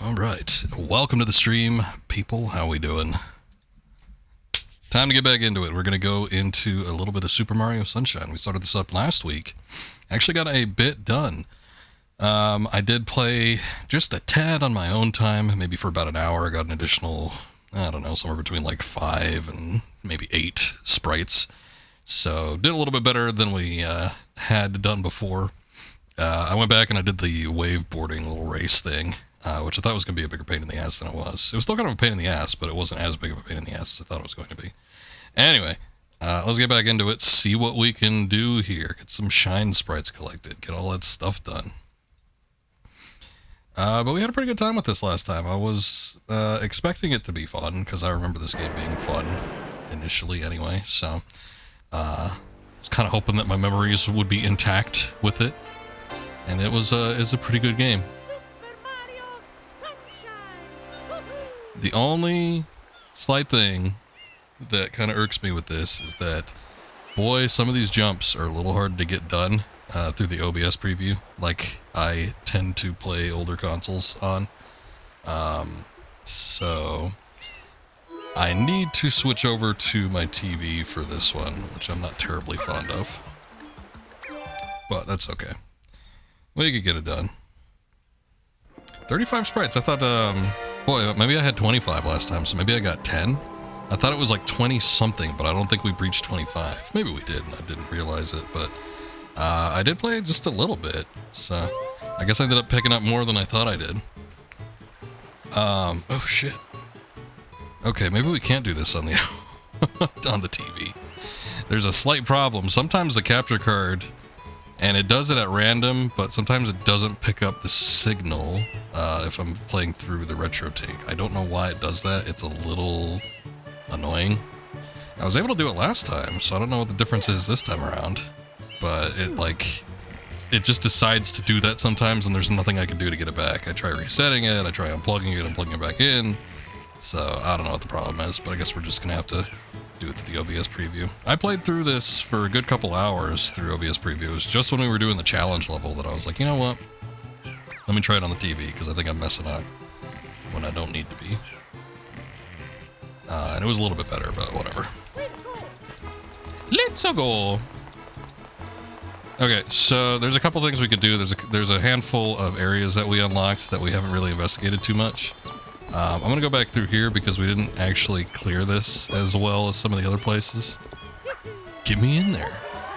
Alright, welcome to the stream, people. How we doing? Time to get back into it. We're going to go into a little bit of Super Mario Sunshine. We started this up last week. Actually got a bit done. I did play just a tad on my own time, maybe for about an hour. I got an additional, I don't know, somewhere between like 5 and maybe 8 sprites. So did a little bit better than we had done before. I went back and I did the waveboarding little race thing. Which I thought was going to be a bigger pain in the ass than it was. It was still kind of a pain in the ass, but it wasn't as big of a pain in the ass as I thought it was going to be. Anyway, let's get back into it, see what we can do here. Get some shine sprites collected, get all that stuff done. But we had a pretty good time with this last time. I was expecting it to be fun, because I remember this game being fun initially anyway, so I was kind of hoping that my memories would be intact with it, and it was a pretty good game. The only slight thing that kind of irks me with this is that, boy, some of these jumps are a little hard to get done through the OBS preview, like I tend to play older consoles on. So I need to switch over to my TV for this one, which I'm not terribly fond of. But that's okay. We could get it done. 35 sprites. I thought, boy, maybe I had 25 last time, so maybe I got 10. I thought it was like 20-something, but I don't think we breached 25. Maybe we did, and I didn't realize it, but I did play just a little bit, so I guess I ended up picking up more than I thought I did. Oh shit. Okay, maybe we can't do this on the on the TV. There's a slight problem. Sometimes the capture card, and it does it at random, but sometimes it doesn't pick up the signal if I'm playing through the retro tank. I don't know why it does that. It's a little annoying. I was able to do it last time, so I don't know what the difference is this time around. But it just decides to do that sometimes, and there's nothing I can do to get it back. I try resetting it, I try unplugging it and plugging it back in. So I don't know what the problem is, but I guess we're just gonna have to do it through the OBS preview. I played through this for a good couple hours through OBS preview. It was just when we were doing the challenge level that I was like, you know what? Let me try it on the TV, because I think I'm messing up when I don't need to be. And it was a little bit better, but whatever. Let's go! Okay, so there's a couple things we could do. There's a handful of areas that we unlocked that we haven't really investigated too much. I'm gonna go back through here because we didn't actually clear this as well as some of the other places. Get me in there.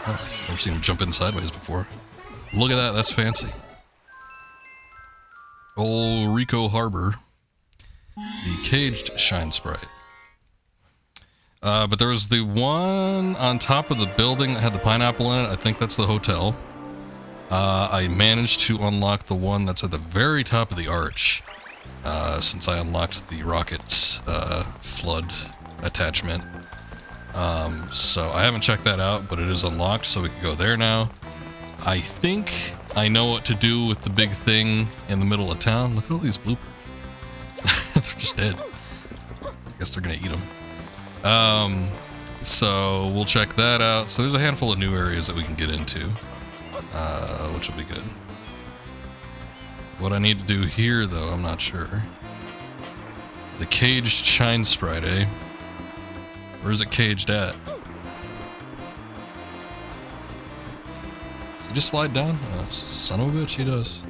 Oh, never seen him jump in sideways before. Look at that, that's fancy. Old Rico Harbor. The caged shine sprite. But there was the one on top of the building that had the pineapple in it. I think that's the hotel. I managed to unlock the one that's at the very top of the arch. Since I unlocked the rocket's flood attachment. So I haven't checked that out, but it is unlocked, so we can go there now. I think I know what to do with the big thing in the middle of town. Look at all these bloopers. They're just dead. I guess they're gonna eat them. So we'll check that out. So there's a handful of new areas that we can get into, which will be good. What I need to do here, though, I'm not sure. The caged shine sprite, eh? Where is it caged at? Does he just slide down? Oh, son of a bitch, he does.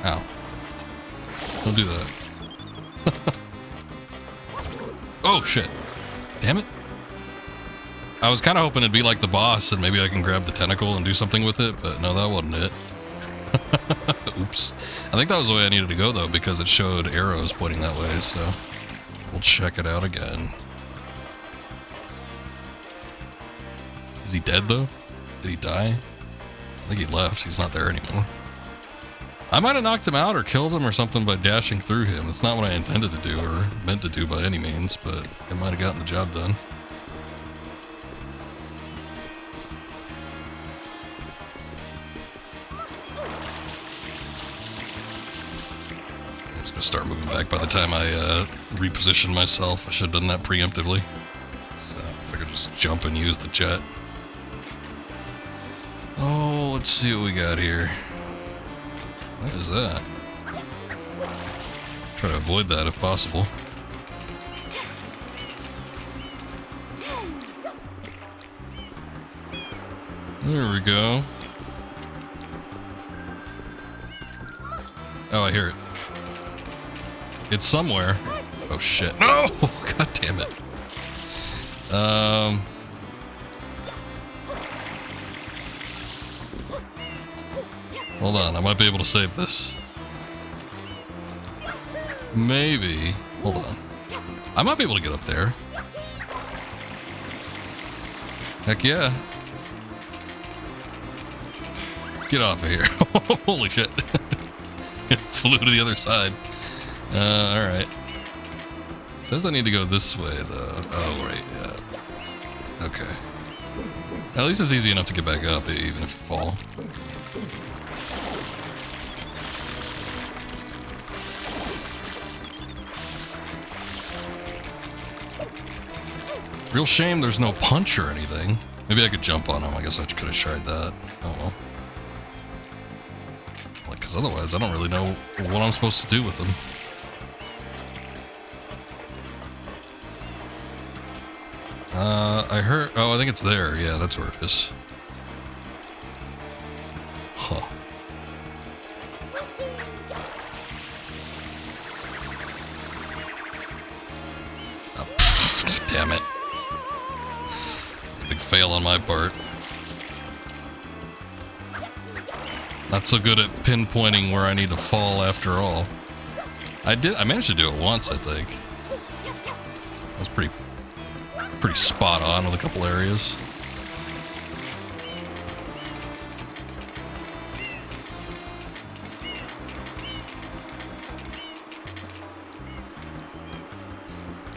Ow. Don't do that. Oh, shit. Damn it. I was kind of hoping it'd be like the boss and maybe I can grab the tentacle and do something with it, but no, that wasn't it. Oops. I think that was the way I needed to go, though, because it showed arrows pointing that way, so we'll check it out again. Is he dead, though? Did he die? I think he left. He's not there anymore. I might have knocked him out or killed him or something by dashing through him. That's not what I intended to do or meant to do by any means, but it might have gotten the job done. It's gonna start moving back by the time I reposition myself. I should have done that preemptively. So if I could just jump and use the jet. Oh, let's see what we got here. What is that? Try to avoid that if possible. There we go. Oh, I hear it. It's somewhere. Oh shit. No! God damn it. Hold on, I might be able to save this. Maybe. Hold on. I might be able to get up there. Heck yeah. Get off of here. Holy shit. It flew to the other side. Alright. Says I need to go this way, though. Oh, right, yeah. Okay. At least it's easy enough to get back up, even if you fall. Real shame there's no punch or anything. Maybe I could jump on him. I guess I could have tried that. Oh well. Like, because otherwise I don't really know what I'm supposed to do with him. I heard... Oh, I think it's there. Yeah, that's where it is. Huh. Oh, damn it. Big fail on my part. Not so good at pinpointing where I need to fall after all. I managed to do it once, I think. That was pretty spot on with a couple areas.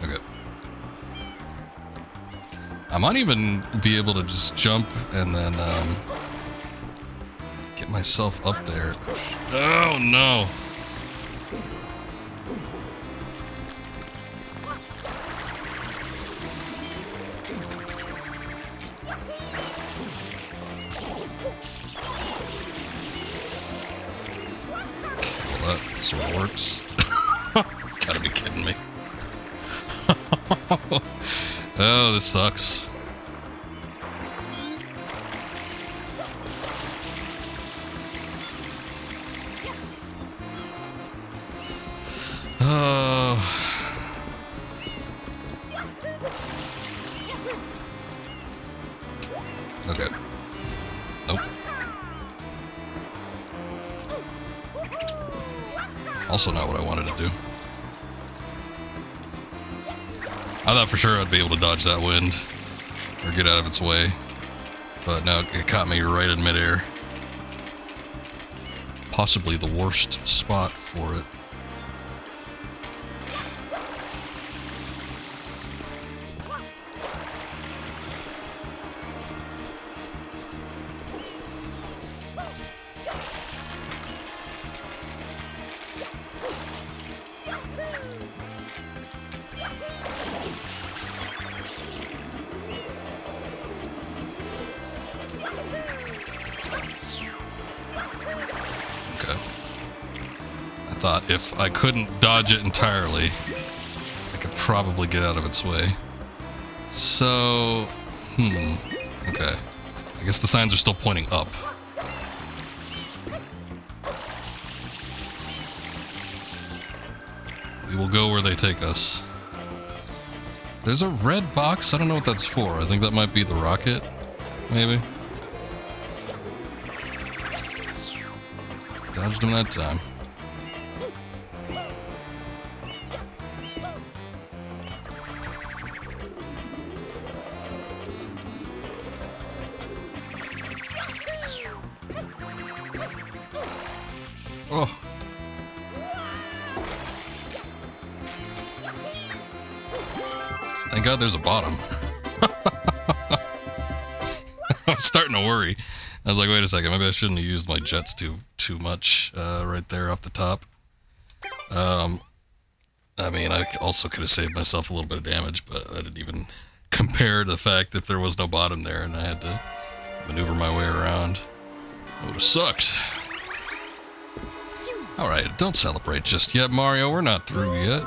Okay. I might even be able to just jump and then get myself up there. Oh no! That sort of works. Gotta be kidding me. Oh, this sucks. Okay. Nope. Also not what I wanted to do. I thought for sure I'd be able to dodge that wind or get out of its way, but no, it caught me right in midair. Possibly the worst spot for it. Thought if I couldn't dodge it entirely, I could probably get out of its way. So, okay. I guess the signs are still pointing up. We will go where they take us. There's a red box. I don't know what that's for. I think that might be the rocket, maybe. Dodged him that time. Oh. Thank God there's a bottom. I was starting to worry. I was like, wait a second, maybe I shouldn't have used my jets too much right there off the top. I mean, I also could have saved myself a little bit of damage, but I didn't even compare to the fact that there was no bottom there and I had to maneuver my way around. It would have sucked. Alright, don't celebrate just yet, Mario. We're not through yet.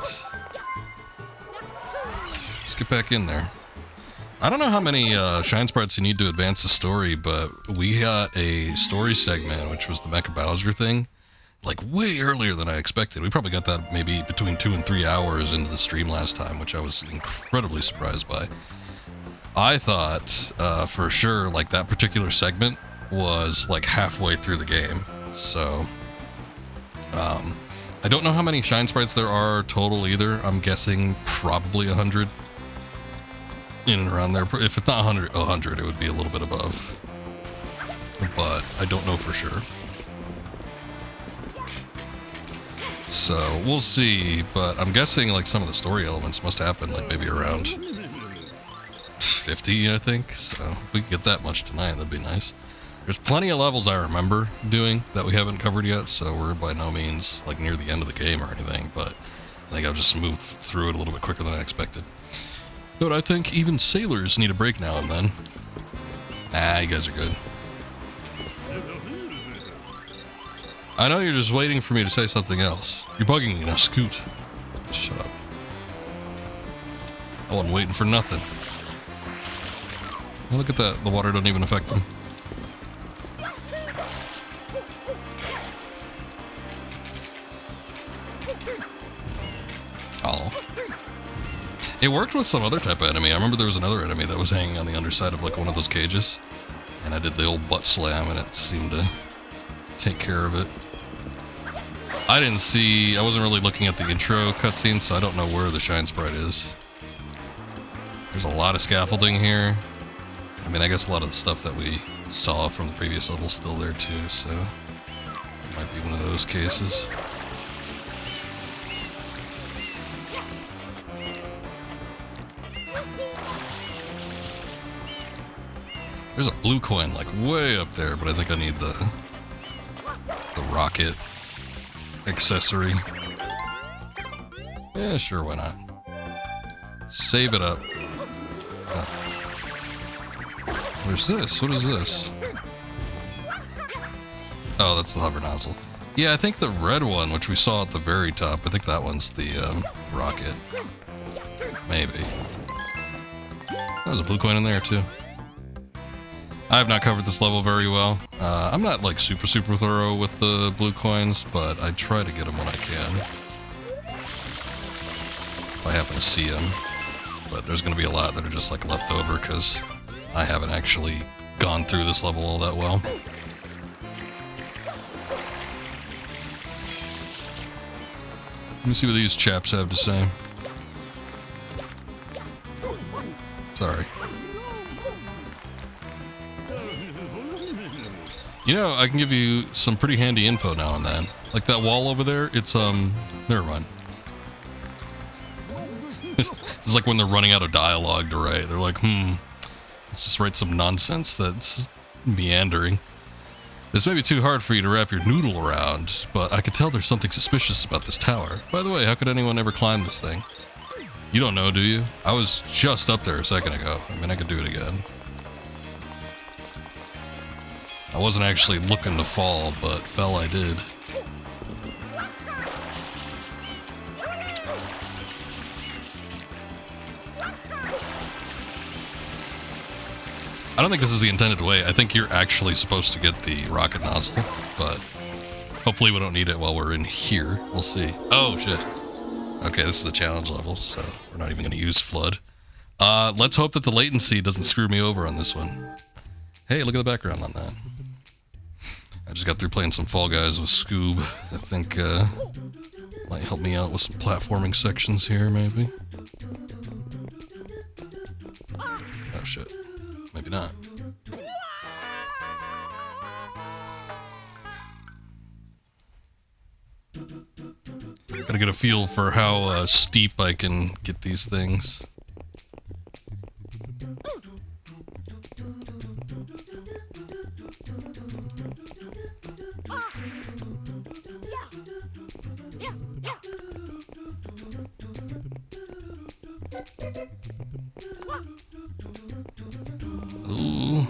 Let's get back in there. I don't know how many Shine Sprites you need to advance the story, but we got a story segment, which was the Mecha Bowser thing, like way earlier than I expected. We probably got that maybe between 2 and 3 hours into the stream last time, which I was incredibly surprised by. I thought for sure like that particular segment was like halfway through the game. So I don't know how many Shine Sprites there are total either. I'm guessing probably 100 in and around there. If it's not 100, it would be a little bit above, but I don't know for sure. So we'll see, but I'm guessing like some of the story elements must happen like maybe around 50, I think. So if we could get that much tonight, that'd be nice. There's plenty of levels I remember doing that we haven't covered yet, so we're by no means like near the end of the game or anything, but I think I've just moved through it a little bit quicker than I expected. But I think even sailors need a break now and then. Nah, you guys are good. I know you're just waiting for me to say something else. You're bugging me now, Scoot. Shut up. I wasn't waiting for nothing. Oh, look at that. The water doesn't even affect them. Oh. It worked with some other type of enemy. I remember there was another enemy that was hanging on the underside of like one of those cages. And I did the old butt slam and it seemed to take care of it. I wasn't really looking at the intro cutscene, so I don't know where the Shine Sprite is. There's a lot of scaffolding here. I mean, I guess a lot of the stuff that we saw from the previous level is still there too, so it might be one of those cases. There's a blue coin like way up there, but I think I need the rocket accessory. Yeah, sure, why not? Save it up. Oh. Where's this? What is this? Oh, that's the hover nozzle. Yeah, I think the red one, which we saw at the very top, I think that one's the rocket. Maybe. There's a blue coin in there too. I have not covered this level very well. I'm not like super thorough with the blue coins, but I try to get them when I can. If I happen to see them. But there's going to be a lot that are just like left over because I haven't actually gone through this level all that well. Let me see what these chaps have to say. Sorry. You know, I can give you some pretty handy info now and then. Like that wall over there, it's, never mind. It's like when they're running out of dialogue to write. They're like, let's just write some nonsense that's meandering. This may be too hard for you to wrap your noodle around, but I could tell there's something suspicious about this tower. By the way, how could anyone ever climb this thing? You don't know, do you? I was just up there a second ago. I mean, I could do it again. I wasn't actually looking to fall, but fell I did. I don't think this is the intended way. I think you're actually supposed to get the rocket nozzle, but hopefully we don't need it while we're in here. We'll see. Oh, shit. Okay, this is a challenge level, so we're not even going to use Flood. Let's hope that the latency doesn't screw me over on this one. Hey, look at the background on that. I just got through playing some Fall Guys with Scoob. I think, might help me out with some platforming sections here, maybe. Oh, shit. Maybe not. Gotta get a feel for how steep I can get these things. Ooh.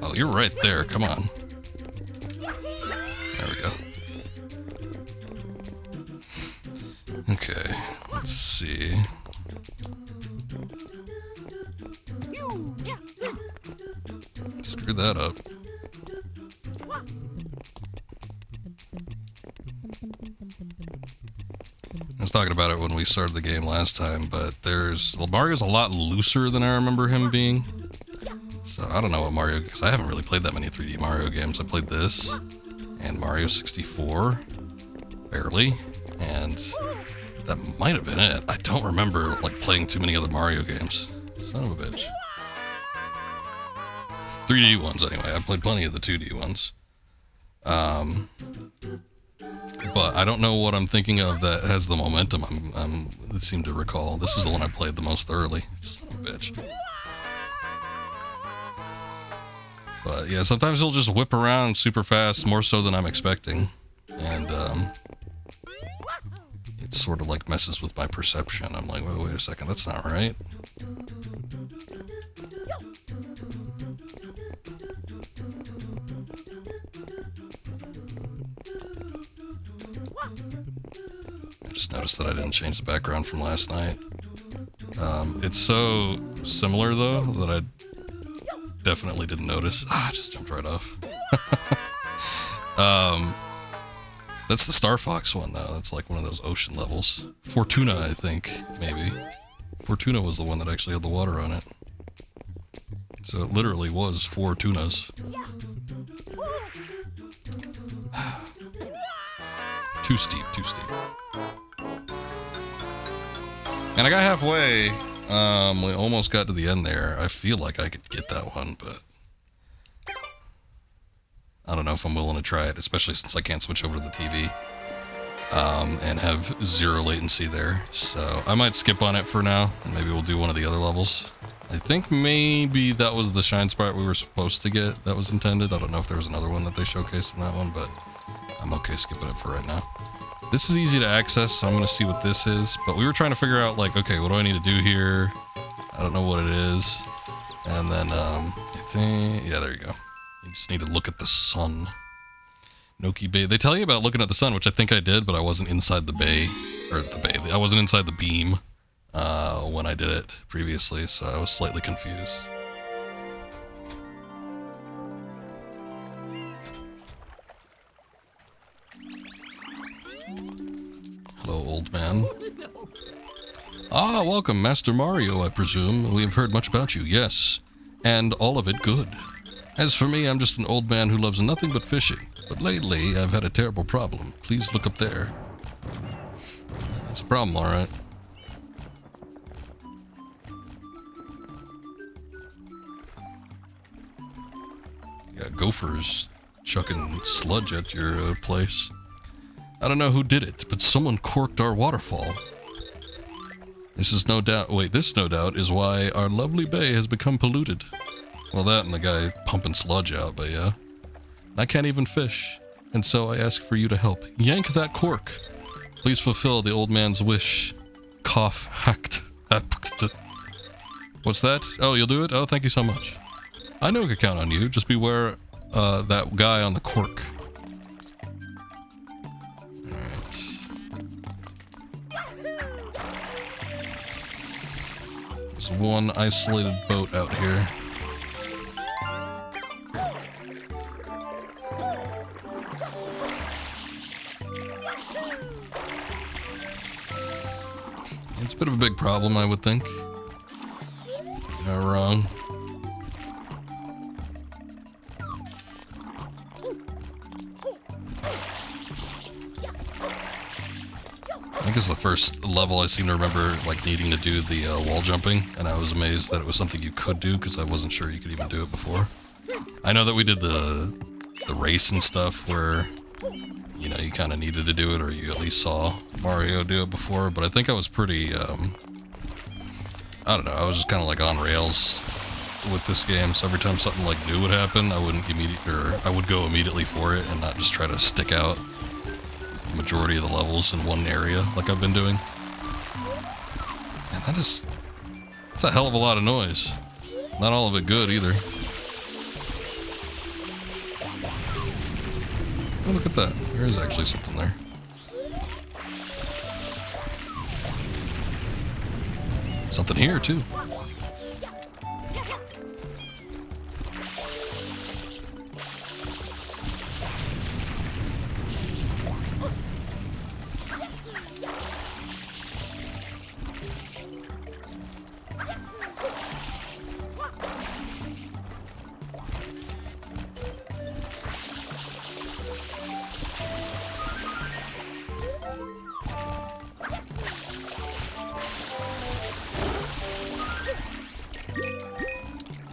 Oh, you're right there. Come on. There we go. Okay, let's see. Screw that up. I was talking about it when we started the game last time, but Mario's a lot looser than I remember him being. So I don't know what Mario, because I haven't really played that many 3D Mario games. I played this and Mario 64, barely, and that might have been it. I don't remember like playing too many other Mario games. Son of a bitch. 3D ones anyway. I played plenty of the 2D ones. But I don't know what I'm thinking of that has the momentum I seem to recall. This is the one I played the most thoroughly. Son of a bitch. But yeah, sometimes he'll just whip around super fast, more so than I'm expecting. And it sort of like messes with my perception. I'm like, wait a second, that's not right. I just noticed that I didn't change the background from last night. It's so similar though that I definitely didn't notice. I just jumped right off. That's the Star Fox one though. That's like one of those ocean levels. Fortuna, I think, maybe. Fortuna was the one that actually had the water on it. So it literally was 4 tunas. Too steep, too steep. And I got halfway. We almost got to the end there. I feel like I could get that one, but I don't know if I'm willing to try it, especially since I can't switch over to the TV and have 0 latency there. So I might skip on it for now, and maybe we'll do one of the other levels. I think maybe that was the shine spot we were supposed to get that was intended. I don't know if there was another one that they showcased in that one, but I'm okay skipping it for right now. This is easy to access, so I'm going to see what this is. But we were trying to figure out, like, okay, what do I need to do here? I don't know what it is. And then, I think, yeah, there you go. You just need to look at the sun. Noki Bay. They tell you about looking at the sun, which I think I did, but I wasn't inside the bay. Or the bay. I wasn't inside the beam when I did it previously, so I was slightly confused. Hello, old man. Ah, welcome, Master Mario, I presume. We have heard much about you, yes. And all of it good. As for me, I'm just an old man who loves nothing but fishing. But lately, I've had a terrible problem. Please look up there. That's a problem, alright. You got gophers chucking sludge at your place. I don't know who did it, but someone corked our waterfall. This no doubt is why our lovely bay has become polluted. Well, that and the guy pumping sludge out, but yeah. I can't even fish, and so I ask for you to help. Yank that cork. Please fulfill the old man's wish. Cough hacked. What's that? Oh, you'll do it? Oh, thank you so much. I know I can count on you. Just beware that guy on the cork. There's one isolated boat out here. It's a bit of a big problem, I would think. You're not wrong. I think it's the first level I seem to remember like needing to do the wall jumping, and I was amazed that it was something you could do because I wasn't sure you could even do it before. I know that we did the race and stuff where, you know, you kind of needed to do it, or you at least saw Mario do it before, but I think I was pretty, I don't know, I was just kind of like on rails with this game, so every time something like new would happen, I would go immediately for it and not just try to stick out the majority of the levels in one area like I've been doing. And It's a hell of a lot of noise. Not all of it good either. Oh, look at that. There is actually something there. Something here, too.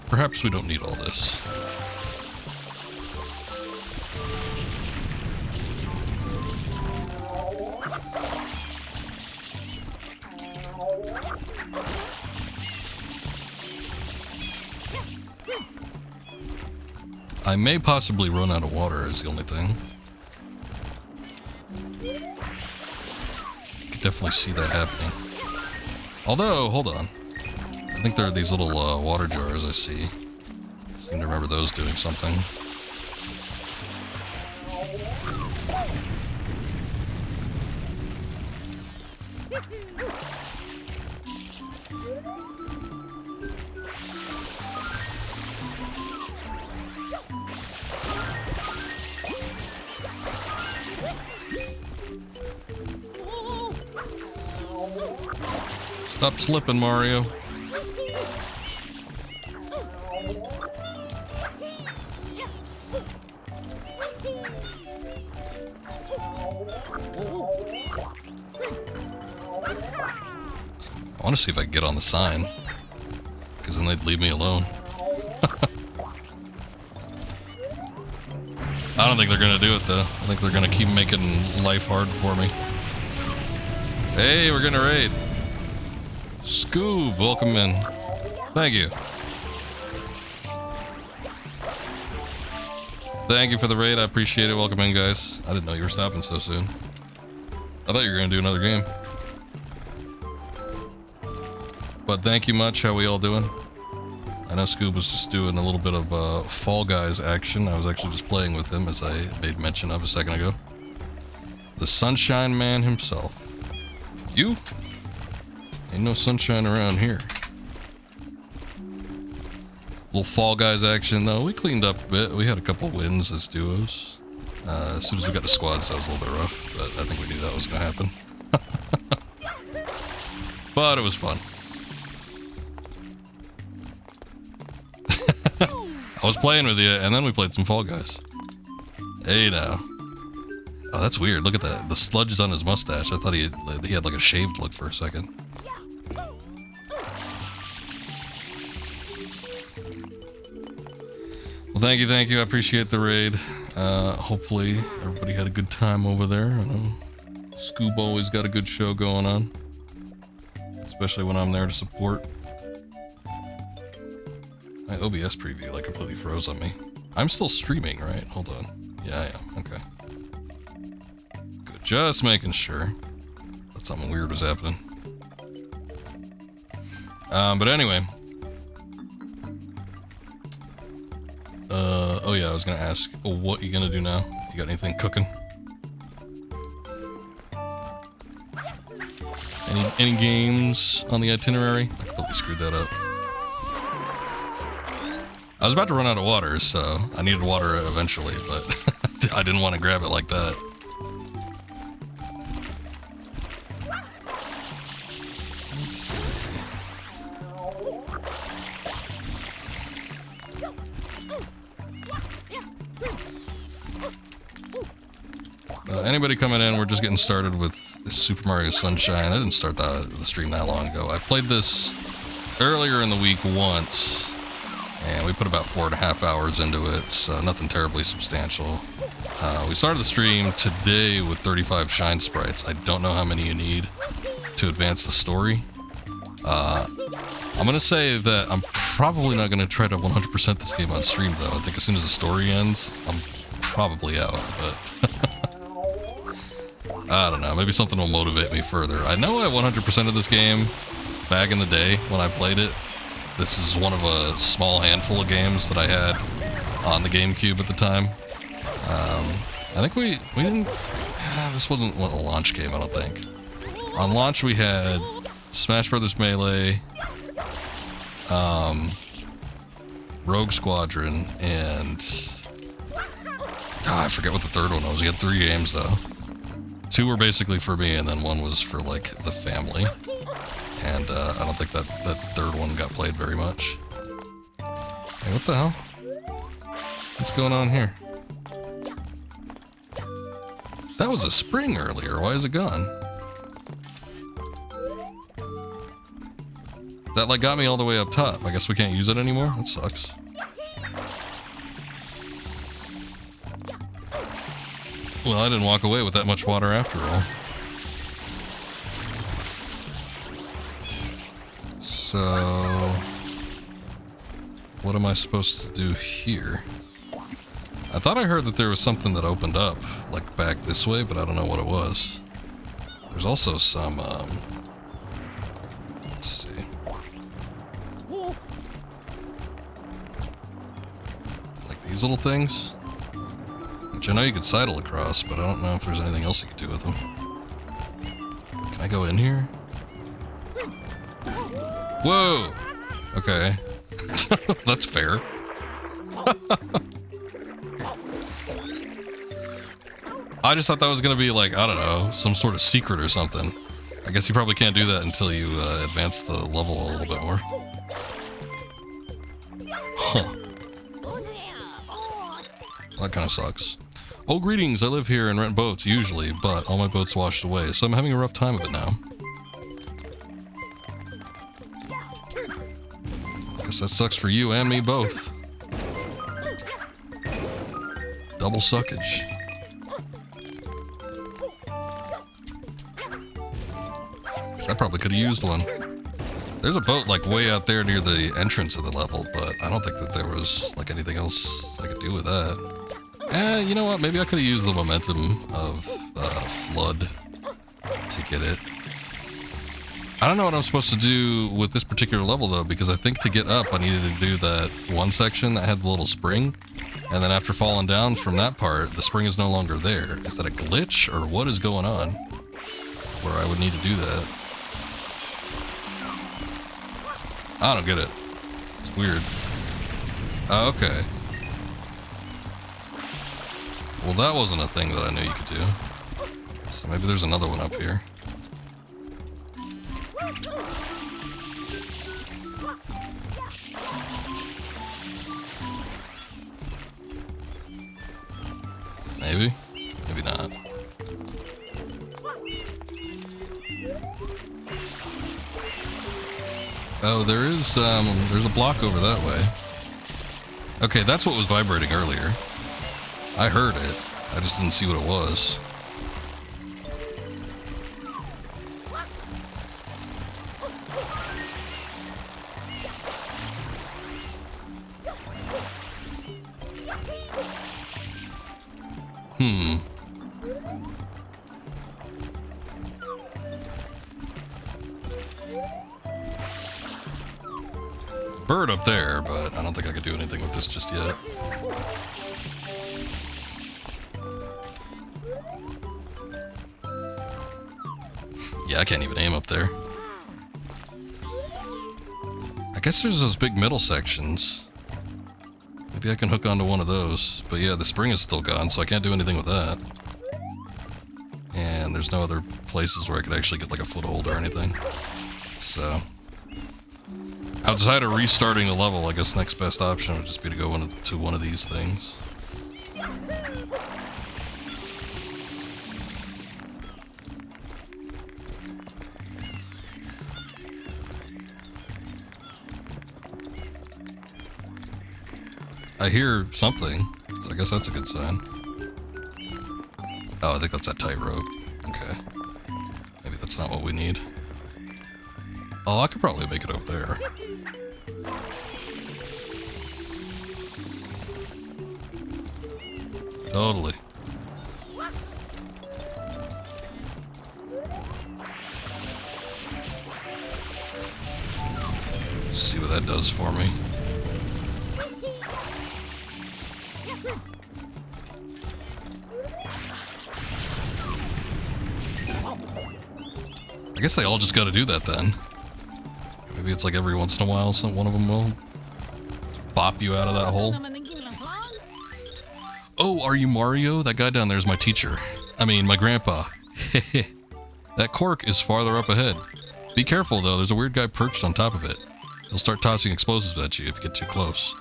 Perhaps we don't need all this. I may possibly run out of water is the only thing. Could definitely see that happening. Although, hold on. I think there are these little water jars I see. Seem to remember those doing something. Stop slipping, Mario. I want to see if I can get on the sign, because then they'd leave me alone. I don't think they're going to do it, though. I think they're going to keep making life hard for me. Hey, we're getting a raid. Scoob, welcome in. Thank you. Thank you for the raid. I appreciate it. Welcome in, guys. I didn't know you were stopping so soon. I thought you were going to do another game. But thank you much. How we all doing? I know Scoob was just doing a little bit of Fall Guys action. I was actually just playing with him, as I made mention of a second ago. The Sunshine Man himself. You? Ain't no sunshine around here. Little Fall Guys action, though. We cleaned up a bit. We had a couple wins as duos. As soon as we got to squads, that was a little bit rough, but I think we knew that was going to happen. But it was fun. I was playing with you, and then we played some Fall Guys. Hey, now. Oh, that's weird. Look at that. The sludge is on his mustache. I thought he had like a shaved look for a second. Well, thank you. I appreciate the raid. Hopefully everybody had a good time over there. I know Scoob always got a good show going on, especially when I'm there to support. My OBS preview like completely froze on me. I'm still streaming, right? Hold on. Yeah, I am. Okay. Good. Just making sure that something weird was happening. But anyway. Oh yeah, I was gonna ask, what you gonna do now? You got anything cooking? Any games on the itinerary? I completely screwed that up. I was about to run out of water, so I needed water eventually, but I didn't want to grab it like that. Let's see. Anybody coming in, we're just getting started with Super Mario Sunshine. I didn't start the stream that long ago. I played this earlier in the week once, and we put about 4.5 hours into it, so nothing terribly substantial. We started the stream today with 35 shine sprites. I don't know how many you need to advance the story. I'm going to say that I'm probably not going to try to 100% this game on stream, though. I think as soon as the story ends, I'm probably out, but I don't know. Maybe something will motivate me further. I know I 100% of this game back in the day when I played it, this is one of a small handful of games that I had on the GameCube at the time. I think we didn't... this wasn't a launch game, I don't think. On launch we had Smash Brothers Melee, Rogue Squadron, and... I forget what the third one was. We had 3 games, though. 2 were basically for me, and then 1 was for, like, the family. And I don't think that third one got played very much. Hey, what the hell? What's going on here? That was a spring earlier. Why is it gone? That, like, got me all the way up top. I guess we can't use it anymore? That sucks. Well, I didn't walk away with that much water after all. So... what am I supposed to do here? I thought I heard that there was something that opened up, like back this way, but I don't know what it was. There's also some, let's see. Like these little things? Which I know you could sidle across, but I don't know if there's anything else you could do with them. Can I go in here? Whoa! Okay. That's fair. I just thought that was gonna be like, I don't know, some sort of secret or something. I guess you probably can't do that until you advance the level a little bit more. Huh. That kind of sucks. Oh, greetings, I live here and rent boats, usually, but all my boats washed away, so I'm having a rough time of it now. I guess that sucks for you and me both. Double suckage. I probably could have used one. There's a boat like way out there near the entrance of the level, but I don't think that there was like anything else I could do with that. You know what? Maybe I could have used the momentum of flood to get it. I don't know what I'm supposed to do with this particular level though, because I think to get up I needed to do that one section that had the little spring, and then after falling down from that part, the spring is no longer there. Is that a glitch or what is going on where I would need to do that? I don't get it. It's weird. Oh, okay. Well, that wasn't a thing that I knew you could do. So maybe there's another one up here. Maybe? Maybe not. Oh, there's a block over that way. Okay, that's what was vibrating earlier. I heard it. I just didn't see what it was. Bird up there, but I don't think I could do anything with this just yet. Yeah, I can't even aim up there. I guess there's those big middle sections. Maybe I can hook onto one of those. But yeah, the spring is still gone, so I can't do anything with that. And there's no other places where I could actually get like a foothold or anything. So... outside of restarting the level, I guess the next best option would just be to go to one of these things. I hear something, so I guess that's a good sign. Oh, I think that's that tightrope. Okay. Maybe that's not what we need. Oh, I could probably make it up there. Totally. See what that does for me. I guess they all just gotta do that then. Maybe it's like every once in a while one of them will bop you out of that hole. Oh, are you Mario? That guy down there is my teacher. I mean, my grandpa. That cork is farther up ahead. Be careful though, there's a weird guy perched on top of it. He'll start tossing explosives at you if you get too close.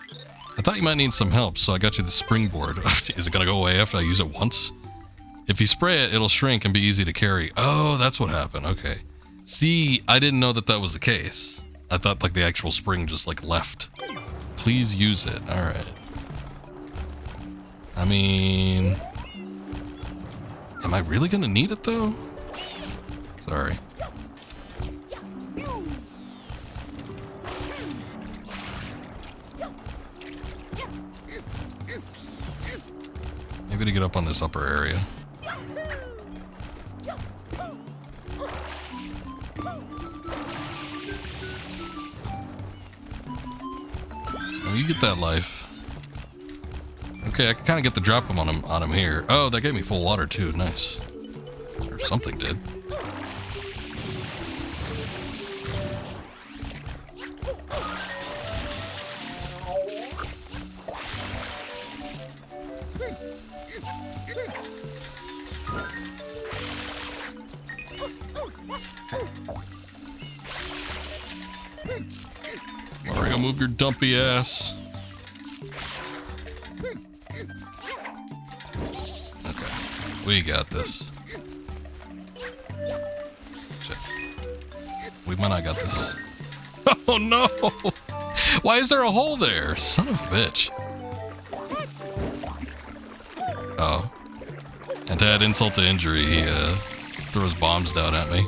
I thought you might need some help, so I got you the springboard. Is it gonna go away after I use it once? If you spray it, it'll shrink and be easy to carry. Oh, that's what happened, okay. See, I didn't know that that was the case. I thought like the actual spring just like left. Please use it, alright. I mean... Am I really gonna need it though? Sorry. Maybe to get up on this upper area. Oh, you get that life. Okay, I can kind of get the drop on him here. Oh, that gave me full water too. Nice. Or something did. Mario, move your dumpy ass. Okay, we got this. Shit. We might not got this. Oh no! Why is there a hole there? Son of a bitch. Oh. And to add insult to injury, he throws bombs down at me.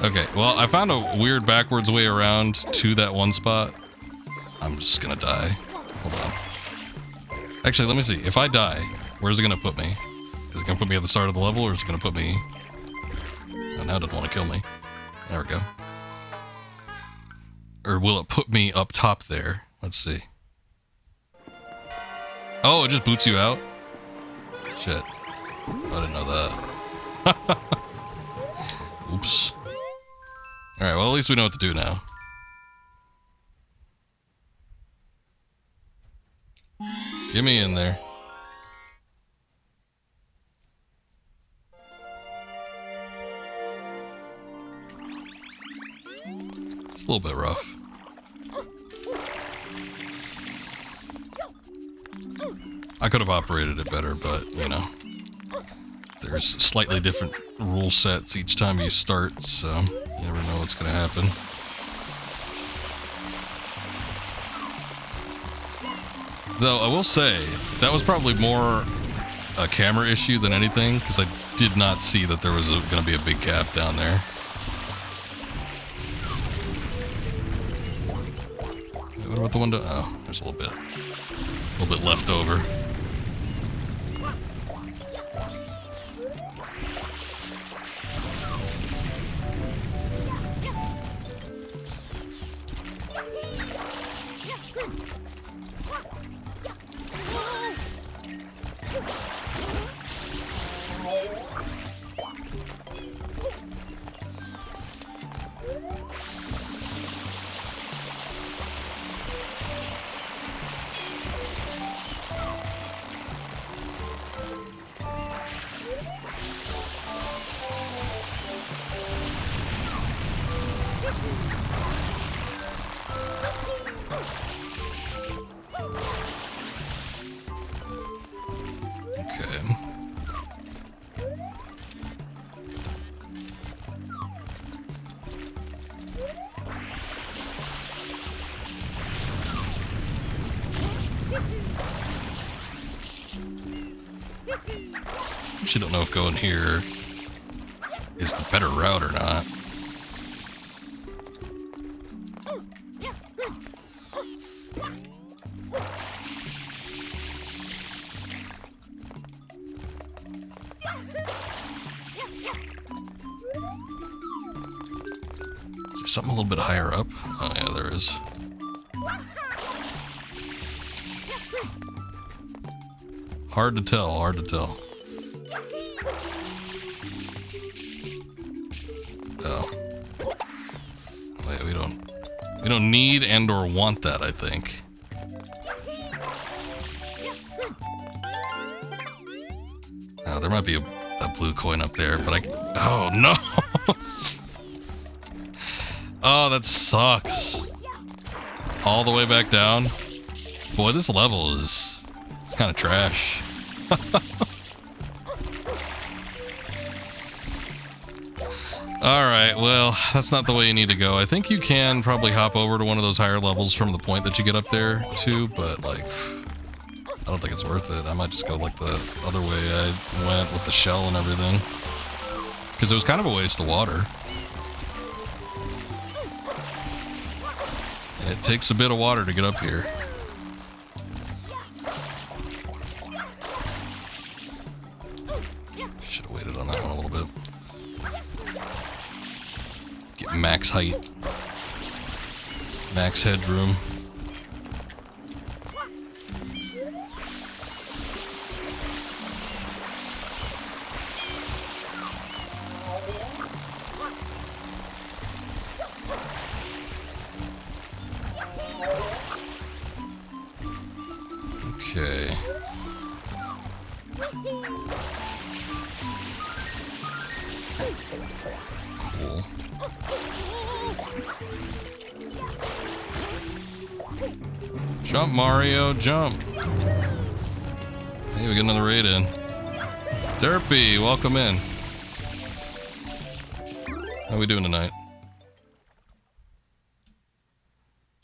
Okay, well, I found a weird backwards way around to that one spot. I'm just gonna die. Hold on. Actually, let me see. If I die, where's it gonna put me? Is it gonna put me at the start of the level, or is it gonna put me... Oh, now it doesn't want to kill me. There we go. Or will it put me up top there? Let's see. Oh, it just boots you out? Shit. I didn't know that. Oops. Alright, well at least we know what to do now. Get me in there. It's a little bit rough. I could have operated it better, but, you know. There's slightly different rule sets each time you start, so you never know what's going to happen. Though, I will say, that was probably more a camera issue than anything, because I did not see that there was going to be a big gap down there. Wait, what about the window? Oh, there's a little bit left over. Actually don't know if going here is the better route or not. there something a little bit higher up? Oh yeah, there is. Hard to tell, hard to tell. Oh. Wait, we don't need and or want that, I think. Oh, there might be a blue coin up there, but oh no! Oh, that sucks. All the way back down. Boy, this level it's kind of trash. Alright, well, that's not the way you need to go. I think you can probably hop over to one of those higher levels from the point that you get up there, too, but, like, I don't think it's worth it. I might just go, like, the other way I went with the shell and everything. Because it was kind of a waste of water. And it takes a bit of water to get up here. Should have waited on that one a little bit. Get max height. Max headroom. Okay. Cool. Jump, Mario, jump. Hey, we get another raid in. Derpy, welcome in. How we doing tonight?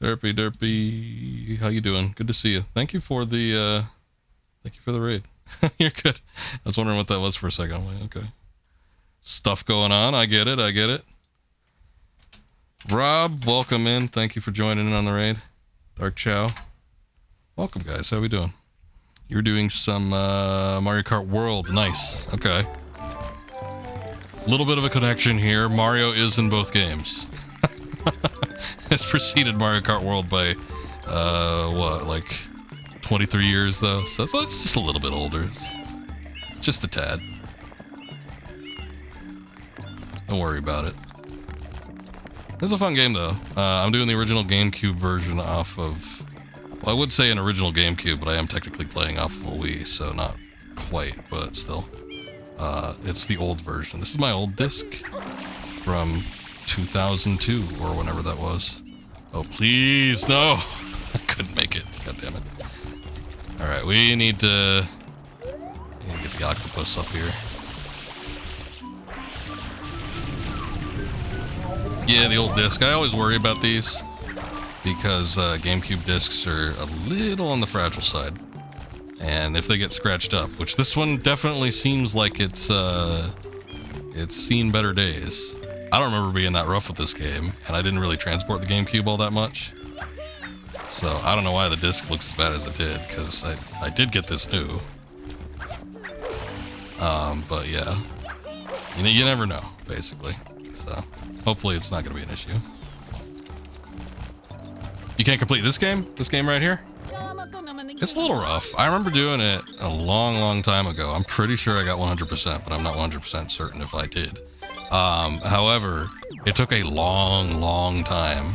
Derpy, how you doing? Good to see you. Thank you for the raid. You're good. I was wondering what that was for a second. I'm like, okay. Stuff going on. I get it. Rob, welcome in. Thank you for joining in on the raid. Dark Chow. Welcome, guys. How we doing? You're doing some Mario Kart World. Nice. Okay. Little bit of a connection here. Mario is in both games. It's preceded Mario Kart World by, what, like 23 years, though? So it's just a little bit older. It's just a tad. Don't worry about it. It's a fun game, though. I'm doing the original GameCube version off of... Well, I would say an original GameCube, but I am technically playing off of a Wii, so not quite, but still. It's the old version. This is my old disc from 2002, or whenever that was. Oh, please, no! I couldn't make it. God damn it. Alright, we need to get the octopus up here. Yeah, the old disc. I always worry about these because GameCube discs are a little on the fragile side. And if they get scratched up, which this one definitely seems like it's seen better days. I don't remember being that rough with this game, and I didn't really transport the GameCube all that much. So I don't know why the disc looks as bad as it did, because I did get this new. But yeah, you never know, basically. So hopefully it's not going to be an issue. You can't complete this game right here? It's a little rough. I remember doing it a long time ago. I'm pretty sure I got 100%, but I'm not 100% certain if I did. However, it took a long time.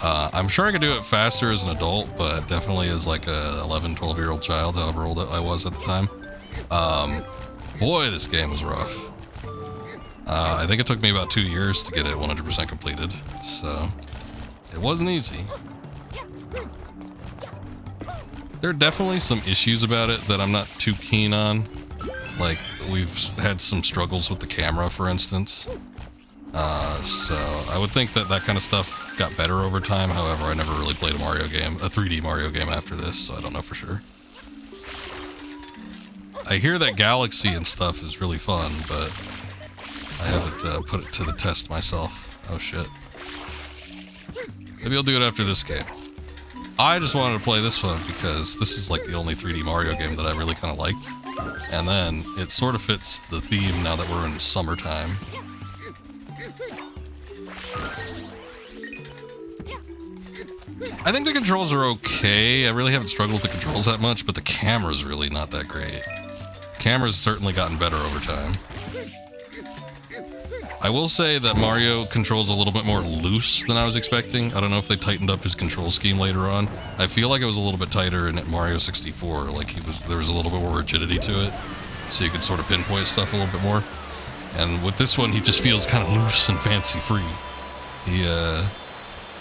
I'm sure I could do it faster as an adult, but definitely as like a 11, 12-year-old child, however old I was at the time. Boy, this game was rough. I think it took me about 2 years to get it 100% completed, so it wasn't easy. There are definitely some issues about it that I'm not too keen on. Like, we've had some struggles with the camera, for instance. So I would think that kind of stuff got better over time. However, I never really played a 3D Mario game after this, so I don't know for sure. I hear that Galaxy and stuff is really fun, but I haven't put it to the test myself. Oh shit. Maybe I'll do it after this game. I just wanted to play this one because this is like the only 3D Mario game that I really kind of liked. And then it sort of fits the theme now that we're in summertime. I think the controls are okay. I really haven't struggled with the controls that much, but the camera's really not that great. Camera's certainly gotten better over time. I will say that Mario controls a little bit more loose than I was expecting. I don't know if they tightened up his control scheme later on. I feel like it was a little bit tighter in Mario 64. Like there was a little bit more rigidity to it, so you could sort of pinpoint stuff a little bit more. And with this one, he just feels kind of loose and fancy-free. He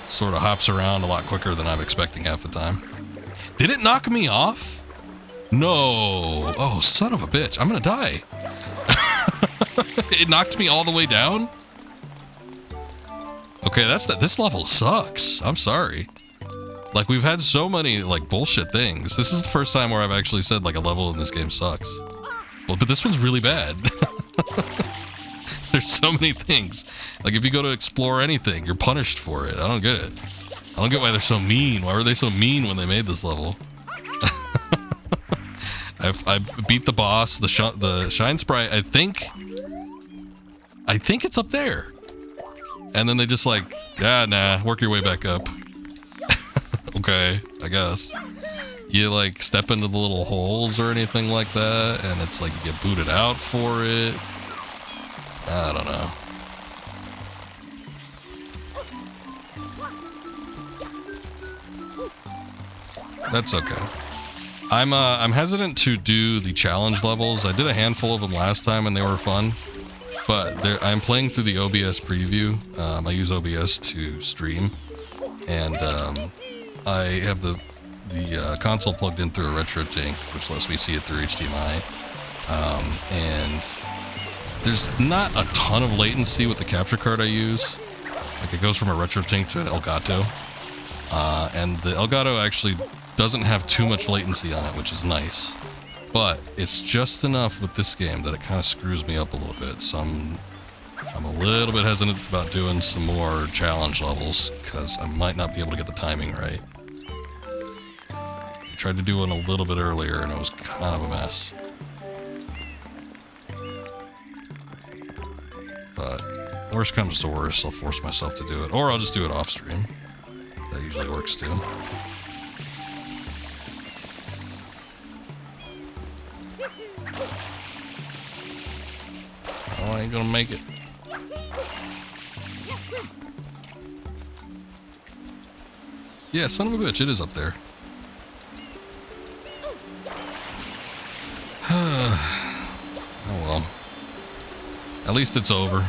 sort of hops around a lot quicker than I'm expecting half the time. Did it knock me off? No. Oh, son of a bitch. I'm gonna die. It knocked me all the way down? Okay, this level sucks. I'm sorry. Like, we've had so many, like, bullshit things. This is the first time where I've actually said, like, a level in this game sucks. Well, but this one's really bad. There's so many things. Like, if you go to explore anything, you're punished for it. I don't get it. I don't get why they're so mean. Why were they so mean when they made this level? I beat the boss, the Shine Sprite, I think it's up there. And then they just like, nah, work your way back up. Okay, I guess. You like step into the little holes or anything like that, and it's like you get booted out for it. I don't know. That's okay. I'm hesitant to do the challenge levels. I did a handful of them last time and they were fun, but I'm playing through the OBS preview. I use OBS to stream, and I have the console plugged in through a RetroTink, which lets me see it through HDMI. And there's not a ton of latency with the capture card I use. Like, it goes from a RetroTink to an Elgato. And the Elgato actually doesn't have too much latency on it, which is nice. But it's just enough with this game that it kind of screws me up a little bit. So I'm a little bit hesitant about doing some more challenge levels, because I might not be able to get the timing right. I tried to do one a little bit earlier, and it was kind of a mess. But worst comes to worst, I'll force myself to do it. Or I'll just do it off stream. That usually works too. Oh, I ain't gonna make it. Yeah, son of a bitch, it is up there. Oh well. At least it's over.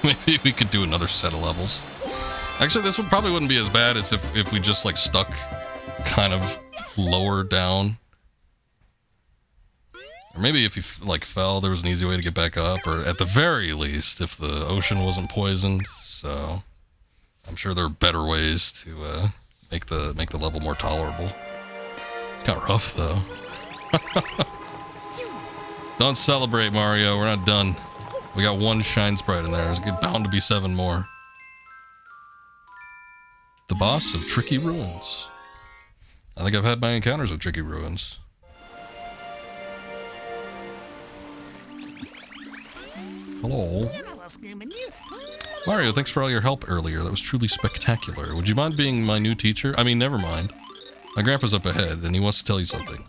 Maybe we could do another set of levels. Actually, this one probably wouldn't be as bad as if we just like stuck kind of lower down. Or maybe if you like fell, there was an easy way to get back up, or at the very least, if the ocean wasn't poisoned. So I'm sure there are better ways to make the level more tolerable. It's kind of rough though. Don't celebrate, Mario. We're not done. We got one Shine Sprite in there. There's bound to be 7 more. The boss of Tricky Ruins. I think I've had my encounters with Tricky Ruins. Hello. Mario, thanks for all your help earlier. That was truly spectacular. Would you mind being my new teacher? I mean, never mind. My grandpa's up ahead, and he wants to tell you something.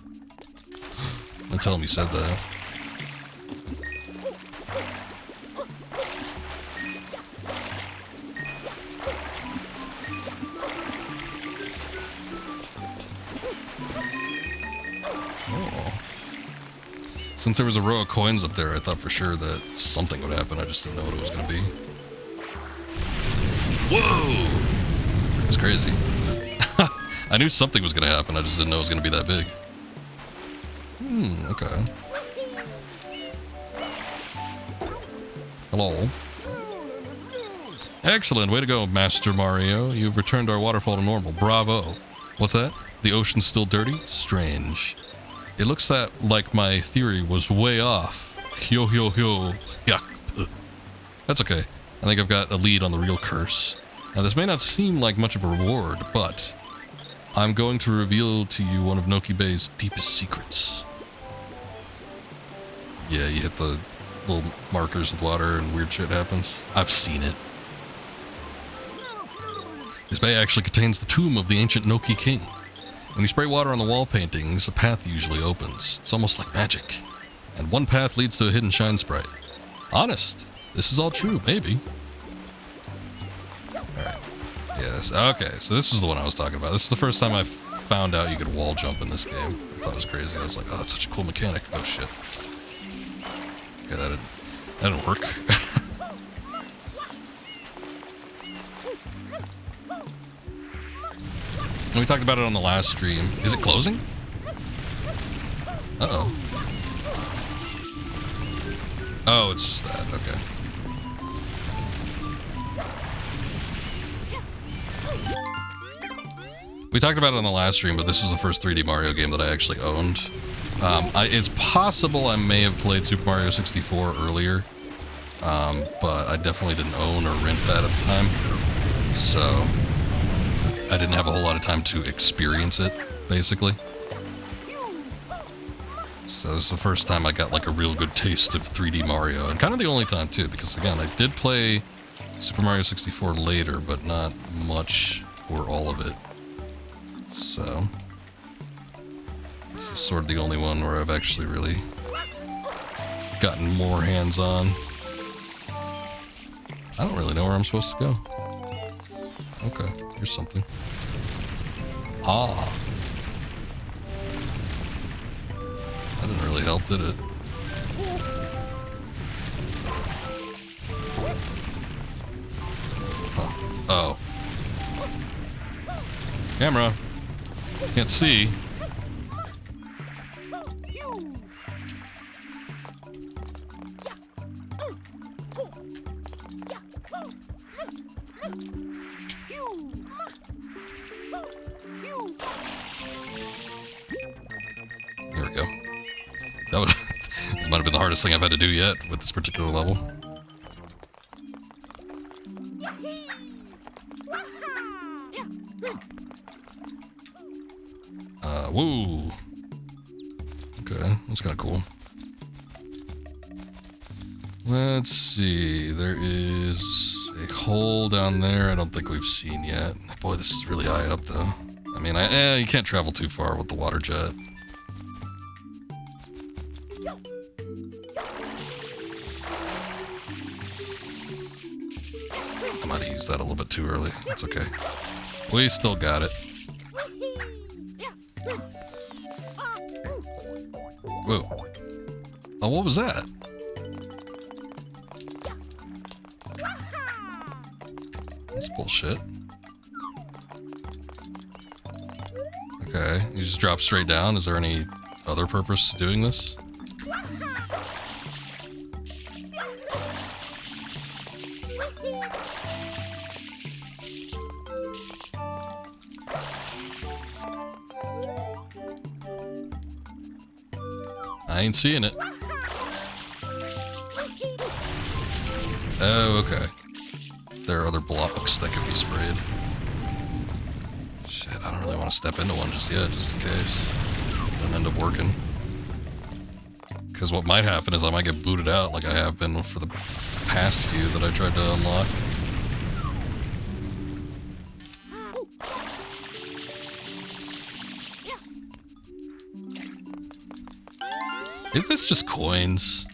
Don't tell him you said that. Since there was a row of coins up there, I thought for sure that something would happen. I just didn't know what it was going to be. Whoa! That's crazy. I knew something was going to happen. I just didn't know it was going to be that big. Okay. Hello. Excellent. Way to go, Master Mario. You've returned our waterfall to normal. Bravo. What's that? The ocean's still dirty? Strange. It looks like my theory was way off. Yo. Yeah. That's okay. I think I've got a lead on the real curse. Now, this may not seem like much of a reward, but I'm going to reveal to you one of Noki Bay's deepest secrets. Yeah, you hit the little markers with water and weird shit happens. I've seen it. This bay actually contains the tomb of the ancient Noki king. When you spray water on the wall paintings, a path usually opens. It's almost like magic. And one path leads to a hidden shine sprite. Honest. This is all true, maybe. Alright. Yes, okay, so this is the one I was talking about. This is the first time I found out you could wall jump in this game. I thought it was crazy. I was like, oh, that's such a cool mechanic. Oh, shit. Okay, that didn't work. We talked about it on the last stream. Is it closing? Uh-oh. Oh, it's just that. Okay. We talked about it on the last stream, but this was the first 3D Mario game that I actually owned. It's possible I may have played Super Mario 64 earlier, but I definitely didn't own or rent that at the time. So I didn't have a whole lot of time to experience it, basically. So this is the first time I got like a real good taste of 3D Mario, and kind of the only time too, because again, I did play Super Mario 64 later, but not much or all of it. So this is sort of the only one where I've actually really gotten more hands-on. I don't really know where I'm supposed to go. Okay, here's something. Ah. That didn't really help, did it? Huh. Oh. Camera. Can't see. There we go. That was this might have been the hardest thing I've had to do yet with this particular level. Woo. Okay, that's kind of cool. Let's see. There is a hole down there I don't think we've seen yet. Boy, this is really high up, though. I mean, you can't travel too far with the water jet. I might have used that a little bit too early. That's okay. We still got it. Whoa. Oh, what was that? That's bullshit. Okay, you just drop straight down. Is there any other purpose to doing this? I ain't seeing it. Oh, okay. There are other blocks that could be sprayed. Shit, I don't really want to step into one just yet, just in case. Don't end up working. Because what might happen is I might get booted out like I have been for the past few that I tried to unlock. Is this just coins?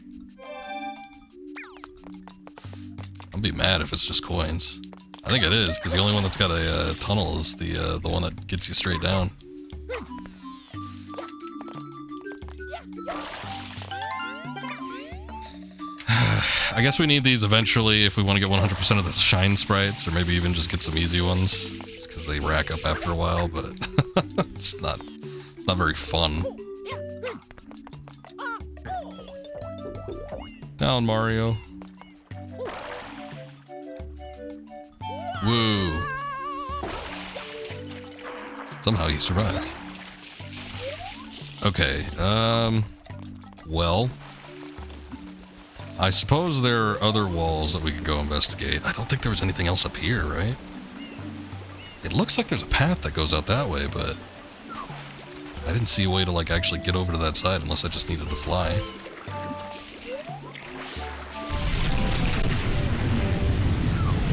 I'll be mad if it's just coins. I think it is, because the only one that's got a tunnel is the one that gets you straight down. I guess we need these eventually if we want to get 100% of the shine sprites, or maybe even just get some easy ones, because they rack up after a while, but it's not very fun. Down, Mario. Woo. Somehow he survived. Okay, well, I suppose there are other walls that we could go investigate. I don't think there was anything else up here, right? It looks like there's a path that goes out that way, but I didn't see a way to, like, actually get over to that side unless I just needed to fly.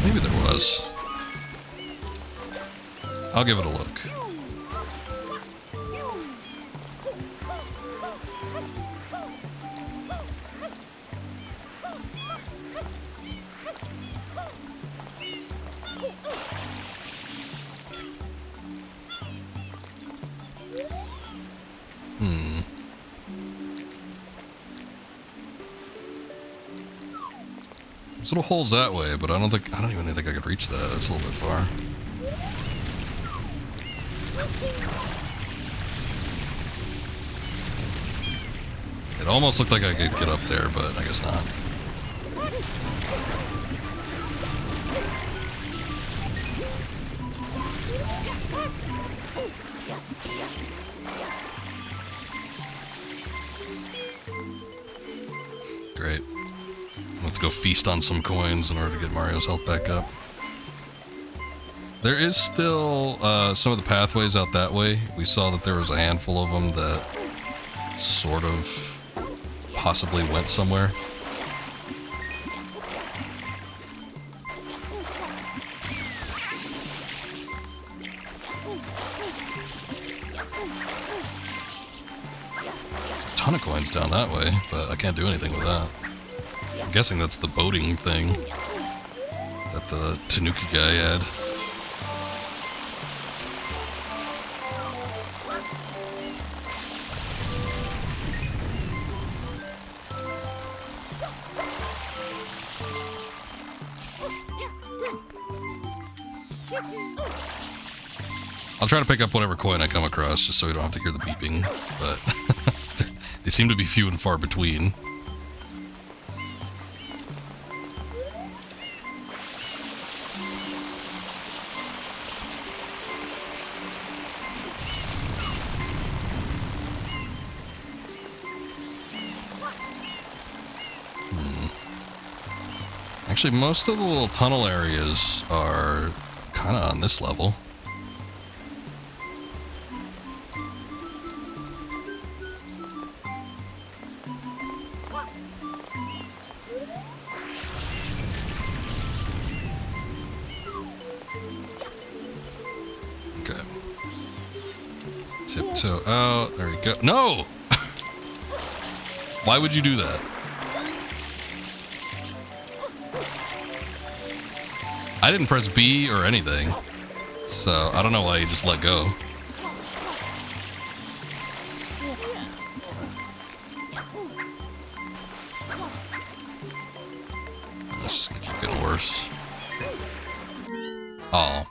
Maybe there was. I'll give it a look. There's little holes that way, but I don't even think I could reach that. That's a little bit far. It almost looked like I could get up there, but I guess not. Great. Let's go feast on some coins in order to get Mario's health back up. There is still some of the pathways out that way. We saw that there was a handful of them that sort of possibly went somewhere. There's a ton of coins down that way, but I can't do anything with that. I'm guessing that's the boating thing that the Tanuki guy had. I'll try to pick up whatever coin I come across just so we don't have to hear the beeping, but they seem to be few and far between. Actually, most of the little tunnel areas are kind of on this level. Okay. Tiptoe out. There we go. No! Why would you do that? I didn't press B or anything, so I don't know why you just let go. This is gonna keep getting worse. Oh.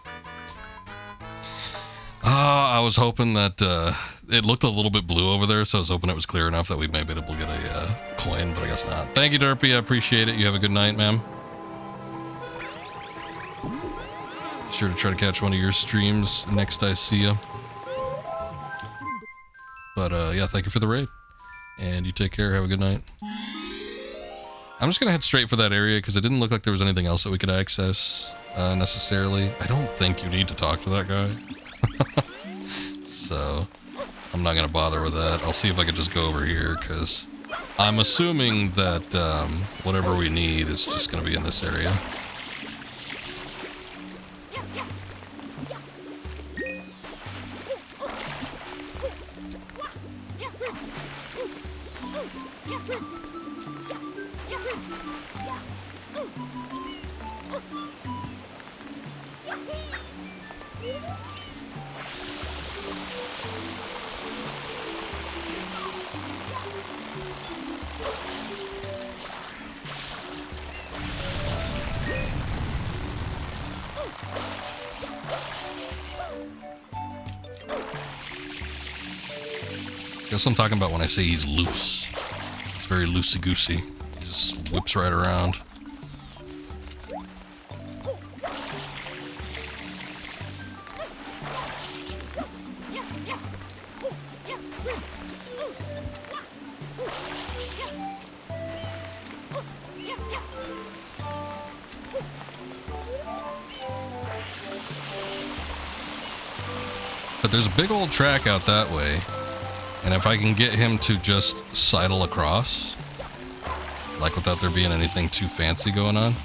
I was hoping that it looked a little bit blue over there, so I was hoping it was clear enough that we might be able to get a coin, but I guess not. Thank you, Derpy. I appreciate it. You have a good night, ma'am. Sure to try to catch one of your streams next I see you. But yeah, thank you for the raid. And you take care, have a good night. I'm just gonna head straight for that area because it didn't look like there was anything else that we could access necessarily. I don't think you need to talk to that guy. So I'm not gonna bother with that. I'll see if I can just go over here because I'm assuming that whatever we need is just gonna be in this area. See, that's what I'm talking about when I say he's loose. He's very loosey-goosey. He just whips right around. But there's a big old track out that way. And if I can get him to just sidle across, like without there being anything too fancy going on,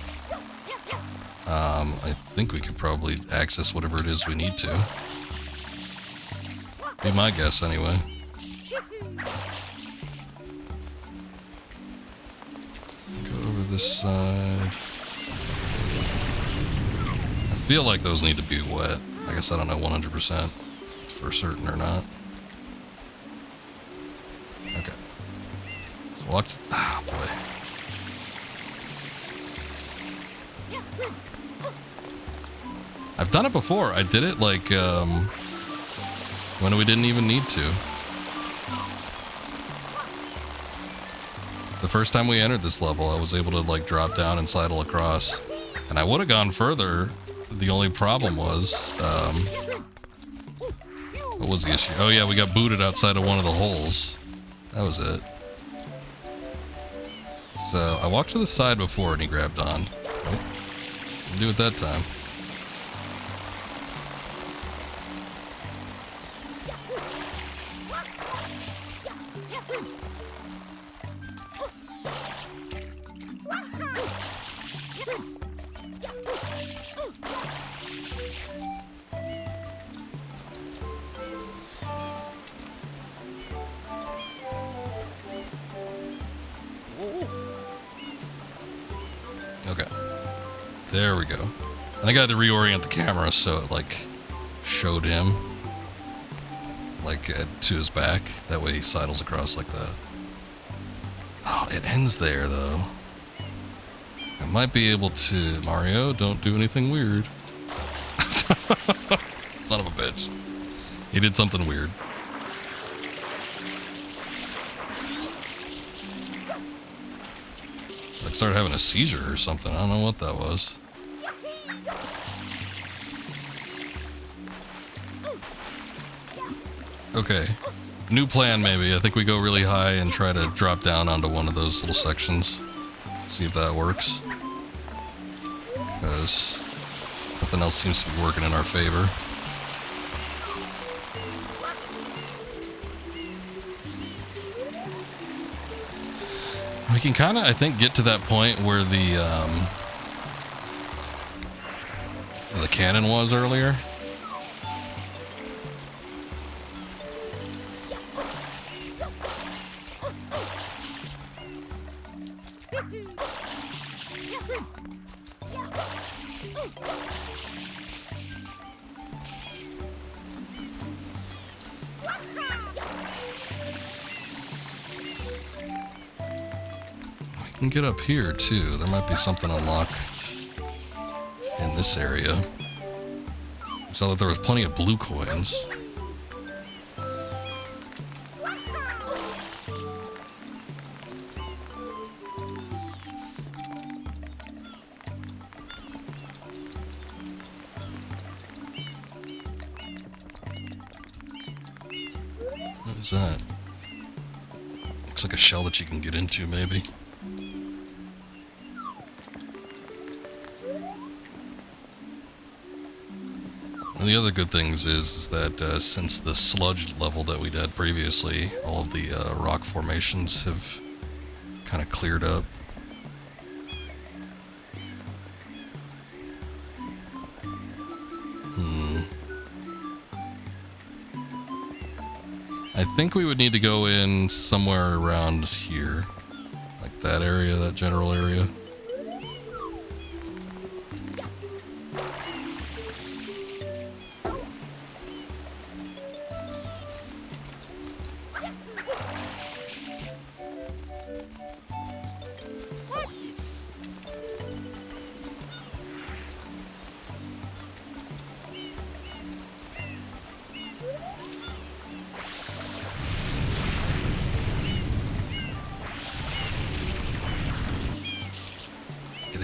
I think we could probably access whatever it is we need to. Be my guess, anyway. Go over this side. I feel like those need to be wet. I guess I don't know 100% for certain or not. Okay. So walk to... Ah, boy. I've done it before. I did it like, when we didn't even need to. The first time we entered this level, I was able to like drop down and sidle across. And I would have gone further. The only problem was, what was the issue? Oh yeah, we got booted outside of one of the holes. That was it. So, I walked to the side before and he grabbed on. Nope. Didn't do it that time. Okay. There we go. I think I had to reorient the camera so it like showed him like to his back. That way he sidles across like that. Oh, it ends there though. I might be able to... Mario, don't do anything weird. Son of a bitch. He did something weird. Like started having a seizure or something. I don't know what that was. Okay. New plan maybe. I think we go really high and try to drop down onto one of those little sections. See if that works. Because nothing else seems to be working in our favor. We can kind of, I think, get to that point where the cannon was earlier. We can get up here too. There might be something unlocked in this area. I saw that there was plenty of blue coins. What is that? Looks like a shell that you can get into, maybe. One of the other good things is that since the sludge level that we did previously, all of the rock formations have kind of cleared up. I think we would need to go in somewhere around here. Like that area, that general area.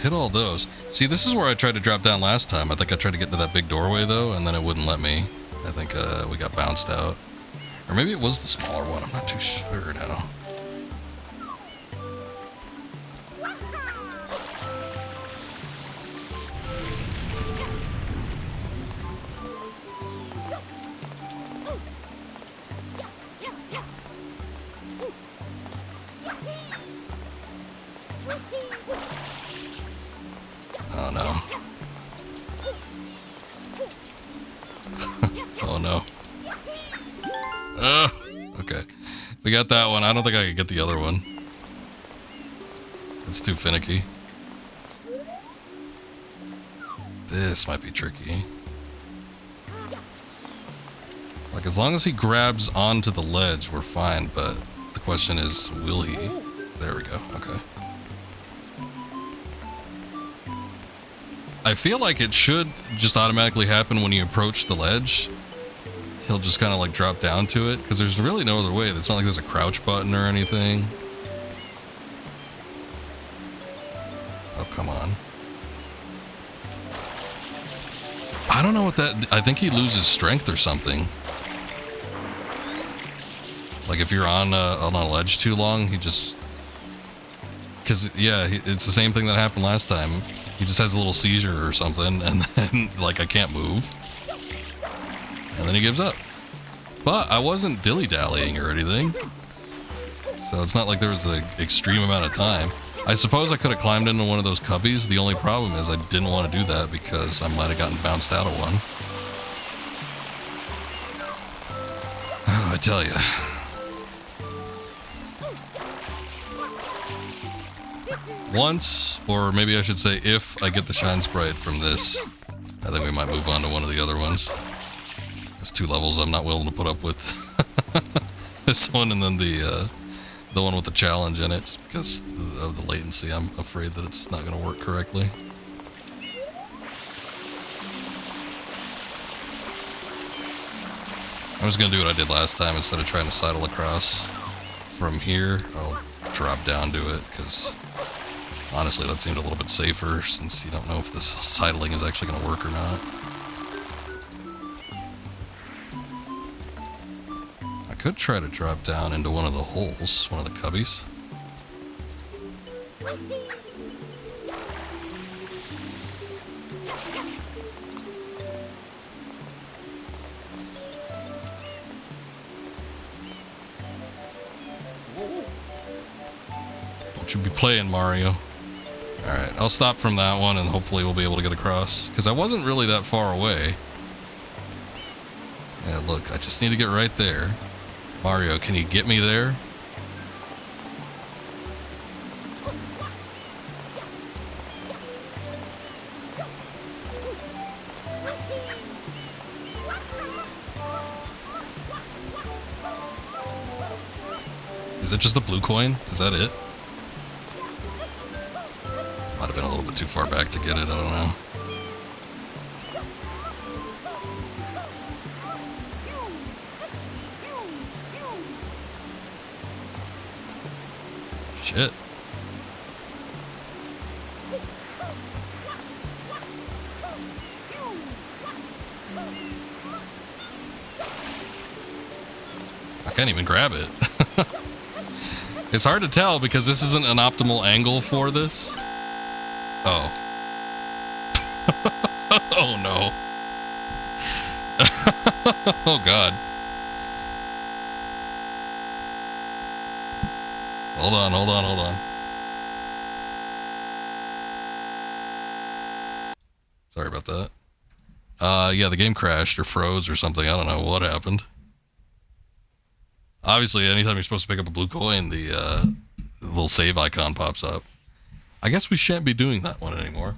Hit all those. See, this is where I tried to drop down last time. I think I tried to get into that big doorway though, and then it wouldn't let me. I think we got bounced out. Or maybe it was the smaller one. I'm not too sure now. Oh no. We got that one. I don't think I could get the other one. It's too finicky. This might be tricky. Like, as long as he grabs onto the ledge, we're fine, but the question is, will he? There we go, okay. I feel like it should just automatically happen when you approach the ledge. He'll just kind of like drop down to it, because there's really no other way. It's not like there's a crouch button or anything. Oh, come on. I don't know what that... I think he loses strength or something. Like if you're on a ledge too long, he just... Because, yeah, it's the same thing that happened last time. He just has a little seizure or something, and then, like, I can't move. And then he gives up. But I wasn't dilly-dallying or anything. So it's not like there was an extreme amount of time. I suppose I could have climbed into one of those cubbies. The only problem is I didn't want to do that because I might have gotten bounced out of one. Oh, I tell you. Once, or maybe I should say if I get the Shine Sprite from this, I think we might move on to one of the other ones. There's 2 levels I'm not willing to put up with. This one and then the one with the challenge in it, just because of the latency. I'm afraid that it's not going to work correctly. I'm just going to do what I did last time. Instead of trying to sidle across from here, I'll drop down to it, because honestly that seemed a little bit safer, since you don't know if this sidling is actually going to work or not. I could try to drop down into one of the holes, one of the cubbies. Don't you be playing, Mario. Alright, I'll stop from that one and hopefully we'll be able to get across. Because I wasn't really that far away. Yeah, look, I just need to get right there. Mario, can you get me there? Is it just the blue coin? Is that it? Might have been a little bit too far back to get it, I don't know. Shit. I can't even grab it. It's hard to tell because this isn't an optimal angle for this. Oh. Oh no. Oh god. Hold on, hold on, hold on. Sorry about that. Yeah, the game crashed or froze or something. I don't know what happened. Obviously, anytime you're supposed to pick up a blue coin, the little save icon pops up. I guess we shan't be doing that one anymore.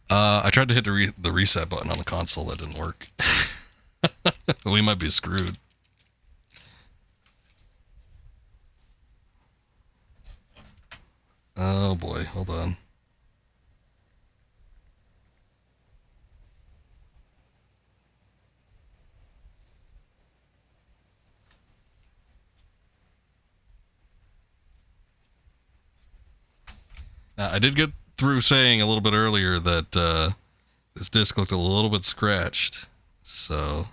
I tried to hit the reset button on the console. That didn't work. We might be screwed. Oh boy, hold on. Now, I did get through saying a little bit earlier that this disc looked a little bit scratched, so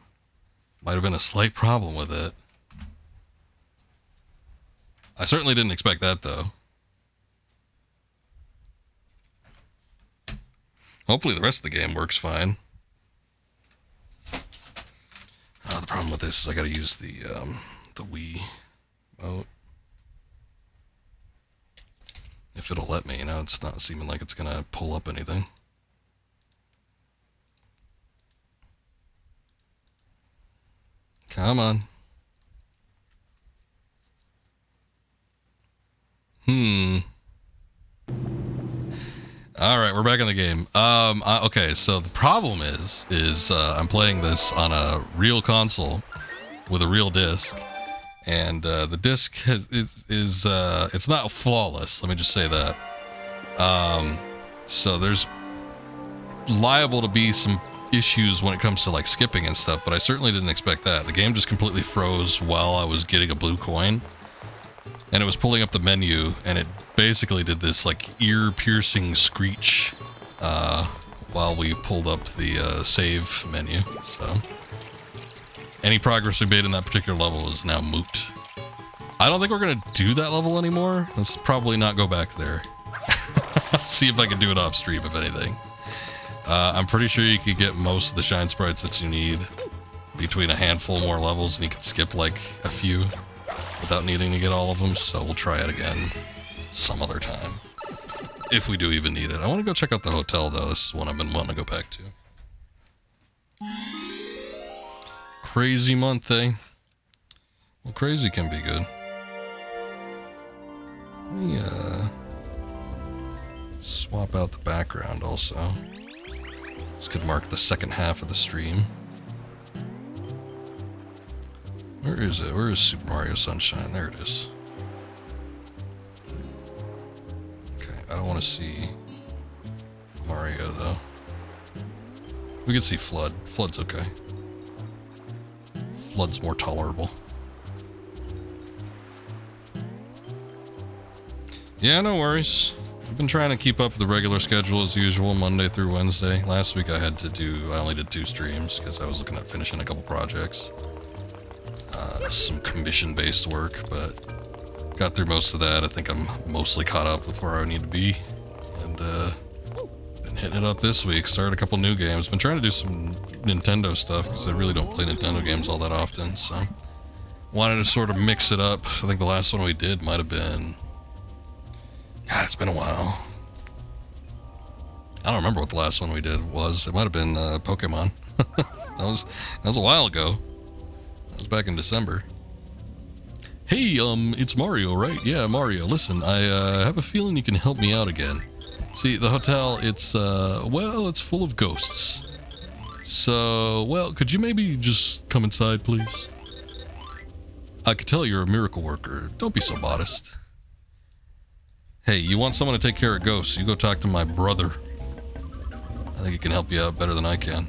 might have been a slight problem with it. I certainly didn't expect that, though. Hopefully the rest of the game works fine. The problem with this is I gotta use the Wii remote. If it'll let me, you know, it's not seeming like it's gonna pull up anything. Come on. Alright, we're back in the game. Okay, so the problem is I'm playing this on a real console with a real disc. And the disc is it's not flawless, let me just say that. So there's liable to be some issues when it comes to like skipping and stuff, but I certainly didn't expect that. The game just completely froze while I was getting a blue coin, and it was pulling up the menu, and it basically did this like ear-piercing screech while we pulled up the save menu. So any progress we made in that particular level is now moot. I don't think we're gonna do that level anymore. Let's probably not go back there. See if I can do it off stream, if anything. I'm pretty sure you could get most of the shine sprites that you need between a handful more levels, and you can skip like a few without needing to get all of them, so we'll try it again some other time. If we do even need it. I want to go check out the hotel, though. This is one I've been wanting to go back to. Crazy month, eh? Well, crazy can be good. Let me, swap out the background also. This could mark the second half of the stream. Where is it? Where is Super Mario Sunshine? There it is. Okay, I don't want to see Mario, though. We can see Flood. Flood's okay. Flood's more tolerable. Yeah, no worries. I've been trying to keep up the regular schedule as usual, Monday through Wednesday. Last week I only did 2 streams because I was looking at finishing a couple projects. Some commission-based work, but got through most of that. I think I'm mostly caught up with where I need to be. And been hitting it up this week. Started a couple new games. Been trying to do some Nintendo stuff because I really don't play Nintendo games all that often, so wanted to sort of mix it up. I think the last one we did might have been... God, it's been a while. I don't remember what the last one we did was. It might have been Pokemon. that was a while ago. That was back in December. Hey, it's Mario, right? Yeah, Mario. Listen, I have a feeling you can help me out again. See, the hotel, it's full of ghosts. So, well, could you maybe just come inside, please? I could tell you're a miracle worker. Don't be so modest. Hey, you want someone to take care of ghosts, you go talk to my brother. I think he can help you out better than I can.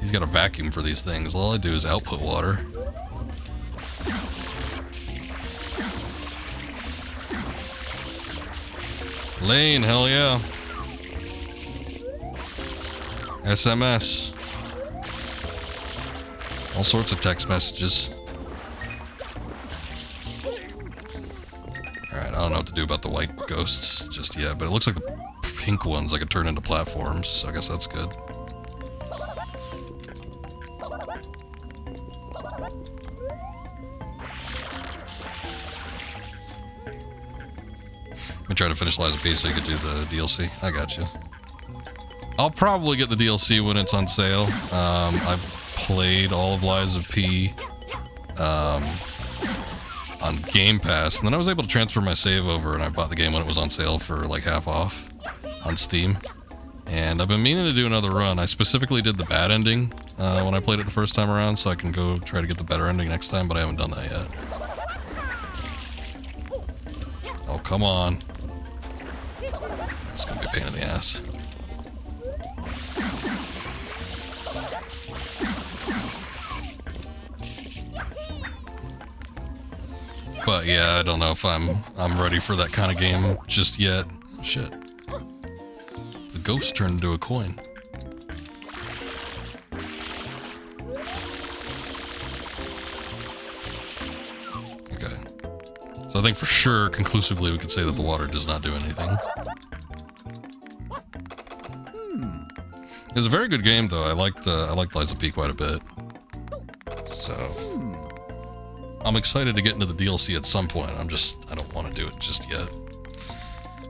He's got a vacuum for these things. All I do is output water. Lane, hell yeah. SMS. All sorts of text messages. Alright, I don't know what to do about the white ghosts just yet, but it looks like the pink ones I could turn into platforms, so I guess that's good. I'm trying to finish Lies of P so you could do the DLC. I got you. I'll probably get the DLC when it's on sale. I played all of Lies of P on Game Pass, and then I was able to transfer my save over, and I bought the game when it was on sale for like half off on Steam. And I've been meaning to do another run. I specifically did the bad ending when I played it the first time around, so I can go try to get the better ending next time, but I haven't done that yet. Oh, come on. It's gonna be a pain in the ass. But yeah, I don't know if I'm ready for that kind of game just yet. Shit. The ghost turned into a coin. Okay. So I think for sure, conclusively, we could say that the water does not do anything. It's a very good game, though. I liked Lies of P quite a bit. So I'm excited to get into the DLC at some point. I don't want to do it just yet.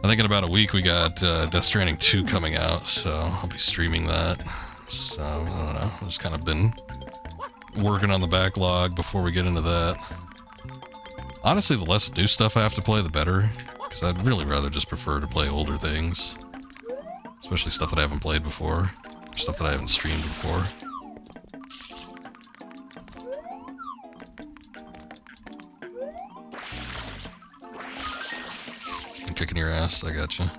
I think in about a week we got Death Stranding 2 coming out, so I'll be streaming that. So, I don't know. I've just kind of been working on the backlog before we get into that. Honestly, the less new stuff I have to play, the better. Because I'd really rather just prefer to play older things. Especially stuff that I haven't played before. Or stuff that I haven't streamed before. Just been kicking your ass, I gotcha.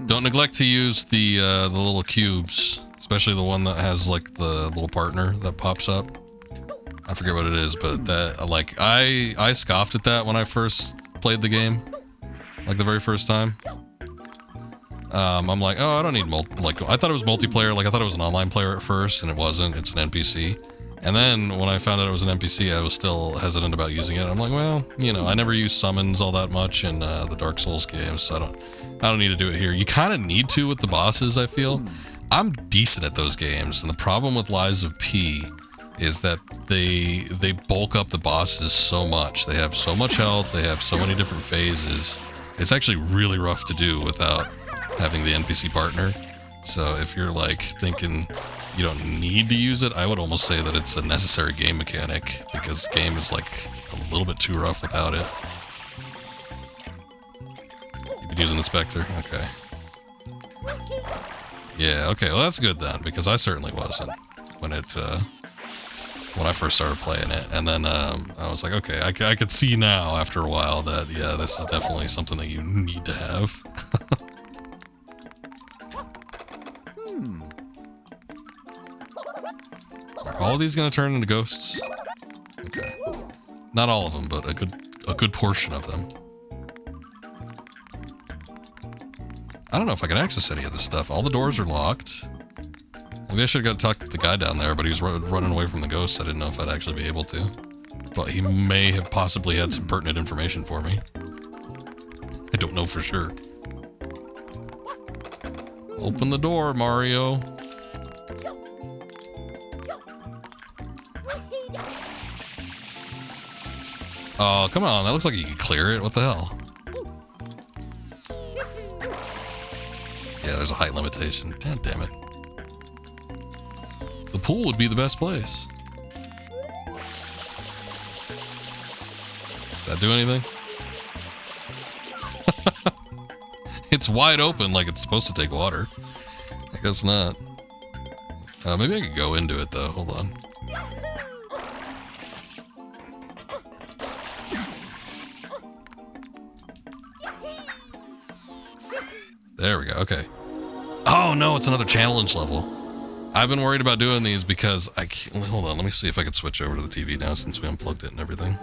Don't neglect to use the little cubes. Especially the one that has, like, the little partner that pops up. I forget what it is, but that, like, I scoffed at that when I first played the game. Like, the very first time. I'm like, oh, I don't need I thought it was multiplayer, like, I thought it was an online player at first, and it wasn't, it's an NPC. And then, when I found out it was an NPC, I was still hesitant about using it. I'm like, well, you know, I never use summons all that much in the Dark Souls games, so I don't need to do it here. You kind of need to with the bosses, I feel. I'm decent at those games, and the problem with Lies of P is that they bulk up the bosses so much. They have so much health, they have so many different phases. It's actually really rough to do without having the NPC partner. So if you're like thinking you don't need to use it, I would almost say that it's a necessary game mechanic, because the game is like a little bit too rough without it. You've been using the Spectre? Okay. Yeah, okay, well that's good then, because I certainly wasn't when I first started playing it. And then I was like, okay, I could see now after a while that, yeah, this is definitely something that you need to have. Are all of these going to turn into ghosts? Okay. Not all of them, but a good portion of them. I don't know if I can access any of this stuff. All the doors are locked. Maybe I should have got to talk to the guy down there, but he was running away from the ghosts. I didn't know if I'd actually be able to. But he may have possibly had some pertinent information for me. I don't know for sure. Open the door, Mario. Oh, come on. That looks like you could clear it. What the hell? Yeah, there's a height limitation. God damn it. The pool would be the best place. Did that do anything? It's wide open like it's supposed to take water. I guess not. Maybe I could go into it though. Hold on. There we go. Okay. Oh no, it's another challenge level. I've been worried about doing these because I can't... Hold on, let me see if I can switch over to the TV now since we unplugged it and everything.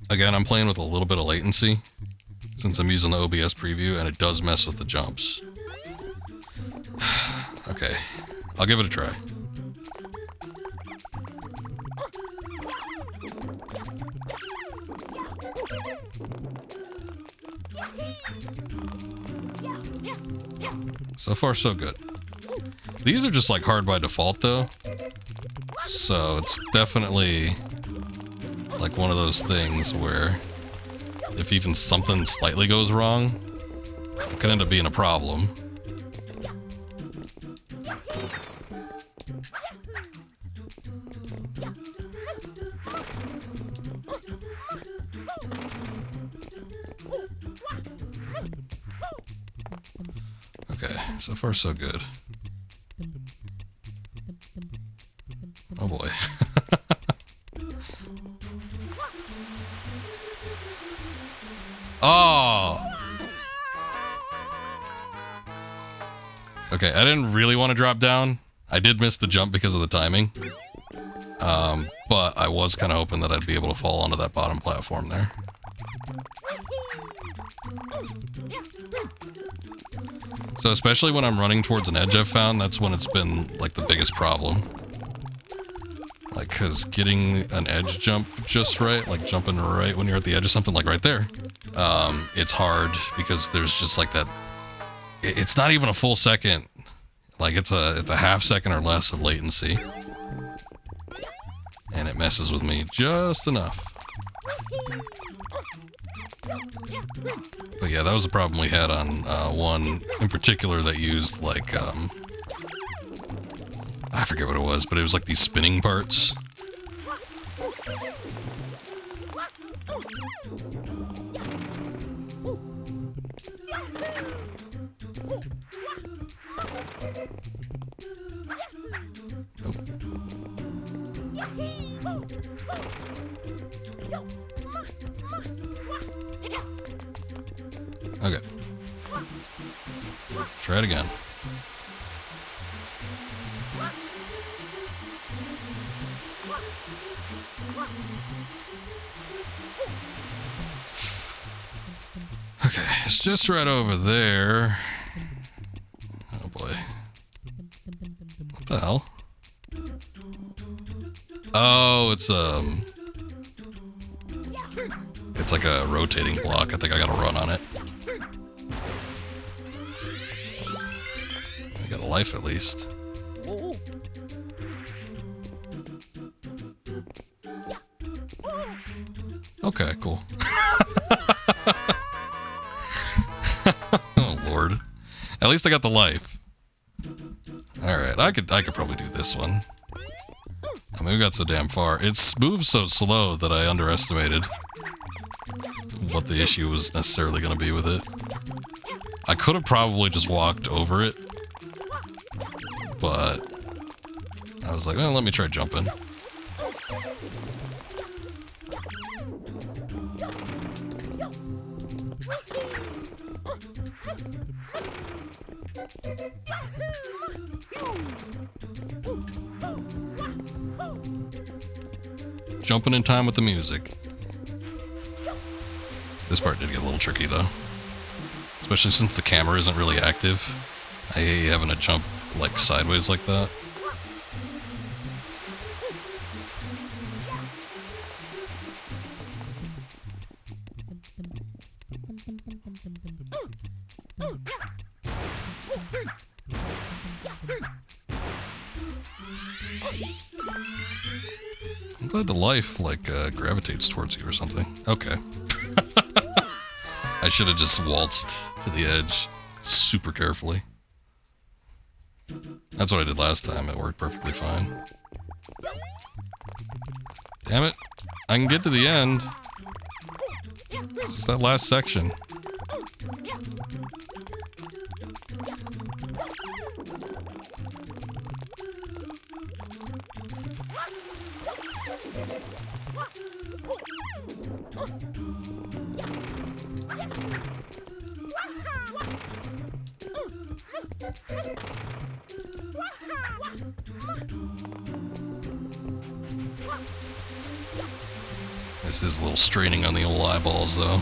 Again, I'm playing with a little bit of latency since I'm using the OBS preview, and it does mess with the jumps. Okay, I'll give it a try. So far, so good. These are just like hard by default though, so it's definitely like one of those things where if even something slightly goes wrong, it could end up being a problem. Okay, so far so good. Oh boy. Oh! Okay, I didn't really want to drop down. I did miss the jump because of the timing. But I was kind of hoping that I'd be able to fall onto that bottom platform there. So especially when I'm running towards an edge, I've found that's when it's been like the biggest problem. Like, cause getting an edge jump just right, like jumping right when you're at the edge of something, like right there, it's hard because there's just like that, it's not even a full second, like it's a half second or less of latency. And it messes with me just enough. But yeah, that was the problem we had on one in particular that used like, I forget what it was, but it was like these spinning parts. Okay. Try it again. Okay, it's just right over there. Oh boy. What the hell? Oh, it's like a rotating block. I think I gotta run on it. I got a life at least. Okay, cool. Oh Lord. At least I got the life. Alright, I could probably do this one. I mean, we got so damn far. It's moved so slow that I underestimated what the issue was necessarily going to be with it. I could have probably just walked over it, but I was like, well, let me try jumping. Jumping in time with the music. This part did get a little tricky though. Especially since the camera isn't really active. I hate having to jump like sideways like that. I'm glad the life, like, gravitates towards you or something. Okay. I should have just waltzed to the edge super carefully. That's what I did last time. It worked perfectly fine. Damn it. I can get to the end. It's just that last section. This is a little straining on the old eyeballs, though.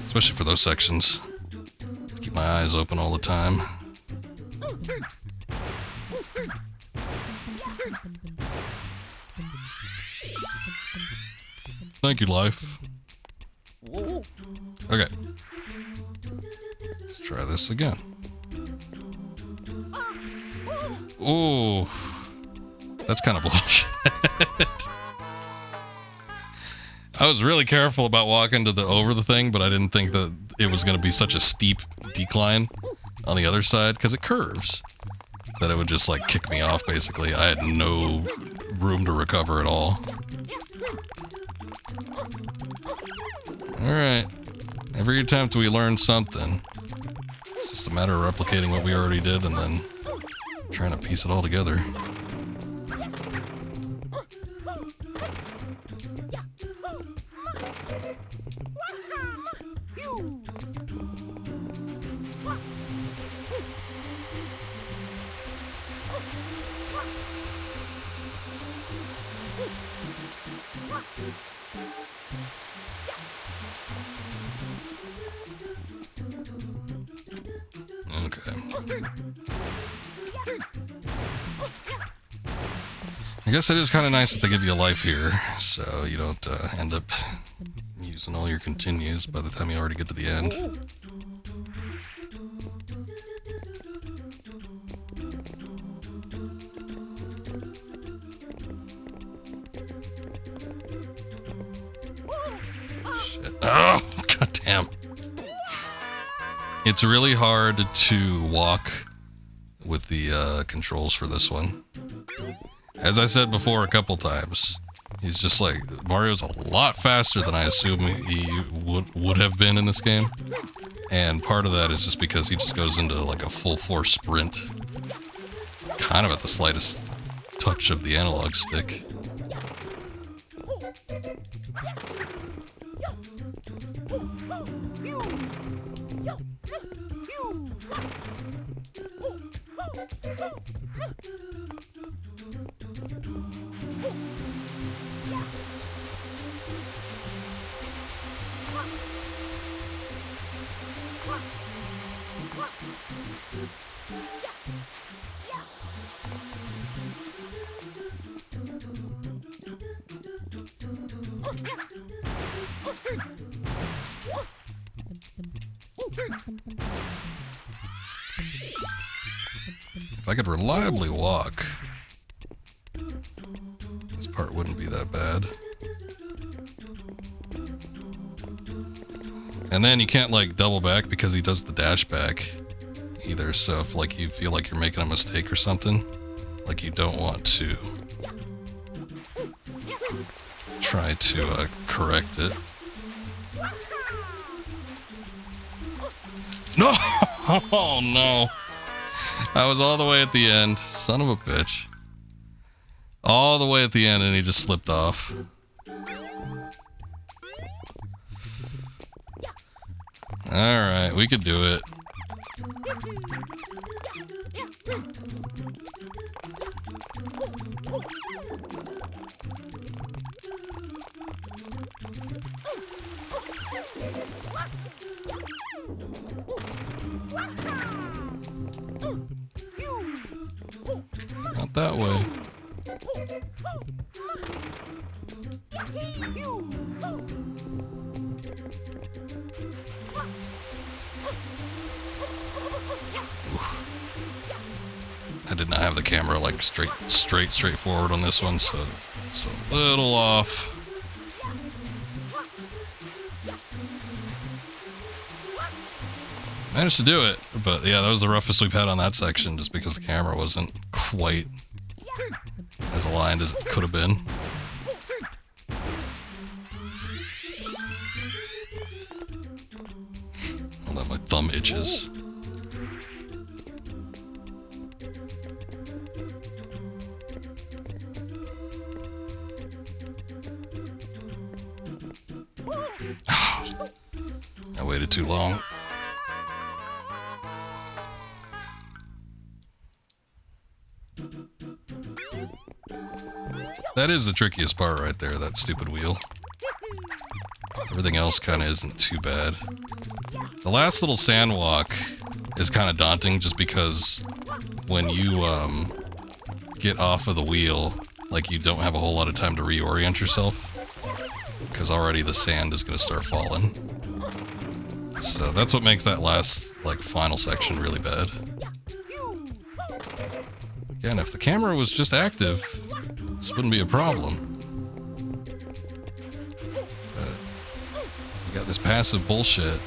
Especially for those sections. Keep my eyes open all the time. Thank you, life. Okay. Let's try this again. Ooh. That's kind of bullshit. I was really careful about walking over the thing, but I didn't think that it was going to be such a steep decline on the other side, because it curves, that it would just like kick me off basically. I had no room to recover at all. Alright. Every attempt we learn something. It's just a matter of replicating what we already did and then trying to piece it all together. I guess it is kind of nice that they give you a life here, so you don't end up using all your continues by the time you already get to the end. Oh, goddamn. It's really hard to walk with the controls for this one. As I said before a couple times, he's just like, Mario's a lot faster than I assume he would have been in this game. And part of that is just because he just goes into like a full force sprint. Kind of at the slightest touch of the analog stick. If I could reliably walk, this part wouldn't be that bad. And then you can't like double back because he does the dash back either, so if like you feel like you're making a mistake or something, like you don't want to try to correct it. No! Oh no! I was all the way at the end. Son of a bitch. All the way at the end and he just slipped off. Alright, we could do it. Not that way. I did not have the camera like straightforward on this one, so it's a little off. Managed to do it, but yeah, that was the roughest we've had on that section just because the camera wasn't quite as aligned as it could have been. Hold on, my thumb itches. I waited too long. That is the trickiest part right there, that stupid wheel. Everything else kind of isn't too bad. The last little sand walk is kind of daunting just because when you get off of the wheel, like you don't have a whole lot of time to reorient yourself because already the sand is going to start falling. So that's what makes that last, like, final section really bad. Again, if the camera was just active, this wouldn't be a problem. But you got this passive bullshit.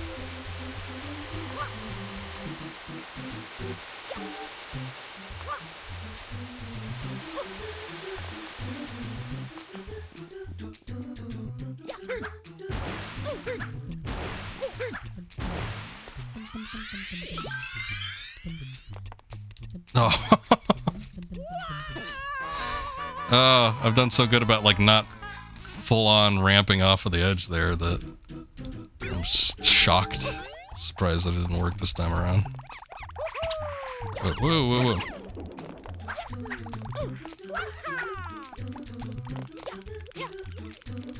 Oh. I've done so good about like not full-on ramping off of the edge there that I'm shocked. Surprised that it didn't work this time around. Whoa, whoa, whoa, whoa.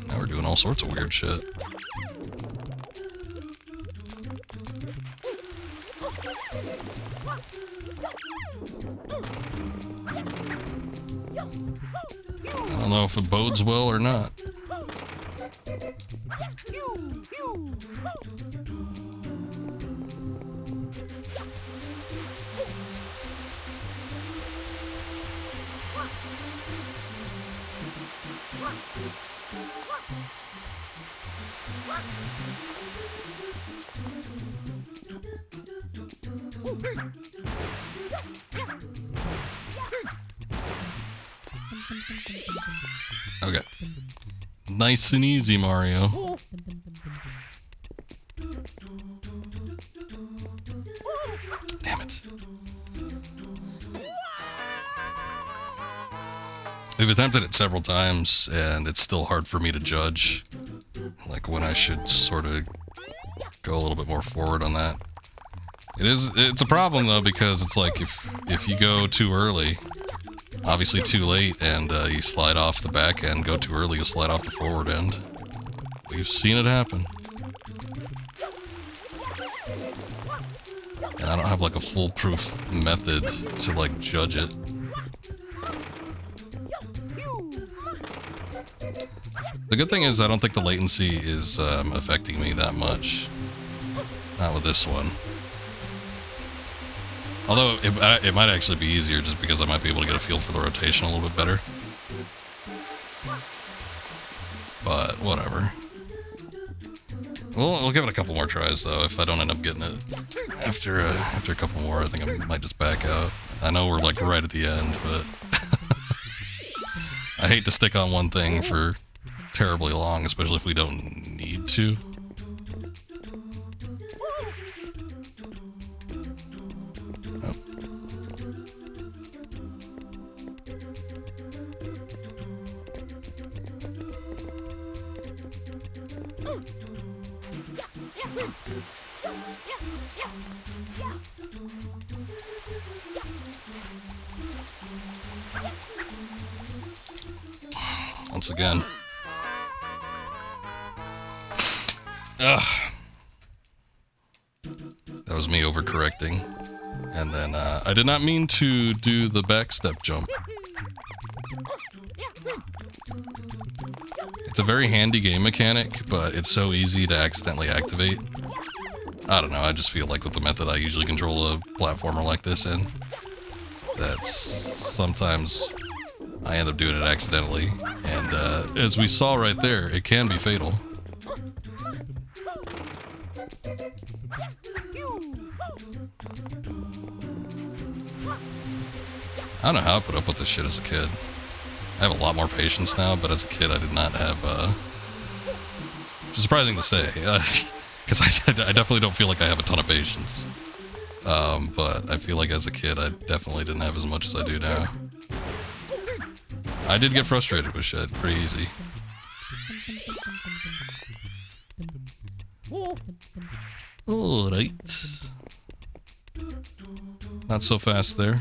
Now we're doing all sorts of weird shit. I don't know if it bodes well or not. Okay. Nice and easy, Mario. Damn it. We've attempted it several times, and it's still hard for me to judge, like, when I should sort of go a little bit more forward on that. It's a problem, though, because it's like, if you go too early, obviously too late, and you slide off the back end, go too early, you'll slide off the forward end. We've seen it happen. And I don't have, like, a foolproof method to, like, judge it. The good thing is I don't think the latency is affecting me that much. Not with this one. Although it might actually be easier just because I might be able to get a feel for the rotation a little bit better. But whatever. We'll give it a couple more tries though. If I don't end up getting it after a couple more, I think I might just back out. I know we're like right at the end, but I hate to stick on one thing for terribly long, especially if we don't need to. Oh. Once again. Ugh. That was me overcorrecting. And then, I did not mean to do the backstep jump. It's a very handy game mechanic, but it's so easy to accidentally activate. I don't know, I just feel like with the method I usually control a platformer like this in, that's sometimes I end up doing it accidentally. And, as we saw right there, it can be fatal. I don't know how I put up with this shit as a kid. I have a lot more patience now, but as a kid I did not have, which is surprising to say, because I definitely don't feel like I have a ton of patience. But I feel like as a kid I definitely didn't have as much as I do now. I did get frustrated with shit pretty easy. Alright. Not so fast there.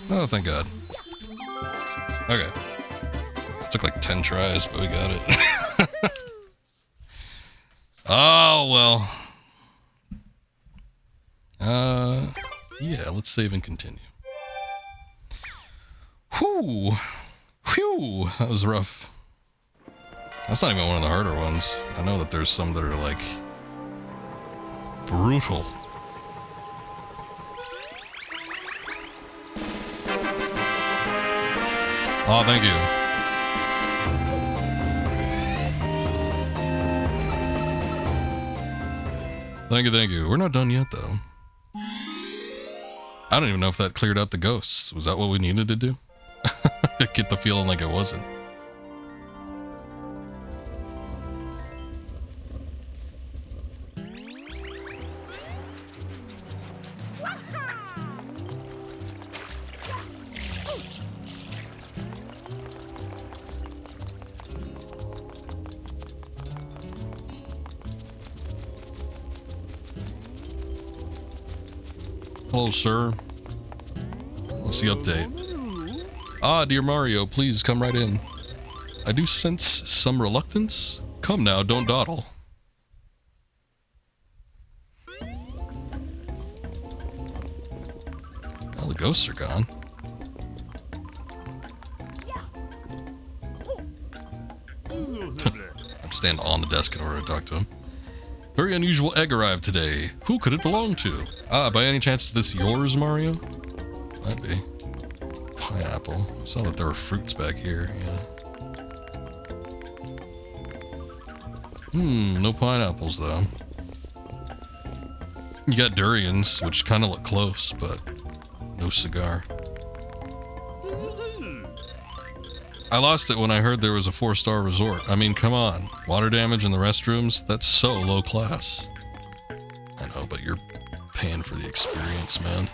Oh, thank God. Okay. It took like 10 tries, but we got it. Oh, well. Yeah, let's save and continue. Whew. Whew. That was rough. That's not even one of the harder ones. I know that there's some that are, like, brutal. Oh, thank you. Thank you, thank you. We're not done yet, though. I don't even know if that cleared out the ghosts. Was that what we needed to do? I get the feeling like it wasn't. Hello, sir. What's the update? Ah, dear Mario, please come right in. I do sense some reluctance. Come now, don't dawdle. Well, the ghosts are gone. have to stand on the desk in order to talk to him. Very unusual egg arrived today. Who could it belong to? By any chance is this yours, Mario? Might be. Pineapple. I saw that there were fruits back here, yeah. No pineapples though. You got durians, which kind of look close, but no cigar. I lost it when I heard there was a 4-star resort. I mean, come on. Water damage in the restrooms? That's so low class. I know, but you're paying for the experience, man.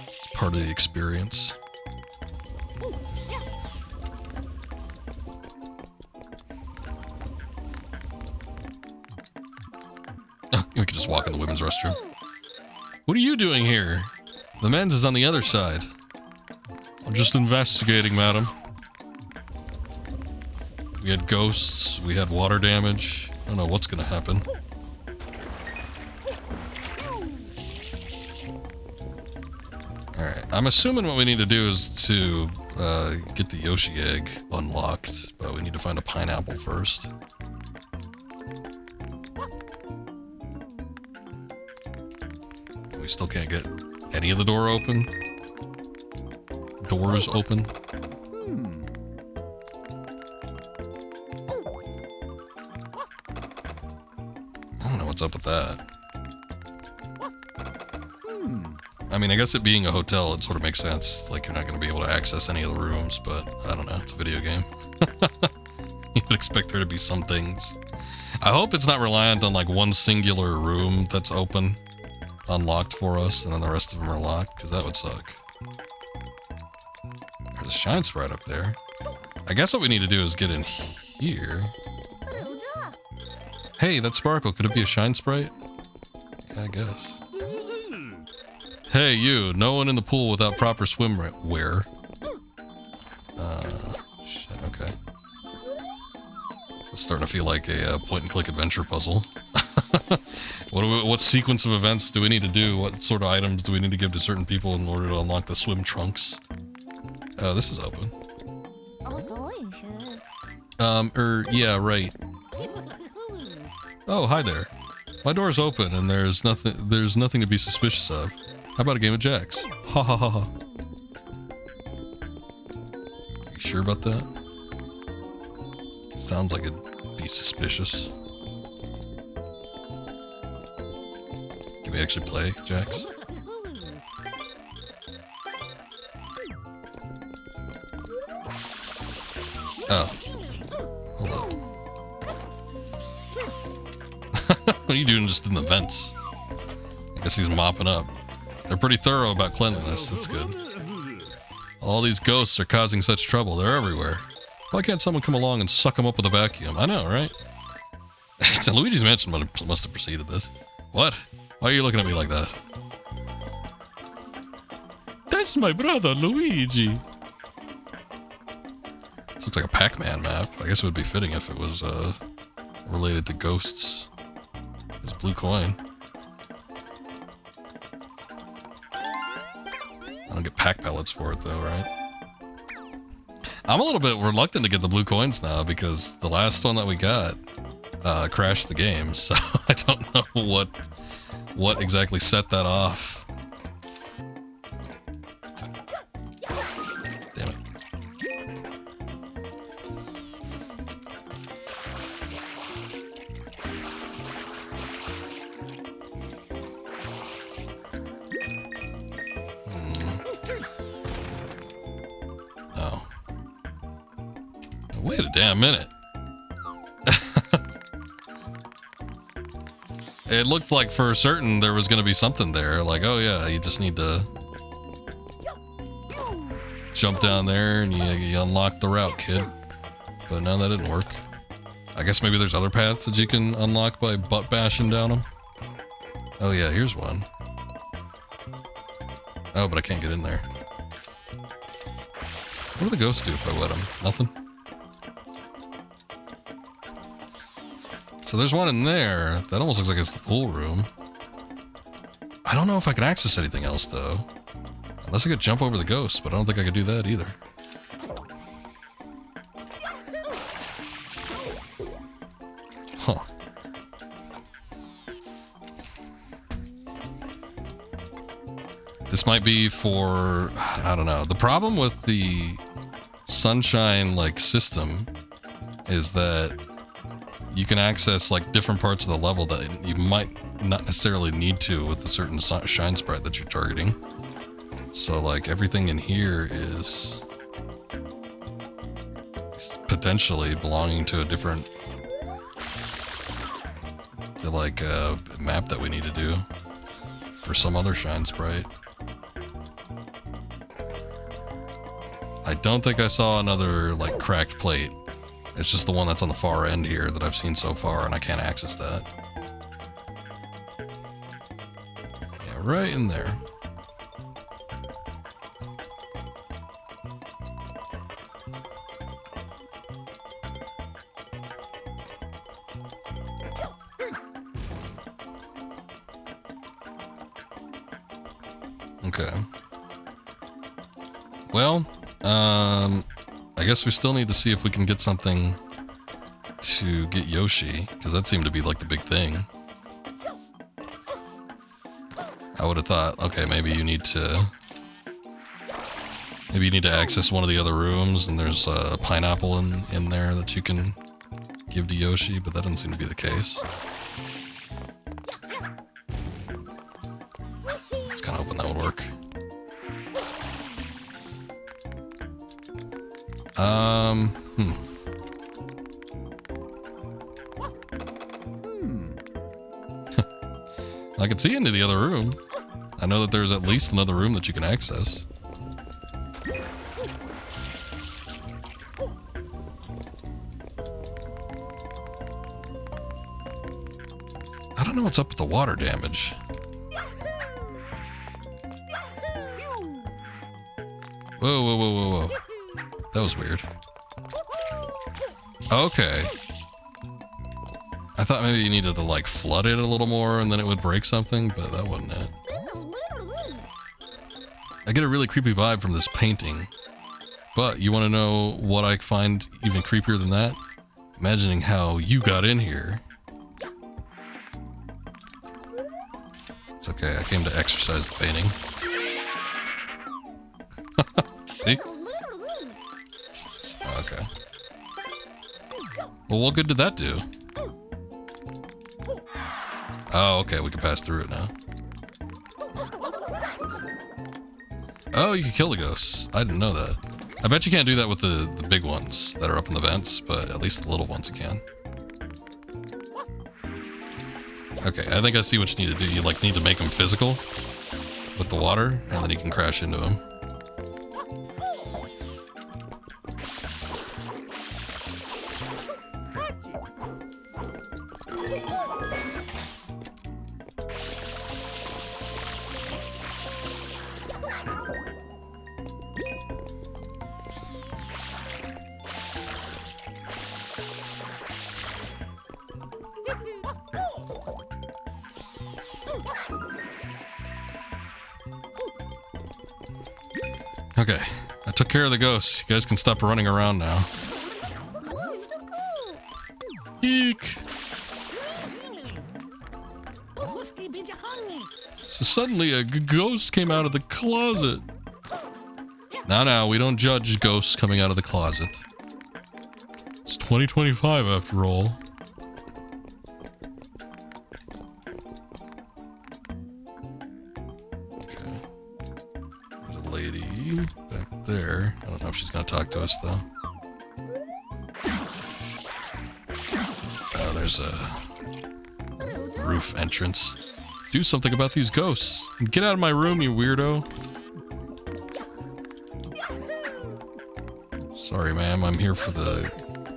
It's part of the experience. Oh, we could just walk in the women's restroom. What are you doing here? The men's is on the other side. I'm just investigating, madam. We had ghosts, we had water damage. I don't know what's gonna happen. Alright, I'm assuming what we need to do is to get the Yoshi egg unlocked, but we need to find a pineapple first. We still can't get any of the doors open. I don't know what's up with that. I mean, I guess it being a hotel, it sort of makes sense. Like, you're not going to be able to access any of the rooms, but I don't know. It's a video game. You would expect there to be some things. I hope it's not reliant on, like, one singular room that's open, unlocked for us, and then the rest of them are locked, because that would suck. There's a shine sprite up there. I guess what we need to do is get in here. Hey, that sparkle, could it be a shine sprite? Yeah, I guess. Hey, you, no one in the pool without proper swimwear. Shit, okay. It's starting to feel like a point-and-click adventure puzzle. What sequence of events do we need to do? What sort of items do we need to give to certain people in order to unlock the swim trunks? Oh, this is open. Yeah, right. Oh, hi there. My door's open and there's nothing to be suspicious of. How about a game of jacks? Ha ha ha ha. Are you sure about that? Sounds like it'd be suspicious. Can we actually play jacks? Oh. Hold up. What are you doing just in the vents? I guess he's mopping up. They're pretty thorough about cleanliness, that's good. All these ghosts are causing such trouble, they're everywhere. Why can't someone come along and suck them up with a vacuum? I know, right? Luigi's Mansion must have preceded this. What? Why are you looking at me like that? That's my brother, Luigi. This looks like a Pac-Man map. I guess it would be fitting if it was related to ghosts. There's a blue coin. I don't get pack pellets for it though, right? I'm a little bit reluctant to get the blue coins now because the last one that we got crashed the game, so I don't know what exactly set that off. Damn it. Oh. Wait a damn minute. It looked like for certain there was going to be something there. Like, oh yeah, you just need to jump down there and you unlock the route, kid. But no, that didn't work. I guess maybe there's other paths that you can unlock by butt bashing down them. Oh yeah, here's one. Oh, but I can't get in there. What do the ghosts do if I wet them? Nothing? So there's one in there. That almost looks like it's the pool room. I don't know if I can access anything else, though. And Unless I could jump over the ghost, but I don't think I could do that either. Huh. This might be for, I don't know. The problem with the sunshine like system is that you can access like different parts of the level that you might not necessarily need to with a certain shine sprite that you're targeting. So like everything in here is potentially belonging to a different like map that we need to do for some other shine sprite. I don't think I saw another like cracked plate. It's just the one that's on the far end here that I've seen so far, and I can't access that. Yeah, right in there. Okay. Well, I guess we still need to see if we can get something to get Yoshi, because that seemed to be like the big thing. I would have thought, okay, maybe you need to access one of the other rooms, and there's a pineapple in there that you can give to Yoshi, but that doesn't seem to be the case. I was kind of hoping that would work. I can see into the other room. I know that there's at least another room that you can access. I don't know what's up with the water damage. Whoa, whoa, whoa, whoa, whoa. That was weird. Okay. I thought maybe you needed to like flood it a little more and then it would break something, but that wasn't it. I get a really creepy vibe from this painting. But you want to know what I find even creepier than that? Imagining how you got in here. It's okay, I came to exercise the painting. See? Okay. Well, what good did that do? Oh, okay, we can pass through it now. Oh, you can kill the ghosts. I didn't know that. I bet you can't do that with the big ones that are up in the vents, but at least the little ones you can. Okay, I think I see what you need to do. You like need to make them physical with the water, and then you can crash into them. Okay, I took care of the ghosts. You guys can stop running around now. Eek! So suddenly a ghost came out of the closet. Now, we don't judge ghosts coming out of the closet. It's 2025 after all. Okay. There's a lady back there. I don't know if she's gonna talk to us though. Oh, there's a roof entrance. Do something about these ghosts. Get out of my room, you weirdo. Sorry, ma'am. I'm here for the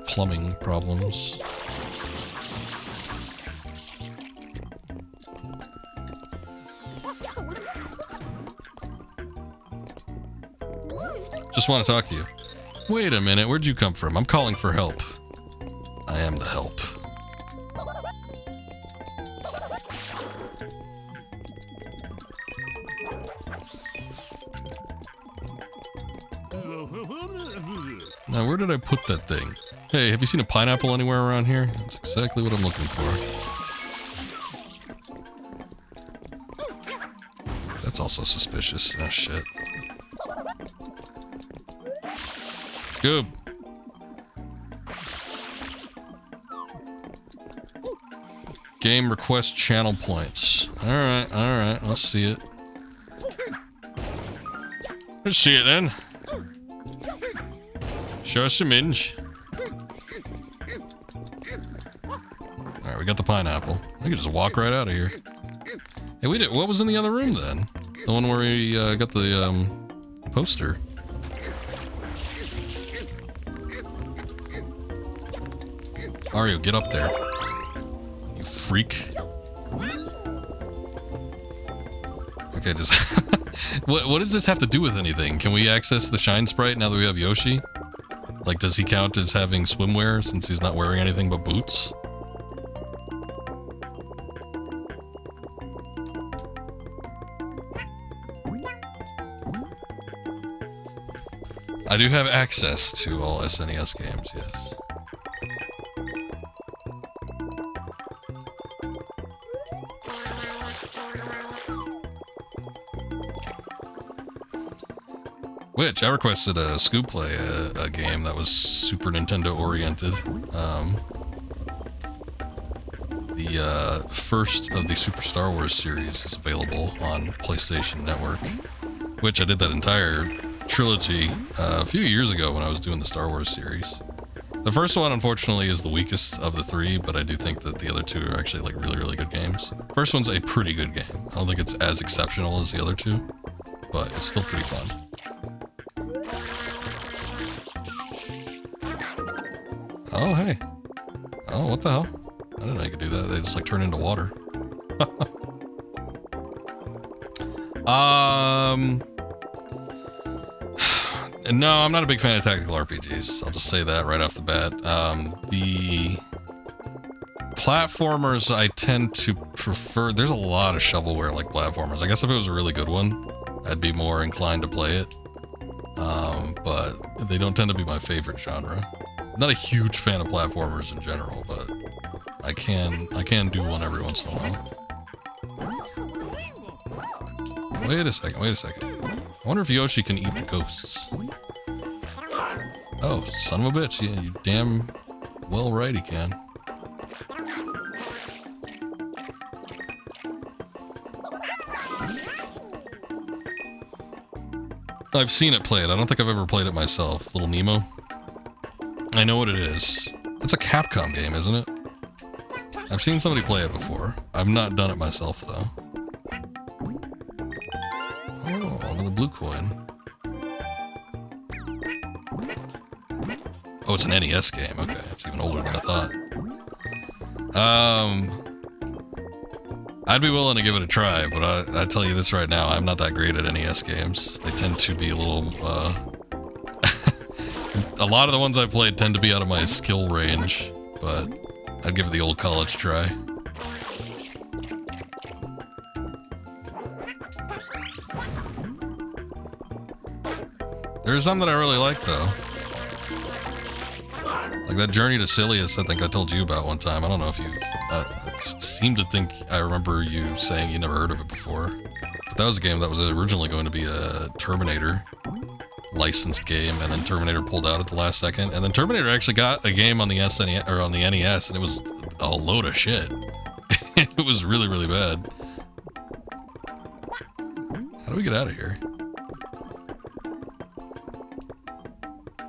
plumbing problems. Just want to talk to you. Wait a minute. Where'd you come from? I'm calling for help. I am the help. Now, where did I put that thing? Hey, have you seen a pineapple anywhere around here? That's exactly what I'm looking for. That's also suspicious. Oh, shit. Goob. Game request channel points. Alright, alright. Let's see it. Let's see it then. Show us some minge. Alright, we got the pineapple. We can just walk right out of here. Hey, we did. What was in the other room then? The one where we got the poster. Mario, get up there. You freak. Okay, just... What does this have to do with anything? Can we access the Shine Sprite now that we have Yoshi? Like, does he count as having swimwear since he's not wearing anything but boots? I do have access to all SNES games, yes. Which, I requested a Scoop play, a game that was Super Nintendo oriented. The first of the Super Star Wars series is available on PlayStation Network, which I did that entire trilogy a few years ago when I was doing the Star Wars series. The first one, unfortunately, is the weakest of the three, but I do think that the other two are actually like really, really good games. First one's a pretty good game. I don't think it's as exceptional as the other two, but it's still pretty fun. Oh, hey. Oh, what the hell? I didn't know you could do that. They just, like, turn into water. No, I'm not a big fan of tactical RPGs. I'll just say that right off the bat. The platformers I tend to prefer... There's a lot of shovelware-like platformers. I guess if it was a really good one, I'd be more inclined to play it. But they don't tend to be my favorite genre. Not a huge fan of platformers in general, but I can do one every once in a while. Wait a second. I wonder if Yoshi can eat the ghosts. Oh, son of a bitch, yeah, you damn well right he can. I've seen it played. I don't think I've ever played it myself. Little Nemo. I know what it is. It's a Capcom game, isn't it? I've seen somebody play it before. I've not done it myself, though. Oh, another blue coin. Oh, it's an NES game. Okay, it's even older than I thought. I'd be willing to give it a try, but I tell you this right now, I'm not that great at NES games. They tend to be a little, a lot of the ones I played tend to be out of my skill range, but I'd give it the old college try. There's some that I really like, though. Like that Journey to Silius, I think I told you about one time. I don't know if you... I seem to think I remember you saying you never heard of it before. But that was a game that was originally going to be a Terminator licensed game, and then Terminator pulled out at the last second. And then Terminator actually got a game on the SNES, or on the NES, and it was a load of shit. It was really, really bad. How do we get out of here?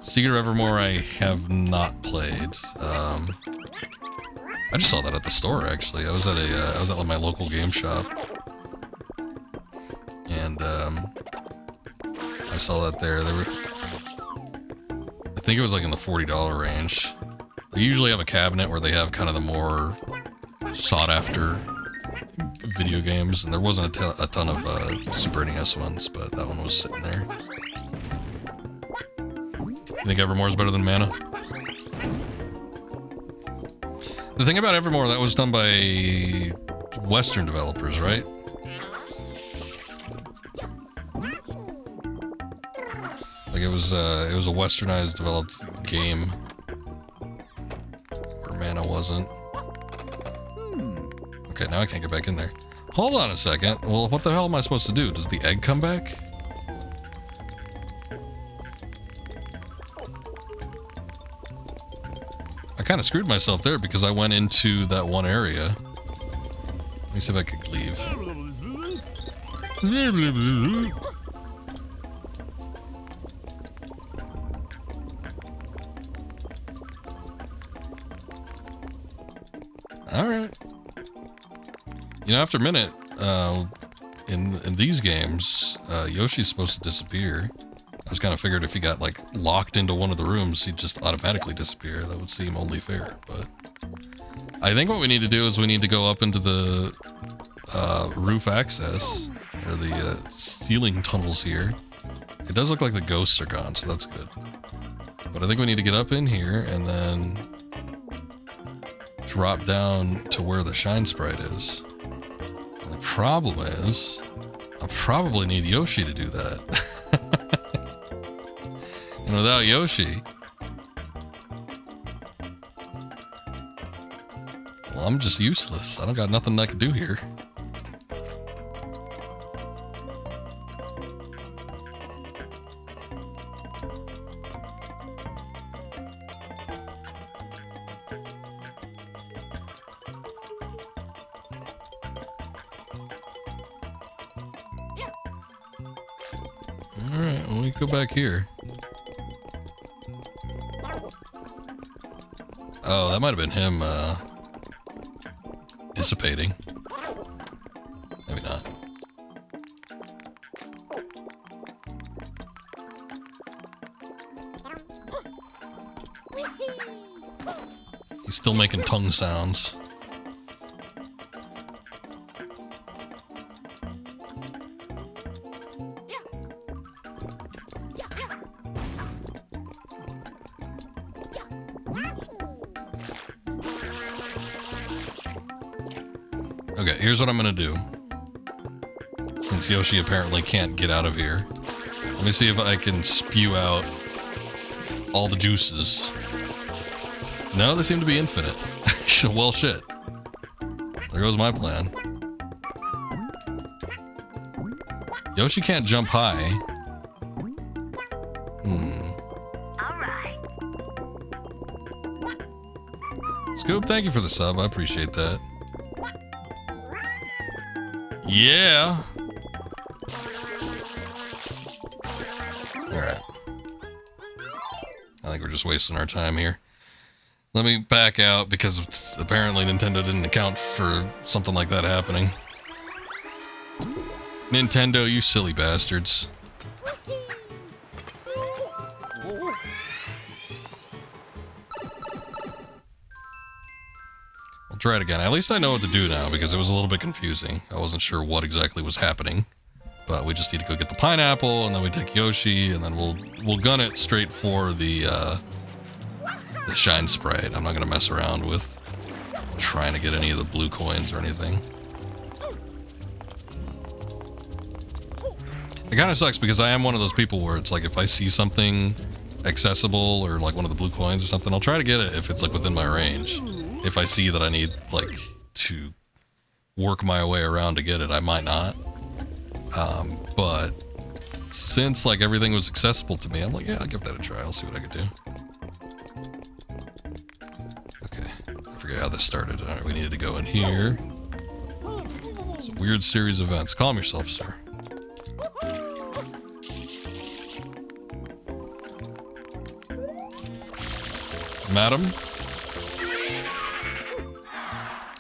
Secret of Evermore I have not played. I just saw that at the store, actually. I was at my local game shop. And, I saw that there. I think it was like in the $40 range. They usually have a cabinet where they have kind of the more sought-after video games, and there wasn't a ton of Super NES ones, but that one was sitting there. You think Evermore's better than Mana? The thing about Evermore, that was done by Western developers, right? Like it was a westernized developed game where mana wasn't. Okay, now I can't get back in there. Hold on a second. Well, what the hell am I supposed to do? Does the egg come back? I kind of screwed myself there because I went into that one area. Let me see if I could leave. Alright. You know, after a minute, in these games, Yoshi's supposed to disappear. I was kind of figured if he got, like, locked into one of the rooms, he'd just automatically disappear. That would seem only fair, but... I think what we need to do is we need to go up into the roof access, or the ceiling tunnels here. It does look like the ghosts are gone, so that's good. But I think we need to get up in here and then drop down to where the shine sprite is. And the problem is, I probably need Yoshi to do that. And without Yoshi, well, I'm just useless. I don't got nothing I can do here. Alright, well, we go back here. Oh, that might have been him, dissipating. Maybe not. He's still making tongue sounds. Okay, here's what I'm gonna do. Since Yoshi apparently can't get out of here, let me see if I can spew out all the juices. No, they seem to be infinite. Well, shit. There goes my plan. Yoshi can't jump high. Scoop, thank you for the sub. I appreciate that. Yeah. Alright. I think we're just wasting our time here. Let me back out because apparently Nintendo didn't account for something like that happening. Nintendo, you silly bastards. I'll try it again. At least I know what to do now because it was a little bit confusing. I wasn't sure what exactly was happening. But we just need to go get the pineapple, and then we take Yoshi, and then we'll gun it straight for the shine sprite. I'm not gonna mess around with trying to get any of the blue coins or anything. It kind of sucks because I am one of those people where it's like if I see something accessible or like one of the blue coins or something, I'll try to get it if it's like within my range. If I see that I need like to work my way around to get it, I might not. But since like everything was accessible to me, I'm like, yeah, I'll give that a try. I'll see what I could do. Okay, I forget how this started. All right, we needed to go in here. It's a weird series of events. Calm yourself, sir. Madam?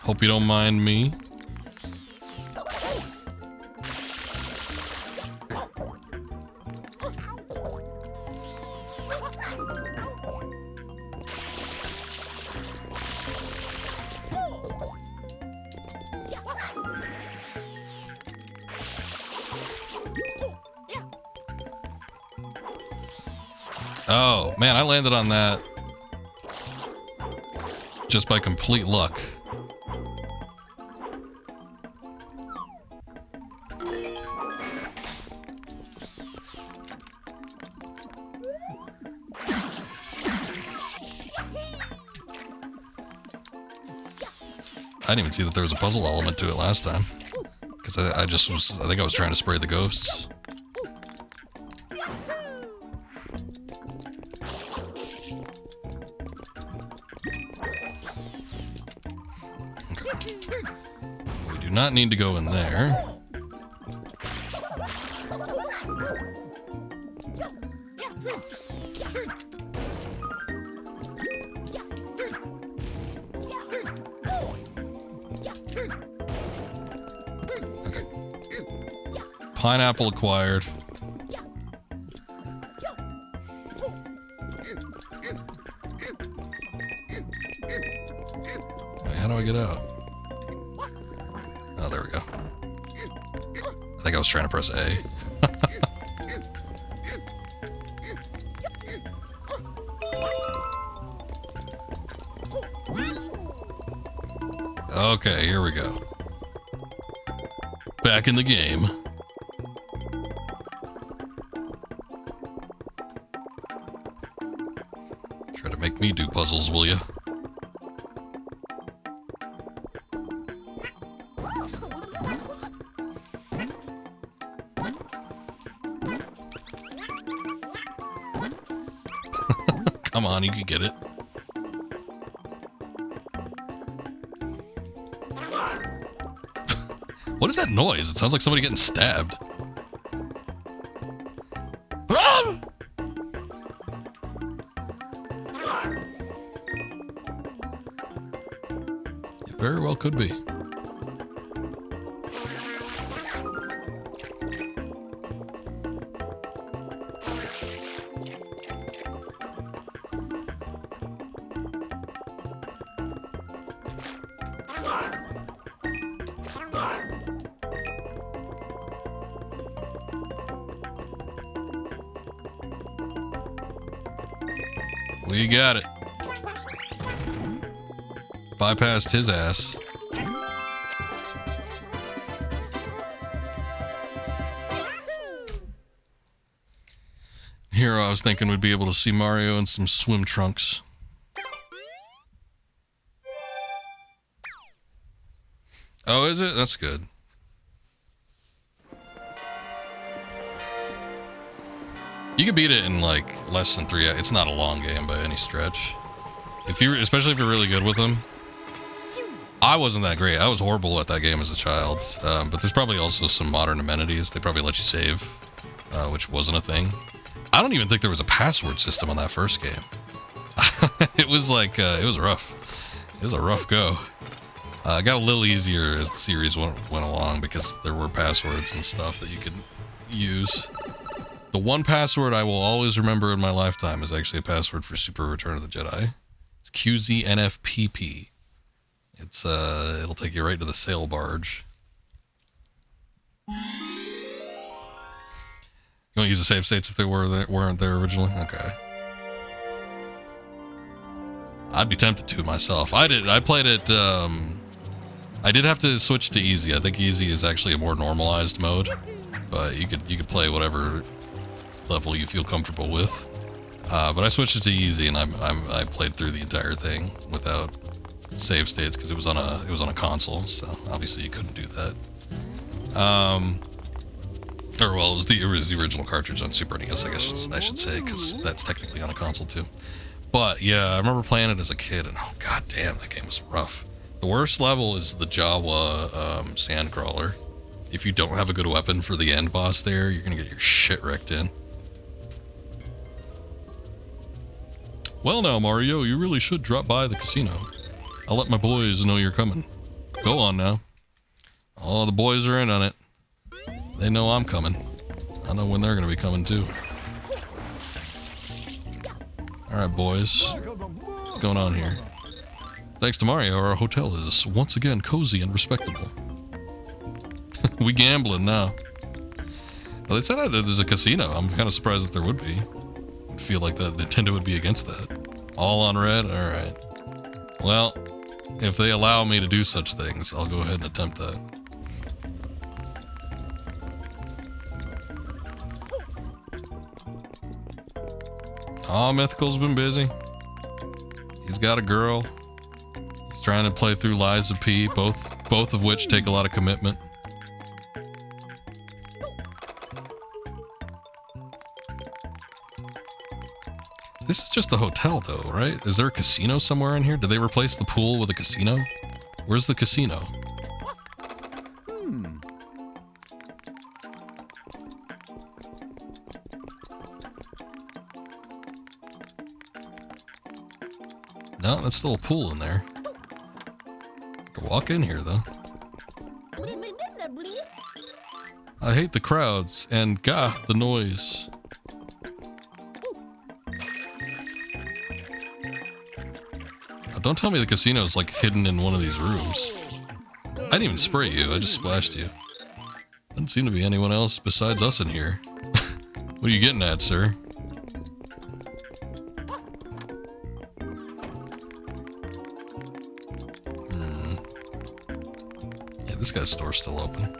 Hope you don't mind me. Oh, man, I landed on that just by complete luck. didn't even see that there was a puzzle element to it last time. Because I think I was trying to spray the ghosts. Okay. We do not need to go in there. Okay. Pineapple acquired. Wait, how do I get out? Oh, there we go. I think I was trying to press A. Okay, here we go. Back in the game. Try to make me do puzzles, will ya? Come on, you can get it. What is that noise? It sounds like somebody getting stabbed. It very well could be. We got it. Bypassed his ass. Here I was thinking we'd be able to see Mario in some swim trunks. Oh, is it? That's good. You could beat it in like less than 3 hours. It's not a long game by any stretch. Especially if you're really good with them. I wasn't that great. I was horrible at that game as a child. But there's probably also some modern amenities. They probably let you save, which wasn't a thing. I don't even think there was a password system on that first game. It was like, it was rough. It was a rough go. It got a little easier as the series went along because there were passwords and stuff that you could use. The one password I will always remember in my lifetime is actually a password for Super Return of the Jedi. It's QZNFPP. It's, it'll take you right to the sail barge. You won't use the save states if they weren't there originally? Okay. I'd be tempted to myself. I played it, I did have to switch to easy. I think easy is actually a more normalized mode. But you could play whatever level you feel comfortable with. But I switched it to easy, and I played through the entire thing without save states because it was on a console, so obviously you couldn't do that. Or well, it was the original cartridge on Super NES, I guess I should say, because that's technically on a console too. But yeah, I remember playing it as a kid, and oh god damn, that game was rough. The worst level is the Jawa sandcrawler. If you don't have a good weapon for the end boss there, you're gonna get your shit wrecked in. Well now, Mario, you really should drop by the casino. I'll let my boys know you're coming. Go on now. Oh, the boys are in on it. They know I'm coming. I know when they're gonna be coming too. Alright, boys. What's going on here? Thanks to Mario, our hotel is once again cozy and respectable. We gambling now. Well, they said that there's a casino. I'm kind of surprised that there would be. I'd feel like that Nintendo would be against that. All on red? Alright. Well, if they allow me to do such things, I'll go ahead and attempt that. Oh, Mythical's been busy. He's got a girl. He's trying to play through Lies of P, both of which take a lot of commitment. This is just a hotel though, right? Is there a casino somewhere in here? Did they replace the pool with a casino? Where's the casino? No, that's still a pool in there. I can walk in here though. I hate the crowds and gah, the noise. Don't tell me the casino's like hidden in one of these rooms. I didn't even spray you, I just splashed you. Doesn't seem to be anyone else besides us in here. What are you getting at, sir? Yeah, this guy's store's still open.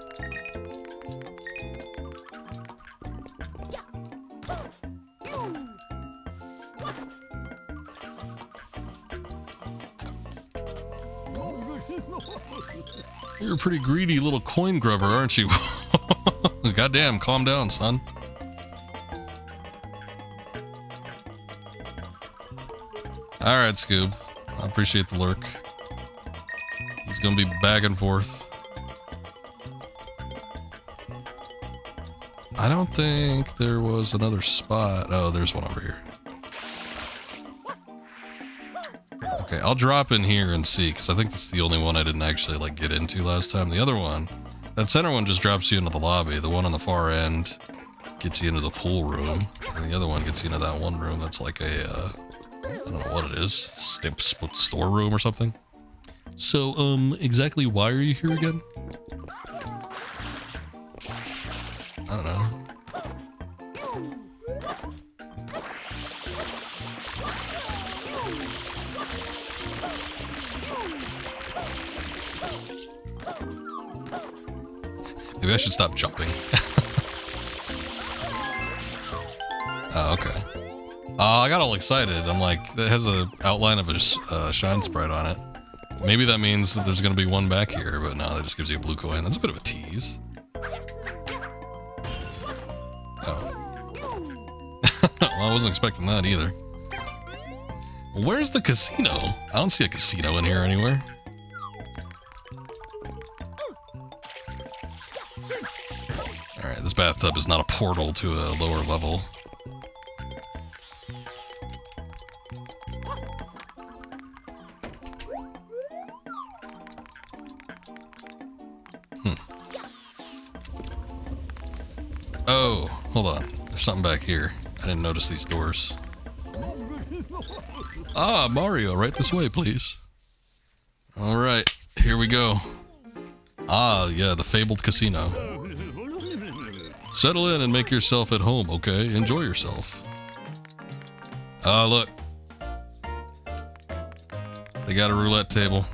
You're a pretty greedy little coin grubber, aren't you? Goddamn, calm down, son. Alright, Scoob. I appreciate the lurk. He's gonna be back and forth. I don't think there was another spot. Oh, there's one over here. Okay, I'll drop in here and see, because I think this is the only one I didn't actually like get into last time. The other one, that center one just drops you into the lobby. The one on the far end gets you into the pool room, and the other one gets you into that one room that's like a, I don't know what it is, storeroom or something. So, exactly why are you here again? I don't know. Maybe I should stop jumping. Oh, okay. I got all excited. I'm like, it has an outline of a shine sprite on it. Maybe that means that there's going to be one back here, but no, that just gives you a blue coin. That's a bit of a tease. Oh. Well, I wasn't expecting that either. Where's the casino? I don't see a casino in here anywhere. Alright, this bathtub is not a portal to a lower level. Oh, hold on. There's something back here. I didn't notice these doors. Ah, Mario, right this way, please. Alright, here we go. Ah, yeah, the fabled casino. Settle in and make yourself at home, okay? Enjoy yourself. Ah, look. They got a roulette table.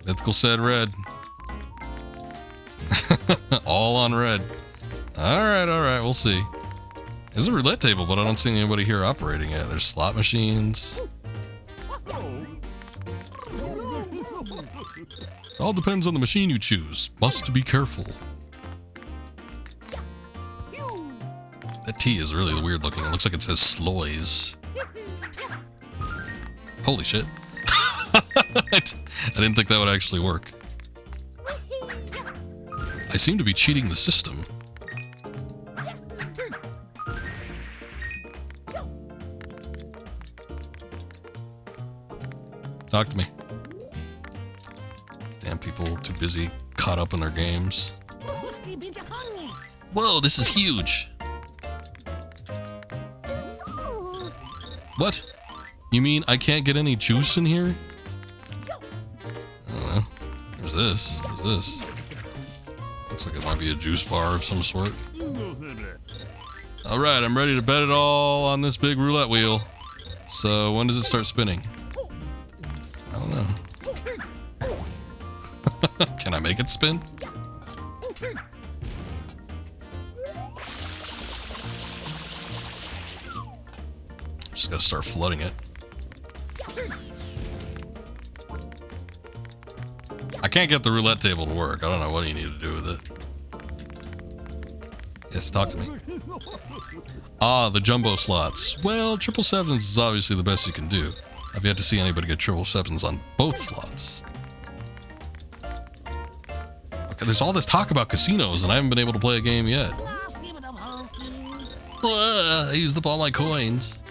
Mythical said red. All on red. Alright, we'll see. There's a roulette table, but I don't see anybody here operating it. There's slot machines. All depends on the machine you choose. Must be careful. That T is really weird looking. It looks like it says Sloys. Holy shit. I didn't think that would actually work. I seem to be cheating the system. Talk to me. Damn people too busy caught up in their games. Whoa, this is huge. What? You mean I can't get any juice in here? I don't know. There's this. There's this. Looks like it might be a juice bar of some sort. Alright, I'm ready to bet it all on this big roulette wheel. So, when does it start spinning? I don't know. Can I make it spin? Just gotta start flooding it. can't get the roulette table to work. I don't know what you need to do with it. Yes, talk to me. Ah, the jumbo slots. Well, 777s is obviously the best you can do. I've yet to see anybody get 777s on both slots. Okay, there's all this talk about casinos, and I haven't been able to play a game yet. I used up all my coins.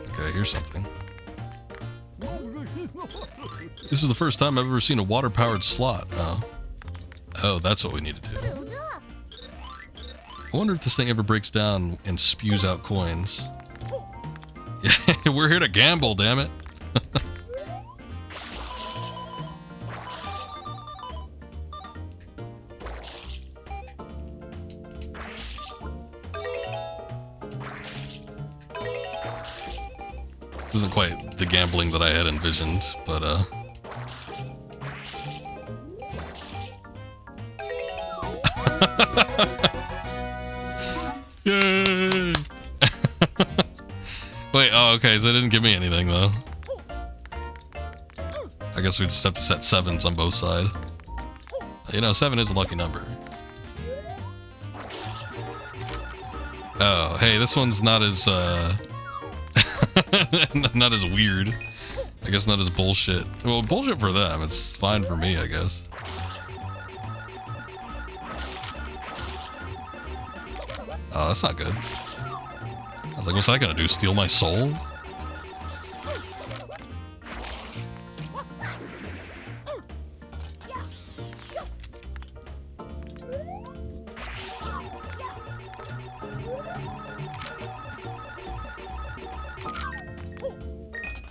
Okay, here's something. This is the first time I've ever seen a water-powered slot. Oh, that's what we need to do. I wonder if this thing ever breaks down and spews out coins. Yeah, we're here to gamble, damn it. This isn't quite the gambling that I had envisioned, but yay! Wait, oh, okay, so it didn't give me anything, though. I guess we just have to set 7s on both sides. You know, 7 is a lucky number. Oh, hey, this one's not as, not as weird. I guess not as bullshit. Well, bullshit for them. It's fine for me, I guess. Oh, that's not good. I was like, what's that gonna do? Steal my soul?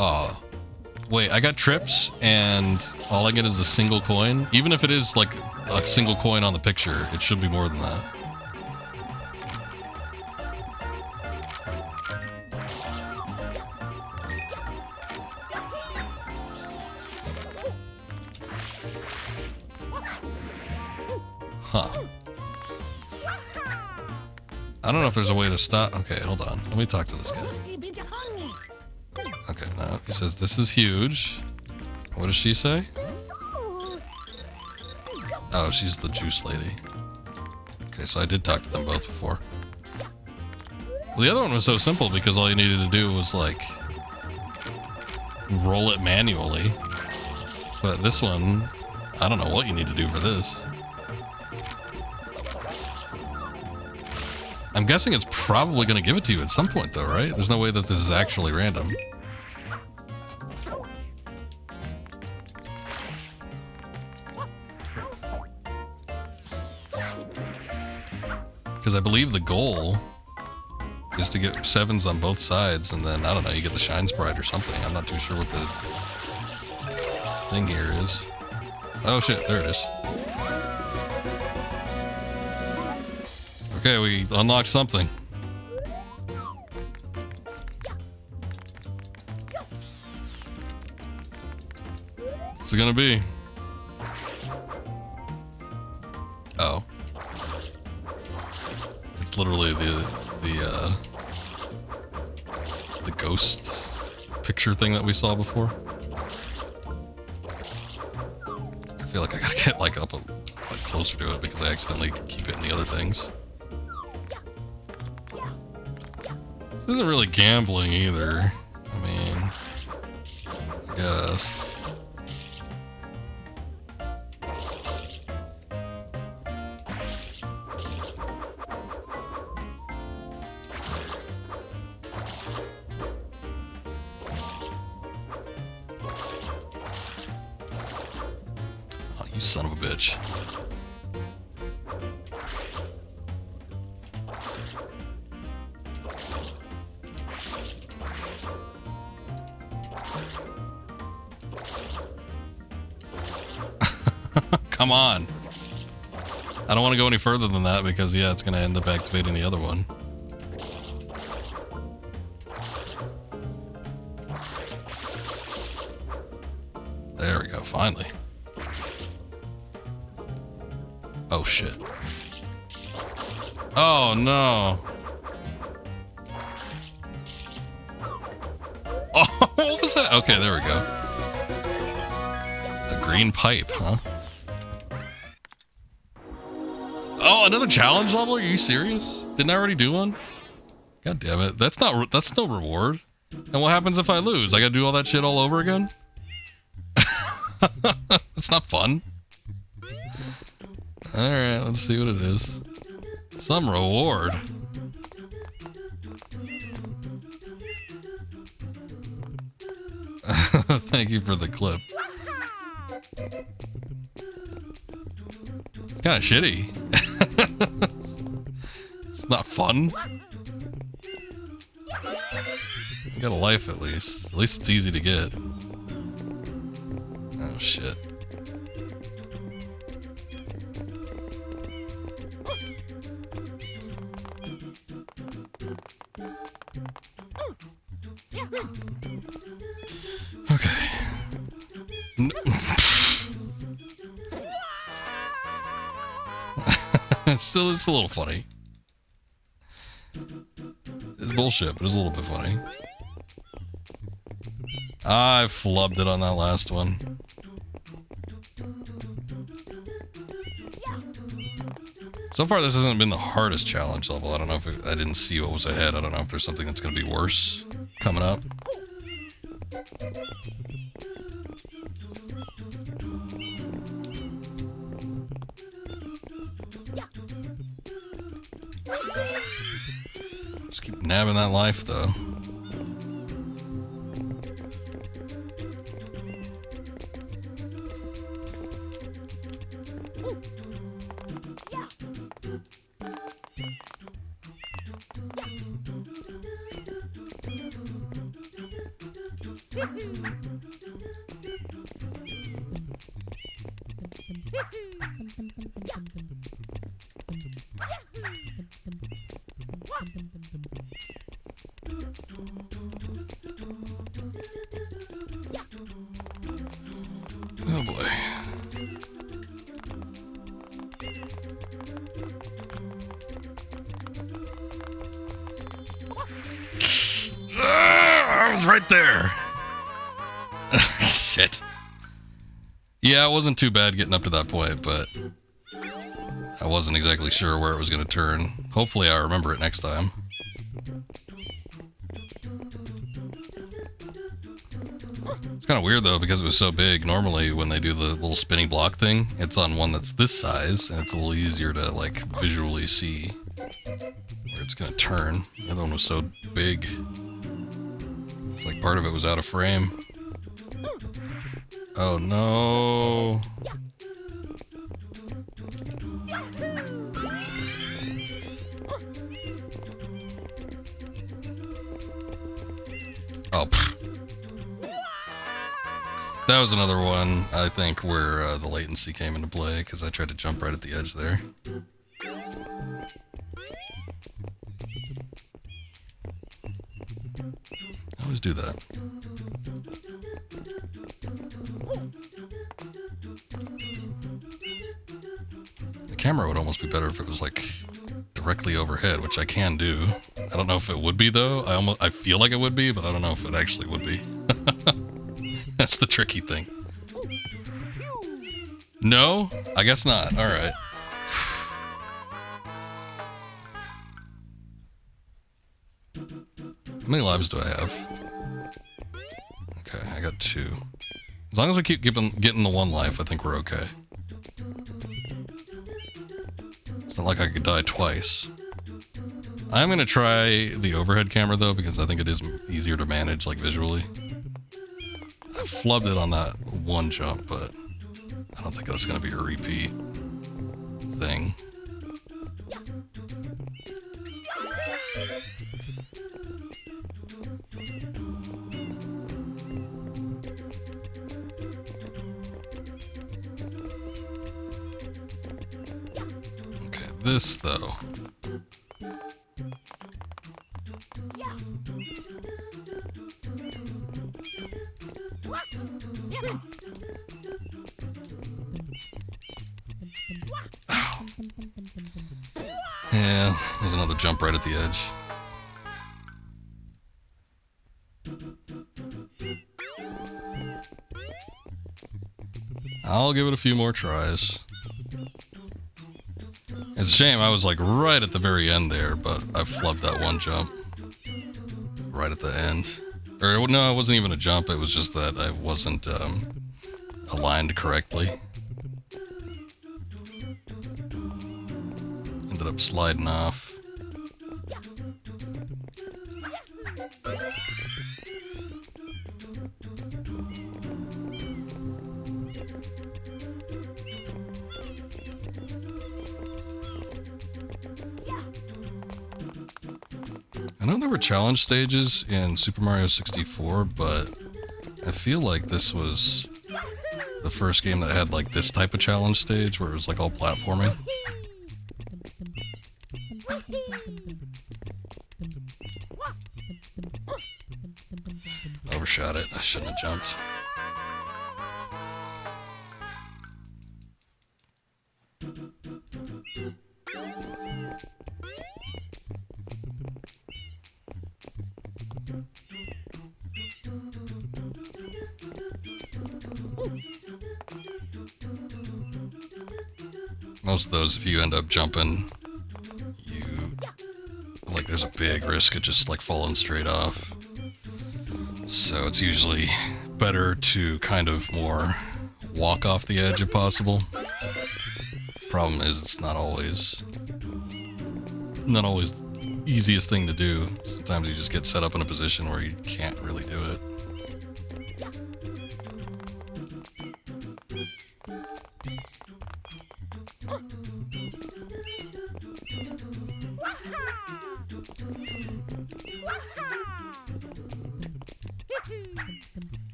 Oh, wait, I got trips and all I get is a single coin. Even if it is like a single coin on the picture, it should be more than that. Huh. I don't know if there's a way to stop. Okay, hold on. Let me talk to this guy. Okay, now he says this is huge. What does she say? Oh, she's the juice lady. Okay, so I did talk to them both before. Well, the other one was so simple because all you needed to do was like roll it manually. But this one, I don't know what you need to do for this. I'm guessing it's probably going to give it to you at some point though, right? There's no way that this is actually random. Because I believe the goal is to get 7s on both sides, and then, I don't know, you get the Shine Sprite or something. I'm not too sure what the thing here is. Oh shit, there it is. Okay, we unlocked something. What's it gonna be? Oh. It's literally the ghosts picture thing that we saw before. I feel like I gotta get like up a lot closer to it because I accidentally keep hitting the other things. This isn't really gambling either. I mean, I guess. Oh, you son of a bitch. Come on. I don't want to go any further than that because, yeah, it's going to end up activating the other one. There we go, finally. Oh, shit. Oh, no. Oh, what was that? Okay, there we go. green pipe, huh? Oh, another challenge level? Are you serious? Didn't I already do one? God damn it. That's no reward. And what happens if I lose? I gotta do all that shit all over again? That's not fun. Alright, let's see what it is. Some reward. Thank you for the clip. It's kind of shitty. It's not fun. You got a life at least. At least it's easy to get. Oh shit. Okay. It's a little funny. It's bullshit, but it's a little bit funny. I flubbed it on that last one. So far, this hasn't been the hardest challenge level. I don't know if I didn't see what was ahead. I don't know if there's something that's going to be worse coming up. Just keep nabbing that life, though. Oh boy. I was right there. Shit. Yeah, it wasn't too bad getting up to that point, but I wasn't exactly sure where it was going to turn. Hopefully I remember it next time. It's kind of weird though, because it was so big. Normally when they do the little spinning block thing, it's on one that's this size, and it's a little easier to like visually see where it's going to turn. The other one was so big. It's like part of it was out of frame. Oh no. Oh, pfft. That was another one, I think, where the latency came into play, because I tried to jump right at the edge there. I always do that. The camera would almost be better if it was like directly overhead, which I can do. I don't know if it would be though. I feel like it would be, but I don't know if it actually would be. That's the tricky thing. No? I guess not. Alright. How many lives do I have? Okay, I got 2. As long as we keep getting the 1 life, I think we're okay. It's not like I could die twice. I'm gonna try the overhead camera though, because I think it is easier to manage, like, visually. I flubbed it on that 1 jump, but I don't think that's gonna be a repeat thing. Okay, this though. Oh. Yeah, there's another jump right at the edge. I'll give it a few more tries. It's a shame I was like right at the very end there, but I flubbed that one jump. Right at the end. Or no, it wasn't even a jump, it was just that I wasn't aligned correctly. Ended up sliding off. I know there were challenge stages in Super Mario 64, but I feel like this was the first game that had like this type of challenge stage where it was like all platforming. Overshot it. I shouldn't have jumped. Most of those, if you end up jumping, like there's a big risk of just like falling straight off. So it's usually better to kind of more walk off the edge if possible. Problem is it's not always the easiest thing to do. Sometimes you just get set up in a position where you can't really do it.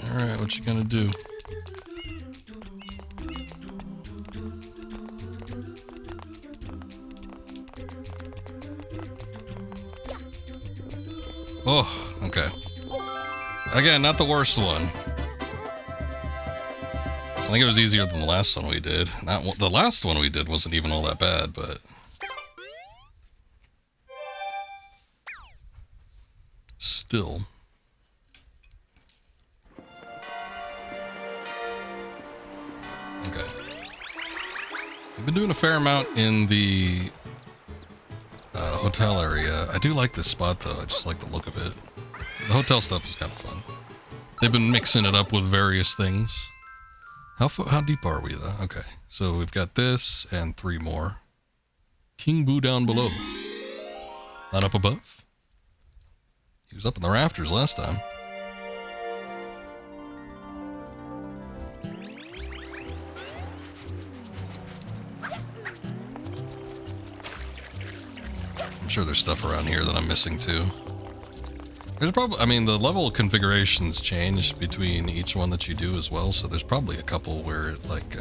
Alright, what you gonna do? Oh, okay. Again, not the worst one. I think it was easier than the last one we did. The last one we did wasn't even all that bad, but... still. Okay. I've been doing a fair amount in the hotel area. I do like this spot though, I just like the look of it. The hotel stuff is kind of fun. They've been mixing it up with various things. How deep are we though? Okay, so we've got this and 3 more. King Boo down below. Not up above? He was up in the rafters last time. I'm sure there's stuff around here that I'm missing too. There's probably, I mean, the level configurations change between each one that you do as well, so there's probably a couple where, like,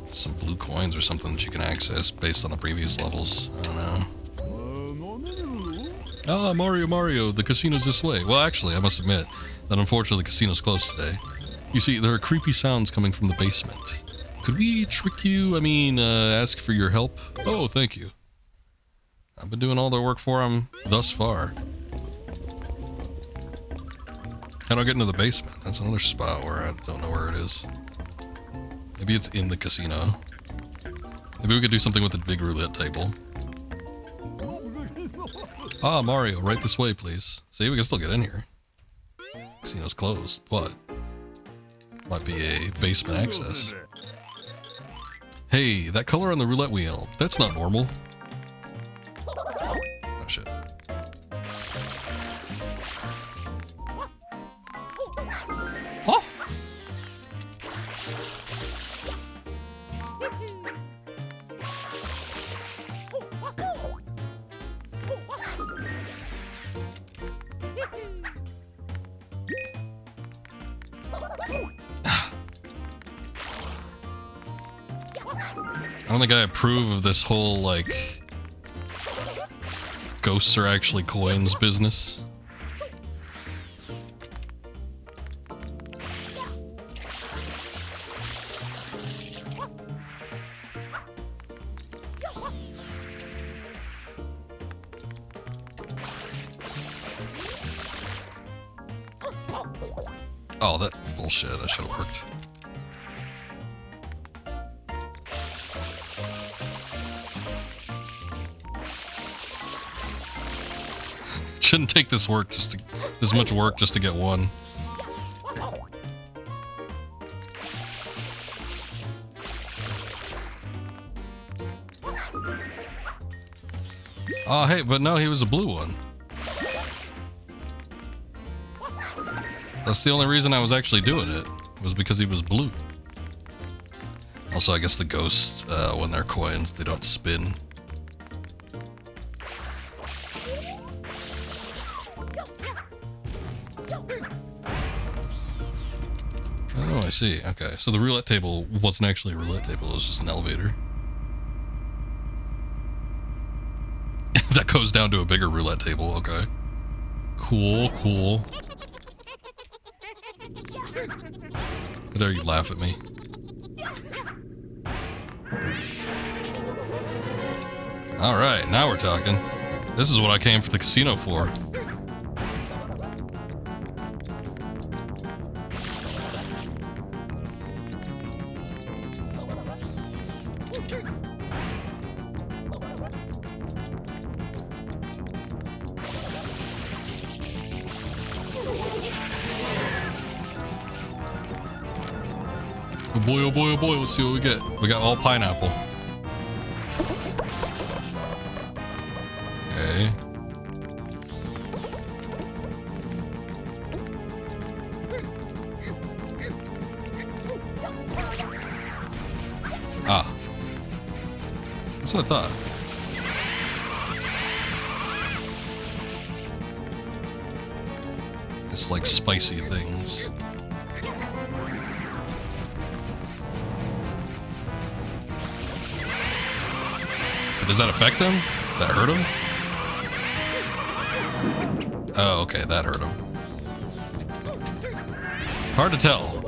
some blue coins or something that you can access based on the previous levels. I don't know. Ah, Mario, the casino's this way. Well, actually, I must admit that unfortunately the casino's closed today. You see, there are creepy sounds coming from the basement. Could we trick you? I mean, ask for your help? Oh, thank you. I've been doing all the work for him thus far. How do I get into the basement? That's another spot where I don't know where it is. Maybe it's in the casino. Maybe we could do something with the big roulette table. Ah, Mario, right this way, please. See, we can still get in here. Casino's closed. What? Might be a basement access. Hey, that color on the roulette wheel. That's not normal. Oh, shit. Oh! I don't think I approve of this whole, like, ghosts are actually coins business. Oh, that bullshit. That should have worked. Shouldn't take this much work just to get one. Oh, hey, but no, he was a blue one. That's the only reason I was actually doing it, was because he was blue. Also, I guess the ghosts, when they're coins, they don't spin. Oh, I see. Okay, so the roulette table wasn't actually a roulette table, it was just an elevator. That goes down to a bigger roulette table, okay. Cool, cool. How dare you laugh at me? Alright, now we're talking. This is what I came for the casino for. Oh boy, oh boy, let's see what we get. We got all pineapple. Okay. Ah. That's what I thought. It's like spicy things. Does that affect him? Does that hurt him? Oh, okay, that hurt him. It's hard to tell.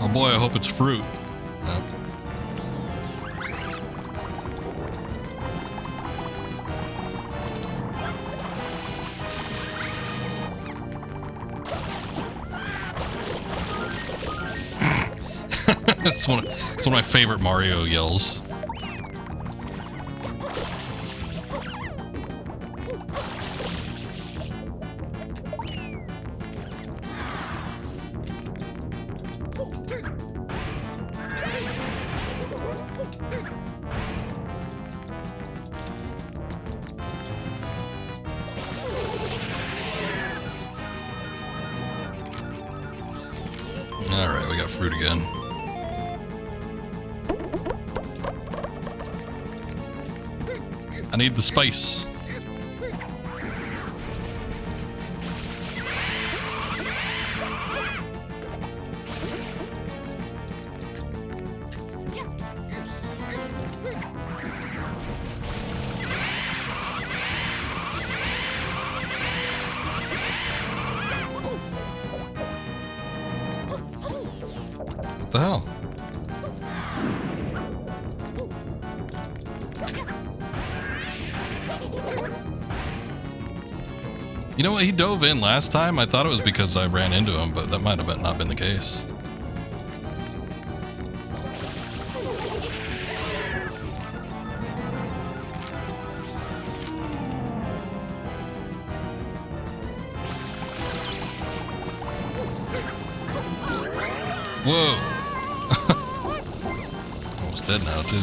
Oh boy, I hope it's fruit. No. It's one of my favorite Mario yells. Alright, we got fruit again. I need the spice. What the hell? You know what? He dove in last time. I thought it was because I ran into him, but that might have not been the case. Whoa! Almost dead now, too.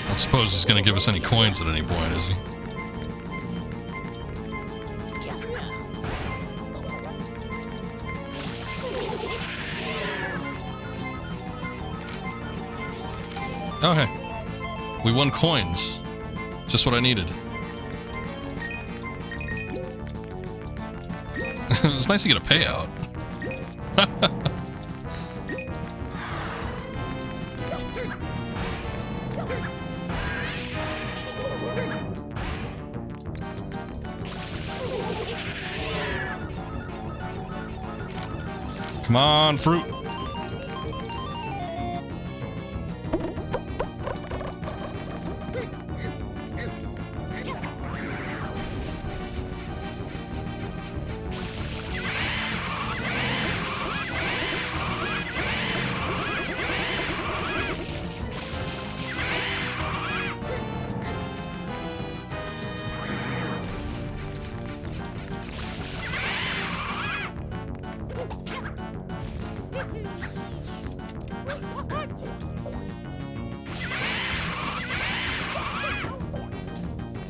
I don't suppose he's gonna give us any coins at any point, is he? We won coins. Just what I needed. It's nice to get a payout. Come on, fruit.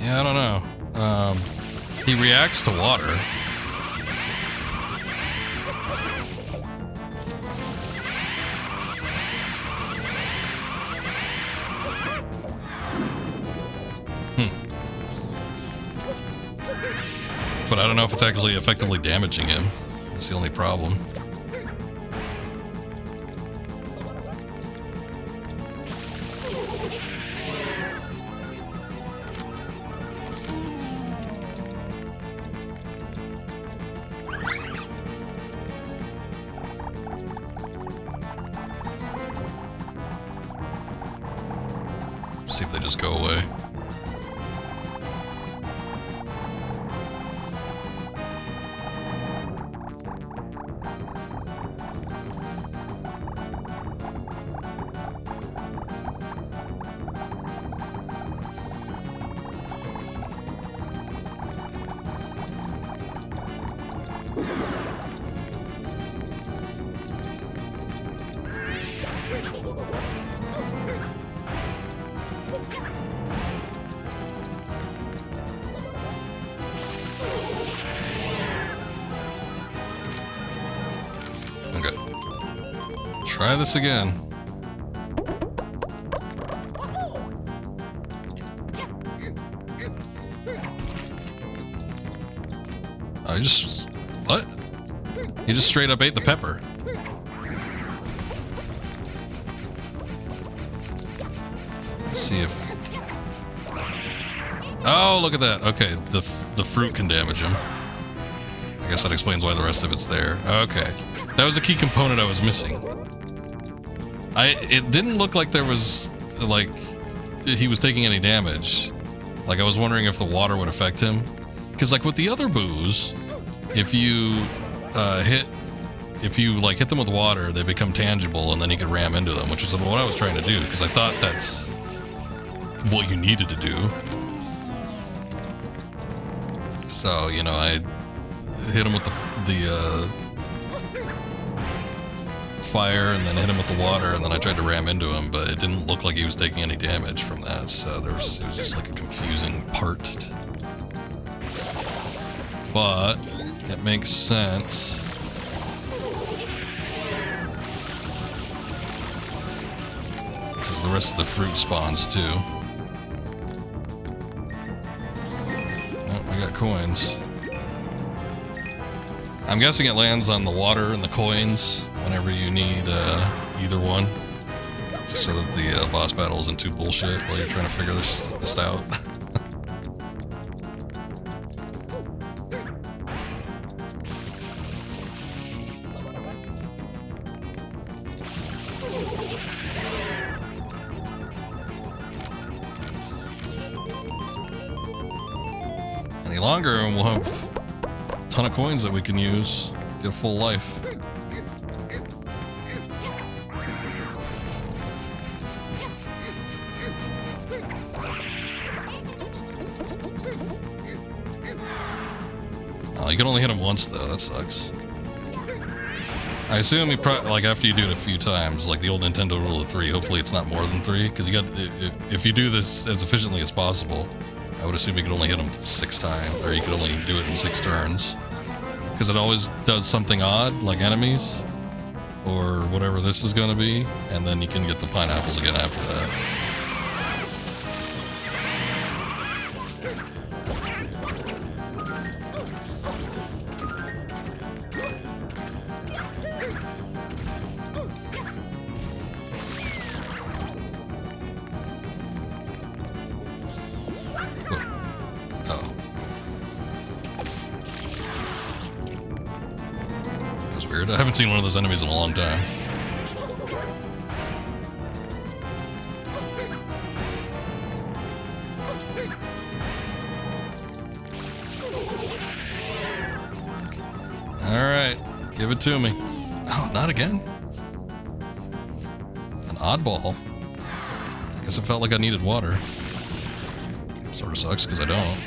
Yeah, I don't know. He reacts to water. But I don't know if it's actually effectively damaging him. That's the only problem. See if they just go away. Try this again. Oh, he just... What? He just straight up ate the pepper. Let's see if... Oh, look at that. Okay, the fruit can damage him. I guess that explains why the rest of it's there. Okay. That was a key component I was missing. It didn't look like there was, like, he was taking any damage. Like, I was wondering if the water would affect him. Because, like, with the other boos, if you hit them with water, they become tangible, and then you can ram into them, which is what I was trying to do, because I thought that's what you needed to do. So, you know, I hit him with the fire and then hit him with the water, and then I tried to ram into him, but it didn't look like he was taking any damage from that, so it was just like a confusing part. But it makes sense. Because the rest of the fruit spawns too. Oh, I got coins. I'm guessing it lands on the water and the coins whenever you need either one, just so that the boss battle isn't too bullshit while you're trying to figure this out. Any longer and we'll have ton of coins that we can use, get a full life. Oh, you can only hit him once though, that sucks. I assume you probably, like, after you do it a few times, like the old Nintendo rule of 3, hopefully it's not more than 3, because you got, if you do this as efficiently as possible, I would assume you could only hit him 6 times, or you could only do it in 6 turns. Because it always does something odd, like enemies, or whatever this is going to be, and then you can get the pineapples again after that. weird. I haven't seen one of those enemies in a long time. Alright, give it to me. Oh, not again? An oddball. I guess it felt like I needed water. Sort of sucks because I don't.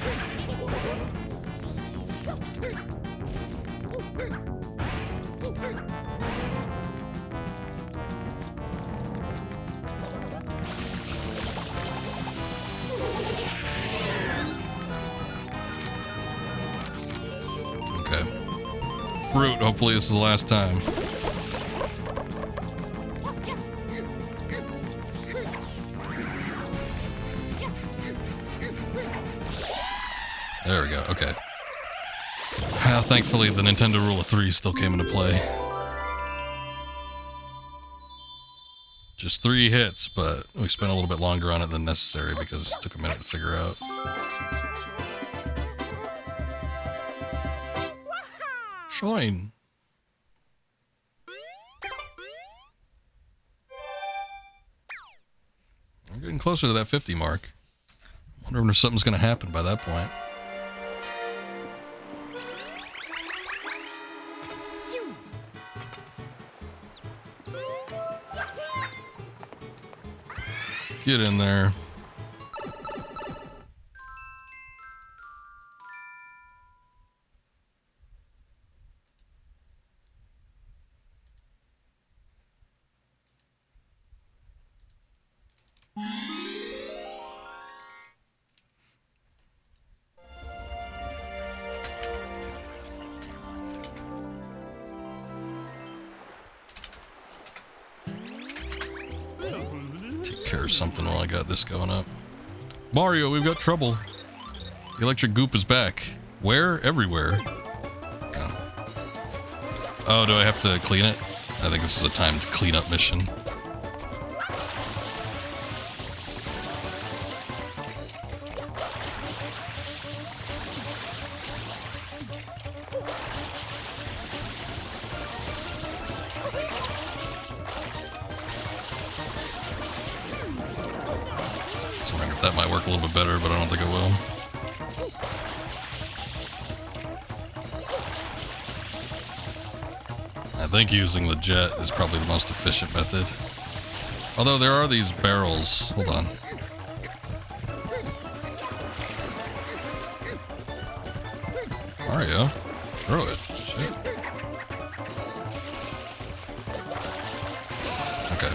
Fruit. Hopefully this is the last time. There we go. Okay. Thankfully, the Nintendo Rule of 3 still came into play. Just 3 hits, but we spent a little bit longer on it than necessary because it took a minute to figure out. Shine. We're getting closer to that 50 mark. Wondering if something's going to happen by that point. Get in there. Something while I got this going up. Mario, we've got trouble. The electric goop is back. Where? Everywhere. Oh, do I have to clean it? I think this is a timed cleanup mission. That might work a little bit better, but I don't think it will. I think using the jet is probably the most efficient method. Although there are these barrels. Hold on. Mario, throw it. Shit. Okay.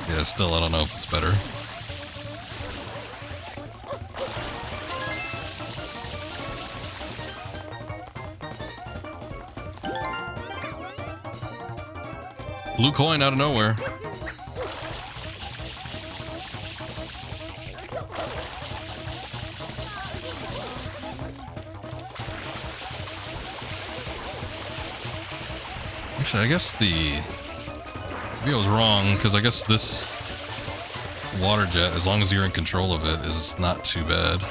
Yeah, still, I don't know if it's better. Blue coin out of nowhere. Actually, I guess maybe I was wrong, because I guess this water jet, as long as you're in control of it, is not too bad.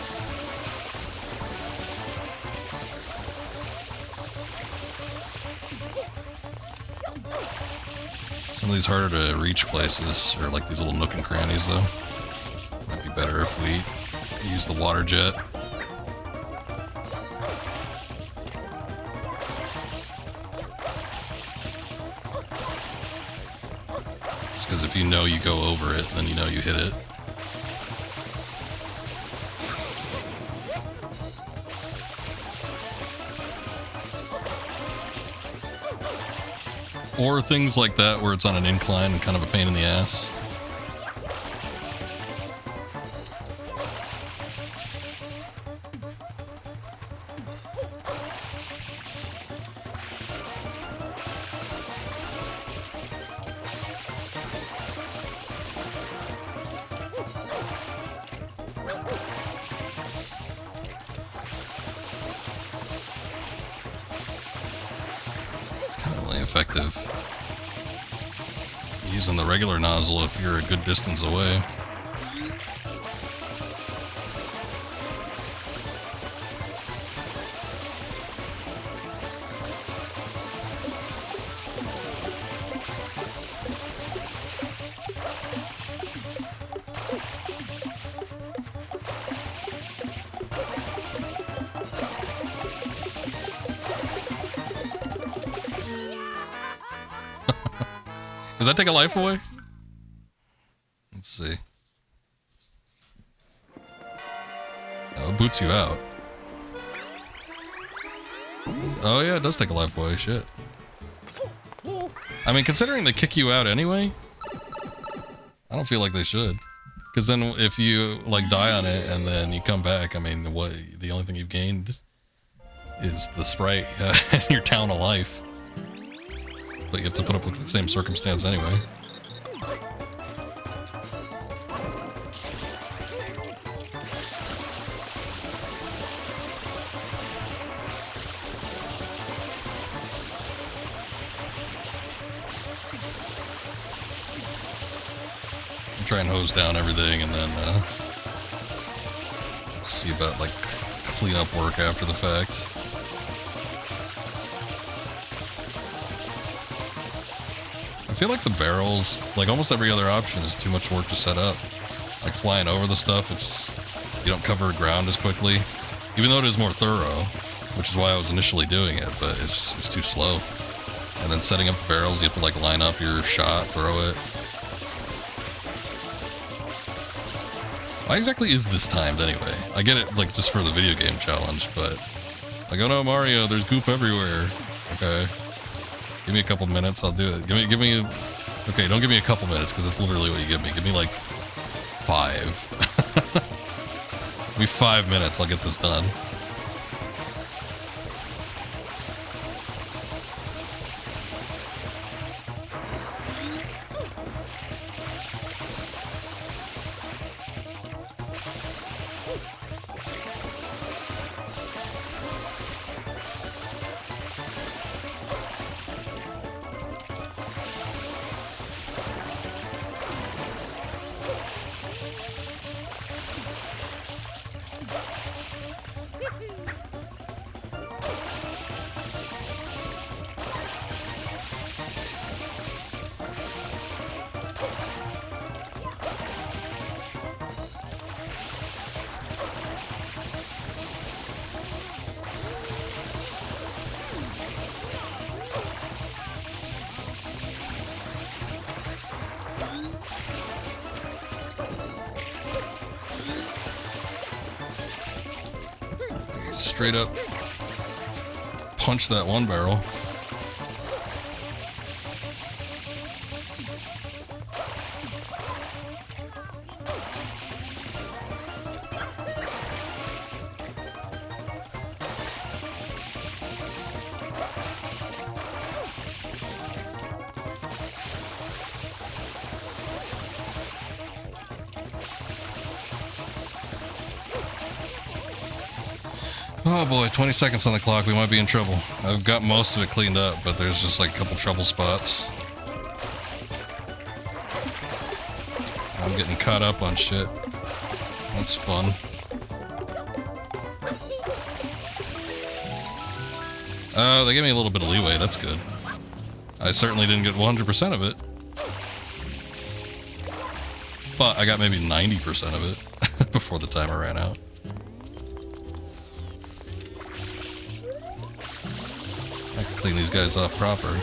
Some of these harder to reach places are like these little nook and crannies, though. Might be better if we use the water jet. Just because if you know you go over it, then you know you hit it. Or things like that where it's on an incline and kind of a pain in the ass. Effective using the regular nozzle if you're a good distance away. Does that take a life away? Let's see. Oh, it boots you out. Oh yeah, it does take a life away, shit. I mean, considering they kick you out anyway, I don't feel like they should. Because then if you, like, die on it and then you come back, I mean, what, the only thing you've gained is the sprite and your town of life. But you have to put up with the same circumstance anyway. Try and hose down everything and then see about like cleanup work after the fact. I feel like the barrels, like almost every other option, is too much work to set up. Like flying over the stuff, it's just, you don't cover ground as quickly, even though it is more thorough, which is why I was initially doing it, but it's too slow. And then setting up the barrels, you have to like line up your shot, throw it. Why exactly is this timed anyway? I get it, like, just for the video game challenge, but... Like, oh no, Mario, there's goop everywhere. Okay. Give me a couple minutes, I'll do it. Give me... Okay, don't give me a couple minutes, because that's literally what you give me. Give me, like, 5. Give me 5 minutes, I'll get this done. Straight up punch that one barrel. Oh boy, 20 seconds on the clock, we might be in trouble. I've got most of it cleaned up, but there's just like a couple trouble spots. I'm getting caught up on shit. That's fun. Oh, they gave me a little bit of leeway, that's good. I certainly didn't get 100% of it. But I got maybe 90% of it before the timer ran out. I can clean these guys up proper.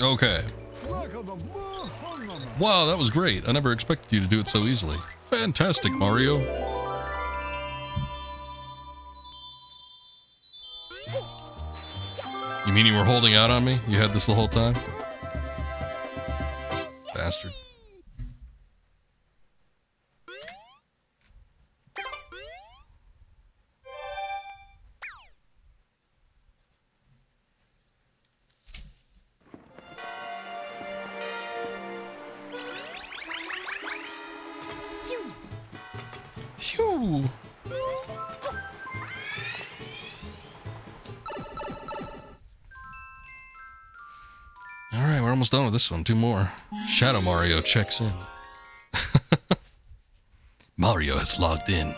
Okay. Wow, that was great. I never expected you to do it so easily. Fantastic, Mario. You mean you were holding out on me? You had this the whole time? Bastard. Phew. Alright, we're almost done with this one. 2 more. Shadow Mario checks in. Mario has logged in.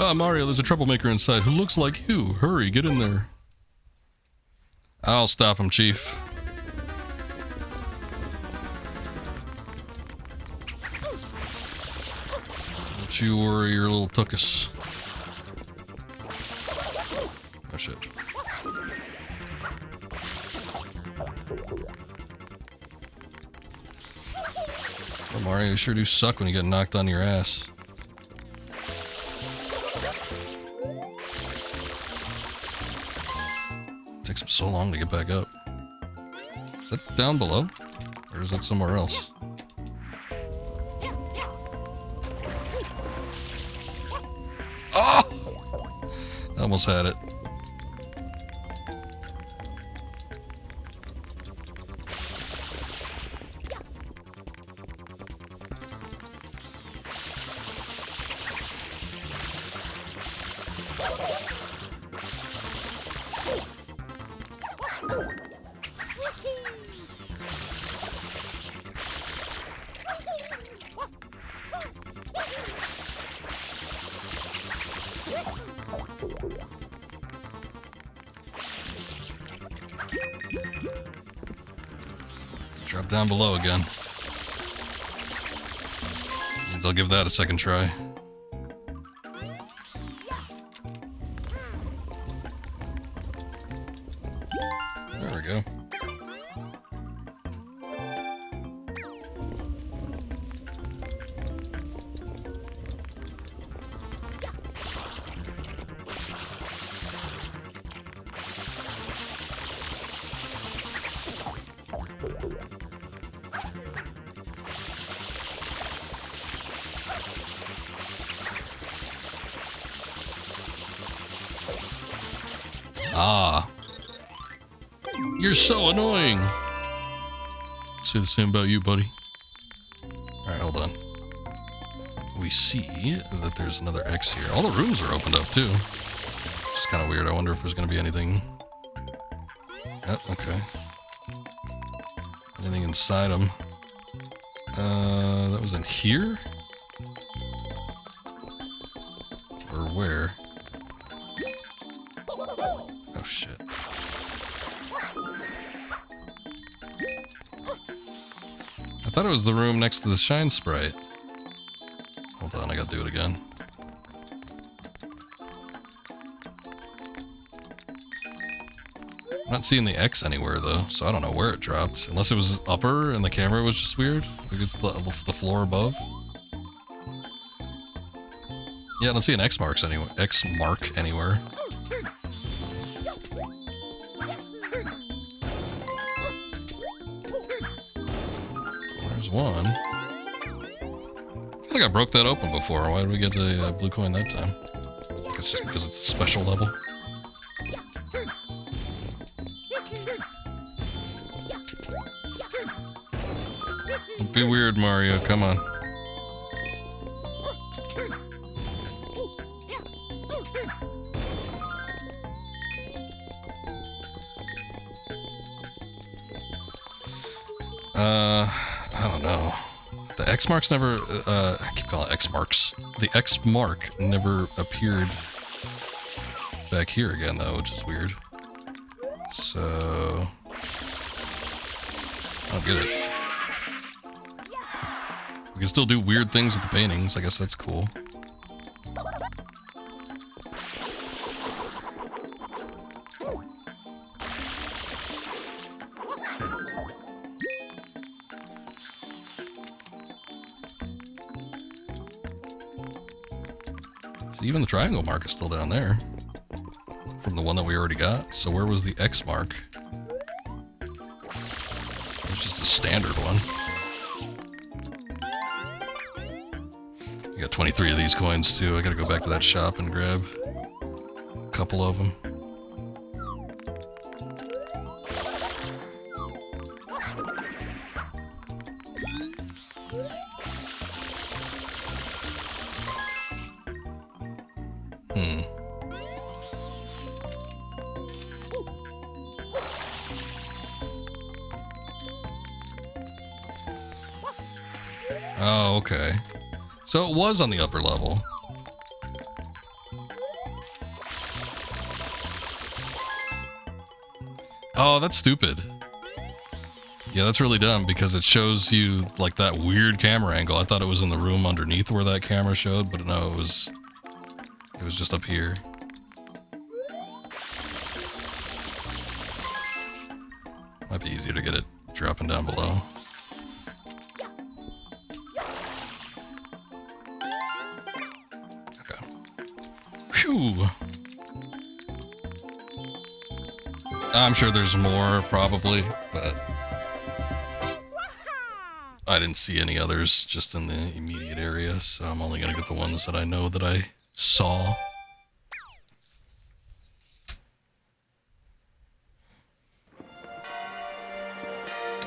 Ah, Mario, there's a troublemaker inside who looks like you. Hurry, get in there. I'll stop him, Chief. Don't you worry your little tuchus. Oh, shit. Oh, Mario, you sure do suck when you get knocked on your ass. Takes him so long to get back up. Is that down below? Or is that somewhere else? Oh! I almost had it. Drop down below again. Means I'll give that a second try. There we go. Ah. You're so annoying. Say the same about you, buddy. Alright, hold on. We see that there's another X here. All the rooms are opened up, too. It's kind of weird. I wonder if there's going to be anything... Oh, okay. Anything inside them. That was in here? Or where? Oh, shit. I thought it was the room next to the Shine Sprite. Hold on, I gotta do it again. I'm not seeing the X anywhere, though, so I don't know where it dropped. Unless it was upper and the camera was just weird. Like it's the floor above. Yeah, I don't see an X mark anywhere. There's one. I feel like I broke that open before. Why did we get a blue coin that time? It's just because it's a special level. Don't be weird, Mario. Come on. I don't know. The X marks never, I keep calling it X marks. The X mark never appeared back here again, though, which is weird. So... I don't get it. We can still do weird things with the paintings. I guess that's cool. See, even the triangle mark is still down there. From the one that we already got. So where was the X mark? It's just a standard one. You got 23 of these coins too. I gotta go back to that shop and grab a couple of them. Oh, okay. So it was on the upper level. Oh, that's stupid. Yeah, that's really dumb because it shows you like that weird camera angle. I thought it was in the room underneath where that camera showed, but no, it was just up here. Might be easier to get it dropping down below. Okay. Phew. I'm sure there's more, probably, but I didn't see any others just in the immediate area, so I'm only gonna get the ones that I know that I saw.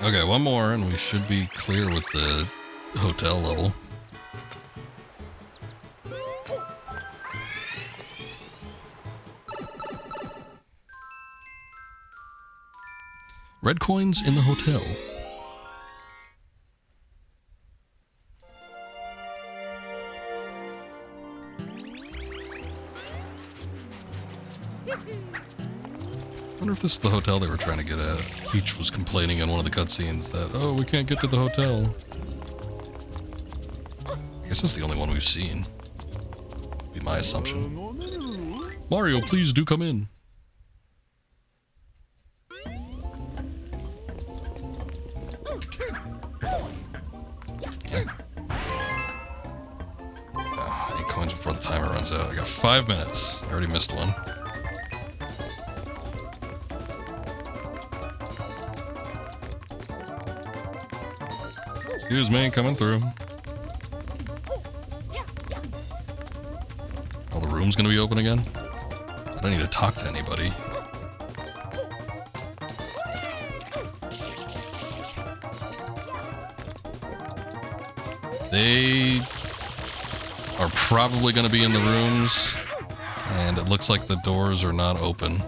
Okay, one more and we should be clear with the hotel level. Red coins in the hotel. I wonder if this is the hotel they were trying to get at. Peach was complaining in one of the cutscenes that, oh, we can't get to the hotel. I guess that's the only one we've seen. Would be my assumption. Mario, please do come in. Okay. 8 coins before the timer runs out. I got 5 minutes. I already missed one. Excuse me, coming through. Oh, the room's gonna be open again? I don't need to talk to anybody. They are probably gonna be in the rooms, and it looks like the doors are not open.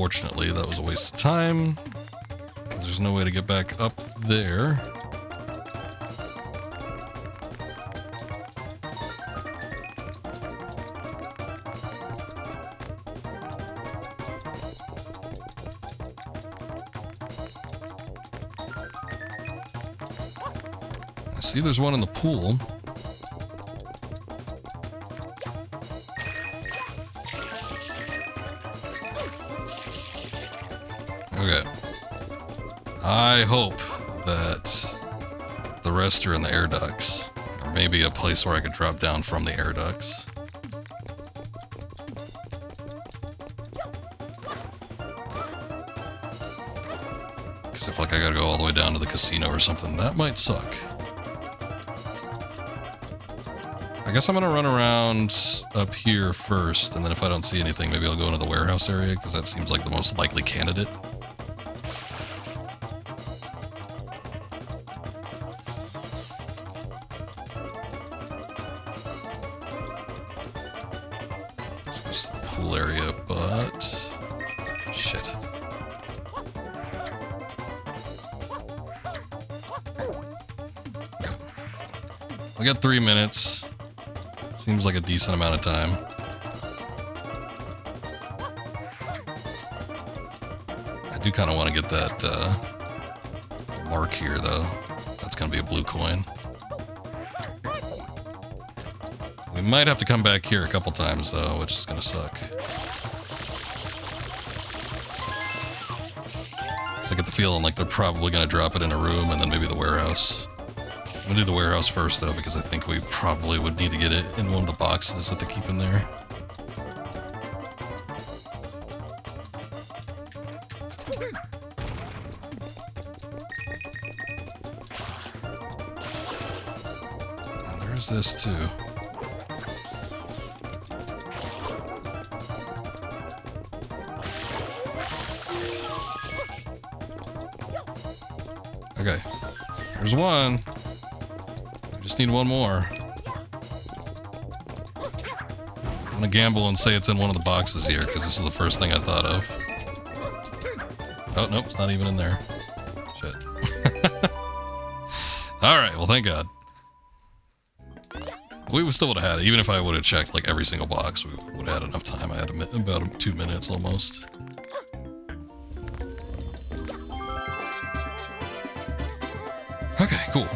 Unfortunately, that was a waste of time, because there's no way to get back up there. I see there's one in the pool. Okay. I hope that the rest are in the air ducts, or maybe a place where I could drop down from the air ducts. Because if like I gotta go all the way down to the casino or something, that might suck. I guess I'm gonna run around up here first, and then if I don't see anything, maybe I'll go into the warehouse area, because that seems like the most likely candidate. So this is the pool area, but... shit. Okay. We got 3 minutes. Seems like a decent amount of time. I do kind of want to get that mark here, though. That's going to be a blue coin. We might have to come back here a couple times, though, which is going to suck. Because I get the feeling like they're probably going to drop it in a room and then maybe the warehouse. I'm gonna do the warehouse first, though, because I think we probably would need to get it in one of the boxes that they keep in there. Now, there's this, too. Okay, there's one. Just need one more. I'm gonna gamble and say it's in one of the boxes here, because this is the first thing I thought of. Oh, nope, it's not even in there. Shit. Alright, well, thank God. We still would have had it, even if I would have checked, like, every single box, we would have had enough time. I had about 2 minutes, almost. Okay, cool.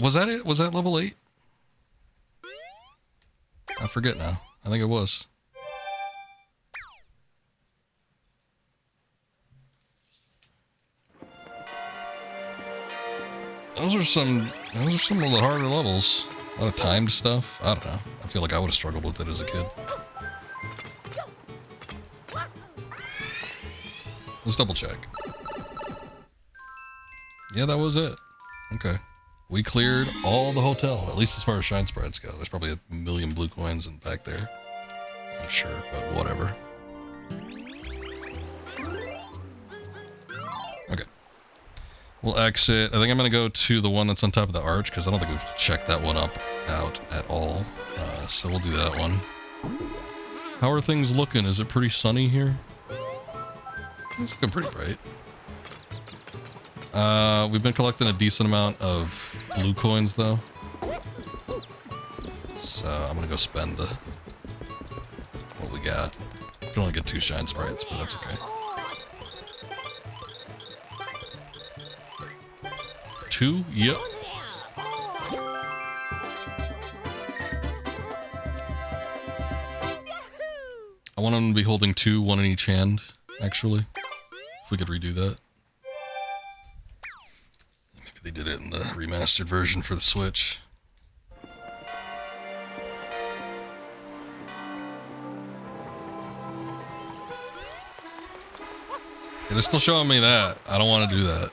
Was that it? Was that level 8? I forget now. I think it was. Those are some of the harder levels. A lot of timed stuff. I don't know. I feel like I would have struggled with it as a kid. Let's double check. Yeah, that was it. Okay. We cleared all the hotel, at least as far as shine sprites go. There's probably a million blue coins in back there. I'm sure, but whatever. Okay. We'll exit. I think I'm going to go to the one that's on top of the arch, because I don't think we've checked that one out at all. So we'll do that one. How are things looking? Is it pretty sunny here? It's looking pretty bright. We've been collecting a decent amount of blue coins, though. So I'm going to go spend what we got. We can only get 2 shine sprites, but that's okay. 2? Yep. I want them to be holding 2, 1 in each hand, actually. If we could redo that. Maybe they did it in the remastered version for the Switch. Yeah, they're still showing me that. I don't want to do that.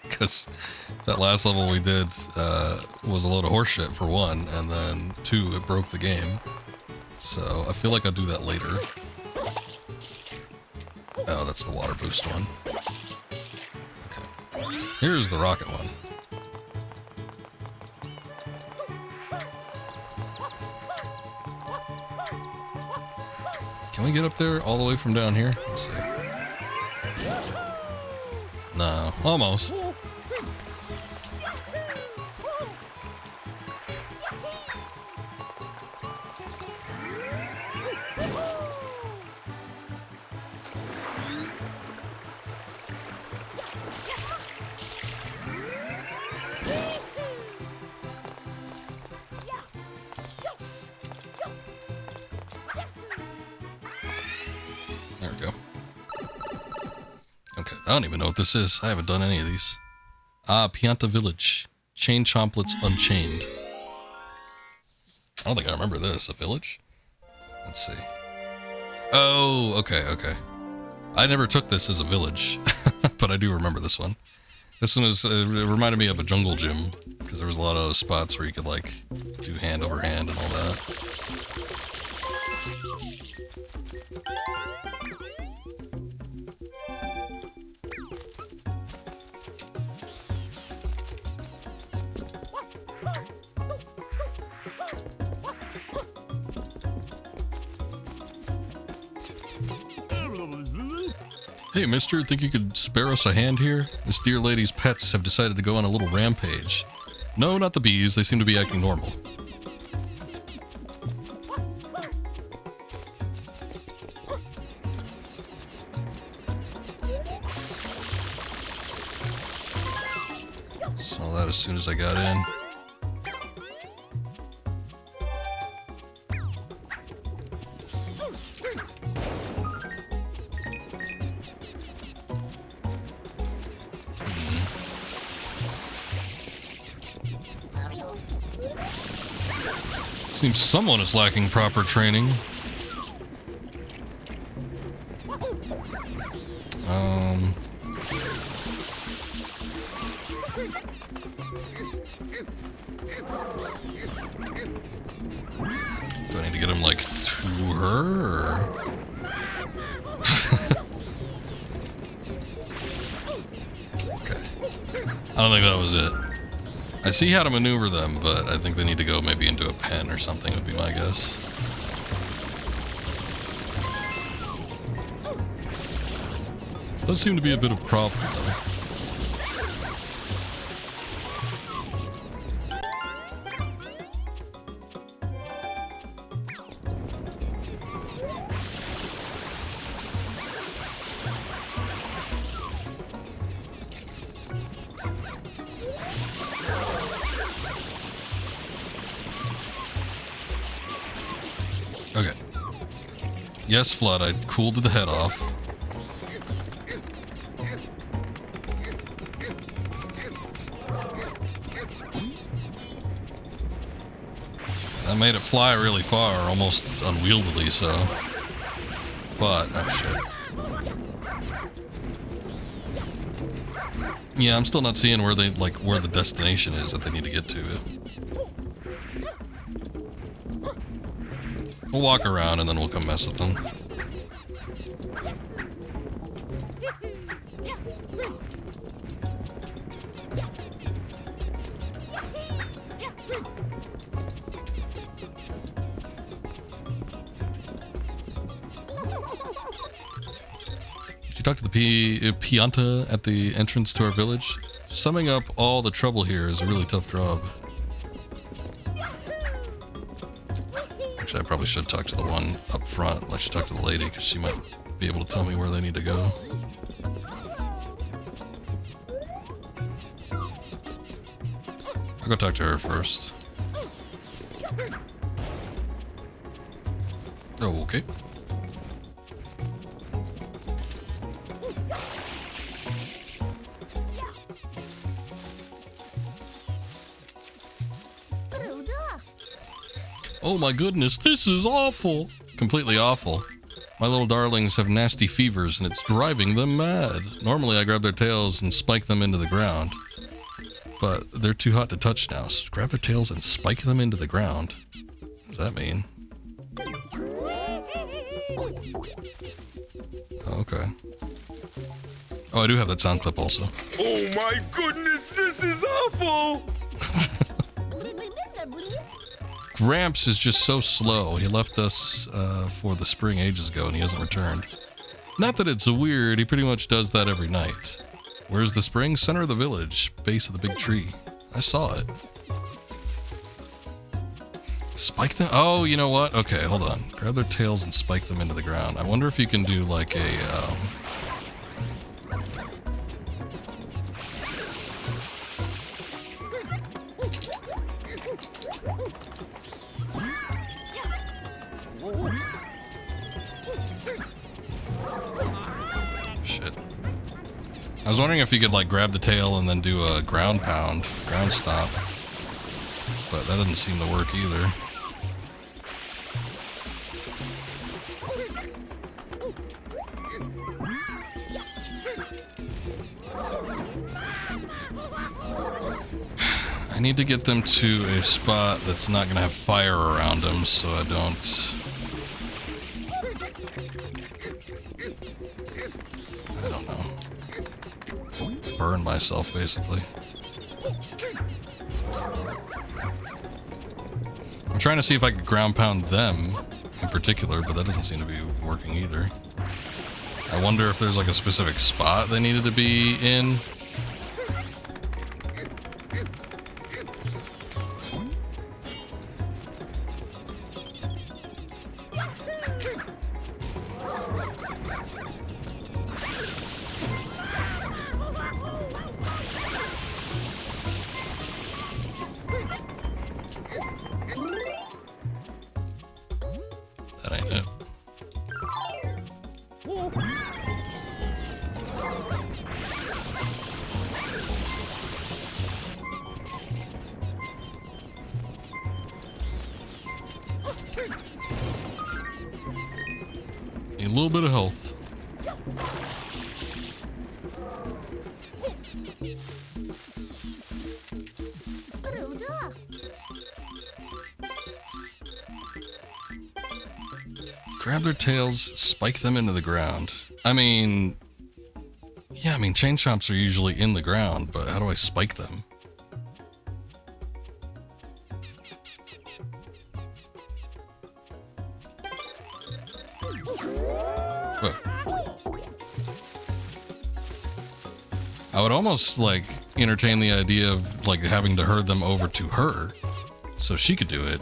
Because that last level we did was a load of horseshit for 1, and then 2, it broke the game. So I feel like I'll do that later. Oh, that's the water boost one. Okay. Here's the rocket one. Can we get up there all the way from down here? Let's see. No, almost. There we go. Okay, I don't even know what this is. I haven't done any of these. Ah, Pianta Village. Chain Chomplets Unchained. I don't think I remember this. A village? Let's see. Oh, okay, okay. I never took this as a village, but I do remember this one. This one is, it reminded me of a jungle gym, because there was a lot of spots where you could, like, do hand over hand and all that. Hey, mister, think you could spare us a hand here? This dear lady's pets have decided to go on a little rampage. No, not the bees. They seem to be acting normal. Saw that as soon as I got in. Seems someone is lacking proper training. Do I need to get him, like, to her, or? Okay. I don't think that was it. I see how to maneuver them, but I think they need to go maybe into a pen or something would be my guess. This does seem to be a bit of a problem, though. Okay. Yes, Flood, I cooled the head off. That made it fly really far, almost unwieldily so. But, oh shit. Yeah, I'm still not seeing where they, like, where the destination is that they need to get to. We'll walk around and then we'll come mess with them. Did you talk to the Pianta at the entrance to our village? Summing up all the trouble here is a really tough job. Actually, I probably should talk to the one up front. Let you talk to the lady, because she might be able to tell me where they need to go. I'll go talk to her first. Oh, okay. Oh my goodness, this is awful! Completely awful. My little darlings have nasty fevers and it's driving them mad. Normally I grab their tails and spike them into the ground. But they're too hot to touch now, so grab their tails and spike them into the ground. What does that mean? Oh, okay. Oh, I do have that sound clip also. Oh my goodness, this is awful! Gramps is just so slow. He left us for the spring ages ago and he hasn't returned. Not that it's weird, he pretty much does that every night. Where's the spring? Center of the village, base of the big tree. I saw it. Spike them? Oh, you know what? Okay, hold on. Grab their tails and spike them into the ground. I wonder if you can do like a... Shit. I was wondering if you could like grab the tail and then do a ground pound, ground stomp. But that doesn't seem to work either. I need to get them to a spot that's not going to have fire around them so I don't... I don't know. Burn myself, basically. I'm trying to see if I could ground pound them in particular, but that doesn't seem to be working either. I wonder if there's like a specific spot they needed to be in. That ain't it. Need a little bit of health. Grab their tails, spike them into the ground. I mean, yeah, I mean, chain chomps are usually in the ground, but how do I spike them? Whoa. I would almost like entertain the idea of like having to herd them over to her so she could do it.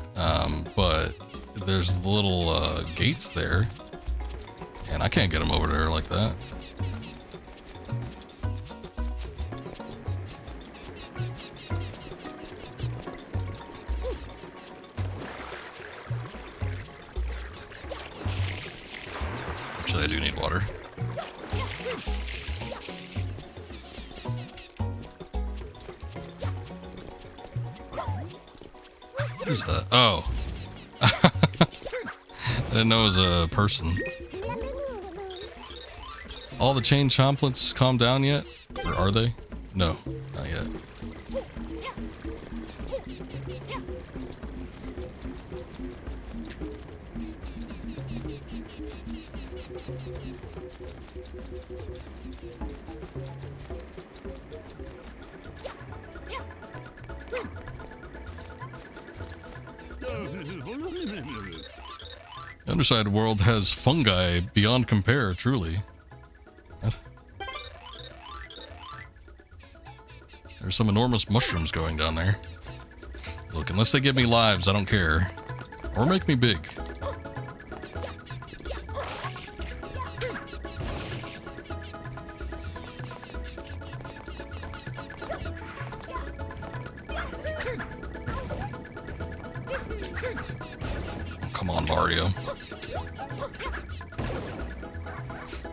But there's the little gates there, and I can't get them over to her like that. Actually, I do need water. What is that? Oh. I didn't know it was a person. All the chain chomplets calmed down yet? Or are they? No, not yet. The Underside world has fungi beyond compare, truly. What? There's some enormous mushrooms going down there. Look, unless they give me lives, I don't care. Or make me big. Oh, come on, Mario.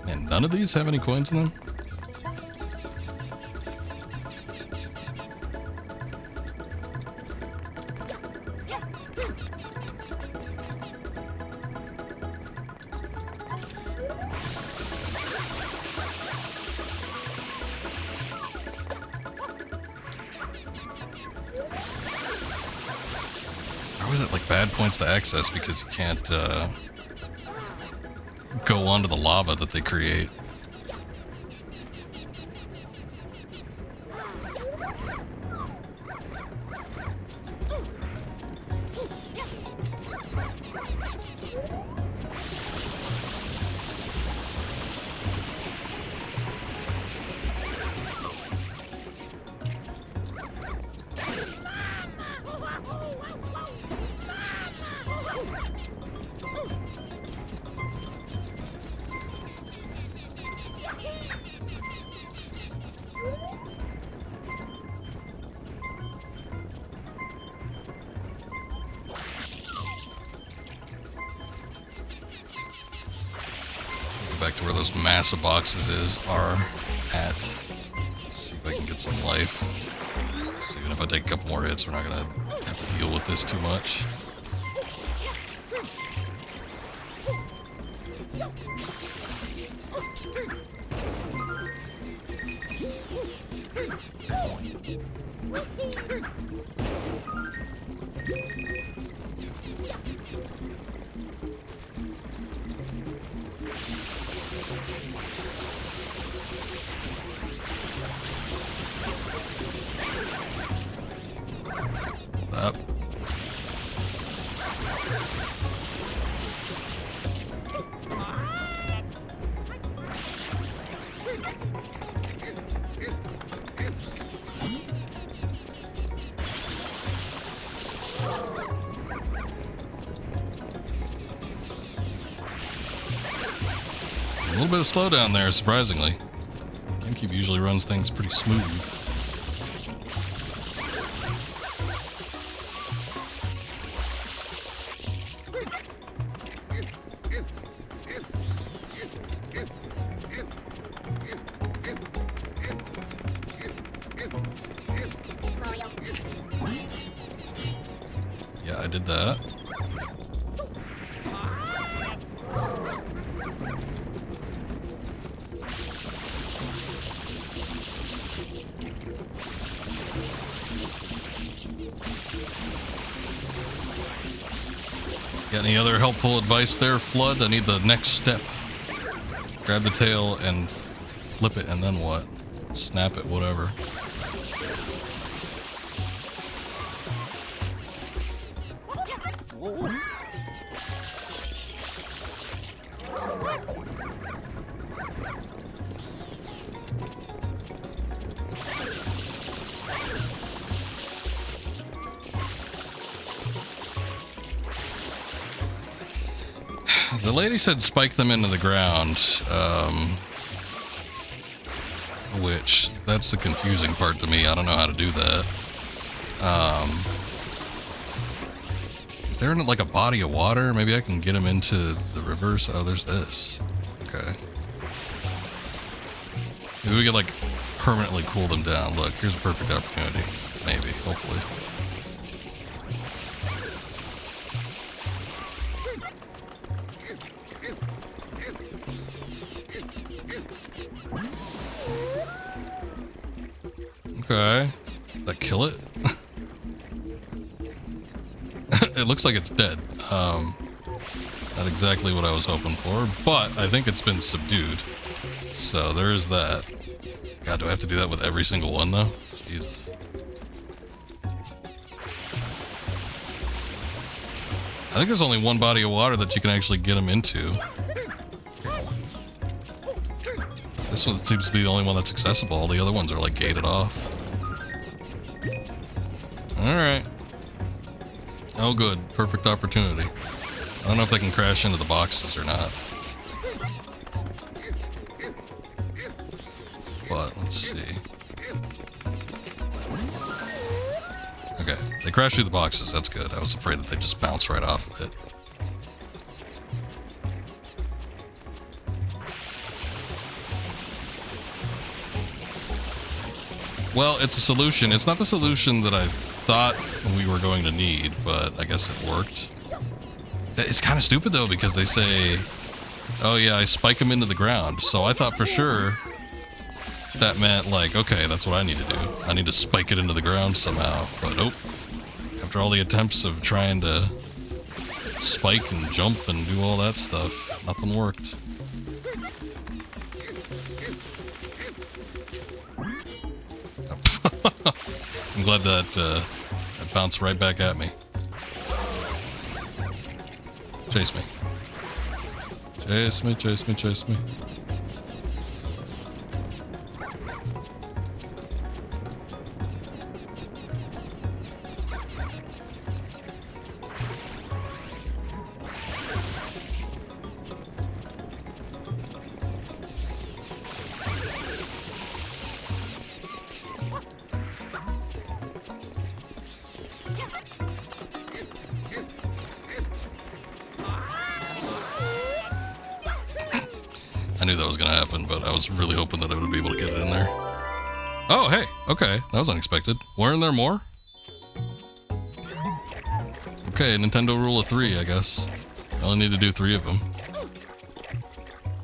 And none of these have any coins in them? Or was it like bad points to access because you can't go onto the lava that they create? Back to where those massive boxes are at. Let's see if I can get some life. So even if I take a couple more hits, we're not gonna have to deal with this too much. Stop. A little bit of slowdown there, surprisingly. Gamecube usually runs things pretty smooth. Yeah, I did that. Got any other helpful advice there, Flood? I need the next step. Grab the tail and flip it, and then what? Snap it, whatever. The lady said spike them into the ground, which, that's the confusing part to me. I don't know how to do that. Is there like a body of water? Maybe I can get them into the rivers. Oh, there's this. Okay. Maybe we could like permanently cool them down. Look, here's a perfect opportunity. Maybe, hopefully. Okay. Did that kill it? It looks like it's dead. Not exactly what I was hoping for, but I think it's been subdued. So there is that. God, do I have to do that with every single one though? Jesus. I think there's only one body of water that you can actually get them into. This one seems to be the only one that's accessible. All the other ones are like gated off. Alright. Oh good, perfect opportunity. I don't know if they can crash into the boxes or not. But, let's see. Okay, they crashed through the boxes, that's good. I was afraid that they just bounce right off of it. Well, it's a solution. It's not the solution that I thought we were going to need, but I guess it worked. It's kind of stupid though, because they say, oh yeah, I spike them into the ground. So I thought for sure that meant like, okay, that's what I need to do. I need to spike it into the ground somehow. But oh, after all the attempts of trying to spike and jump and do all that stuff, nothing worked. I'm glad that that bounced right back at me. Chase me. Chase me, chase me, chase me. I knew that was going to happen, but I was really hoping that I would be able to get it in there. Oh, hey. Okay. That was unexpected. Weren't there more? Okay, Nintendo rule of 3, I guess. I only need to do 3 of them.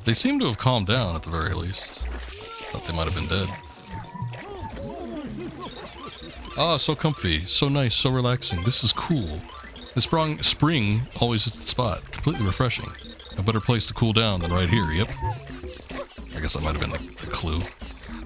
They seem to have calmed down at the very least. Thought they might have been dead. Ah, so comfy. So nice. So relaxing. This is cool. The spring always hits the spot. Completely refreshing. A better place to cool down than right here, yep. I guess that might have been the clue.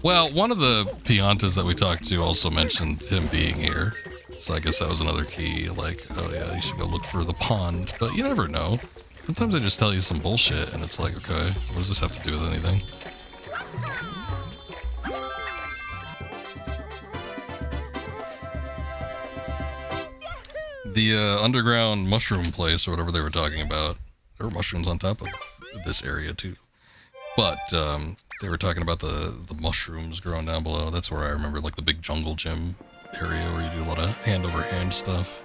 Well, one of the Piantas that we talked to also mentioned him being here. So I guess that was another key, like, oh yeah, you should go look for the pond. But you never know. Sometimes they just tell you some bullshit, and it's like, okay, what does this have to do with anything? The underground mushroom place, or whatever they were talking about, there were mushrooms on top of this area too. But they were talking about the mushrooms growing down below. That's where I remember like the big jungle gym area where you do a lot of hand over hand stuff.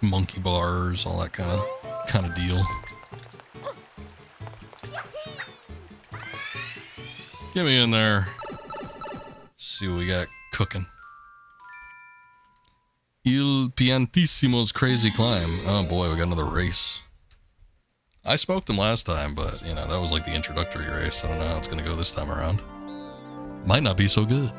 Monkey bars, all that kind of deal. Get me in there. See what we got cooking. Il Piantissimo's Crazy Climb. Oh boy, we got another race. I smoked him last time, but, you know, that was like the introductory race. I don't know how it's going to go this time around. Might not be so good.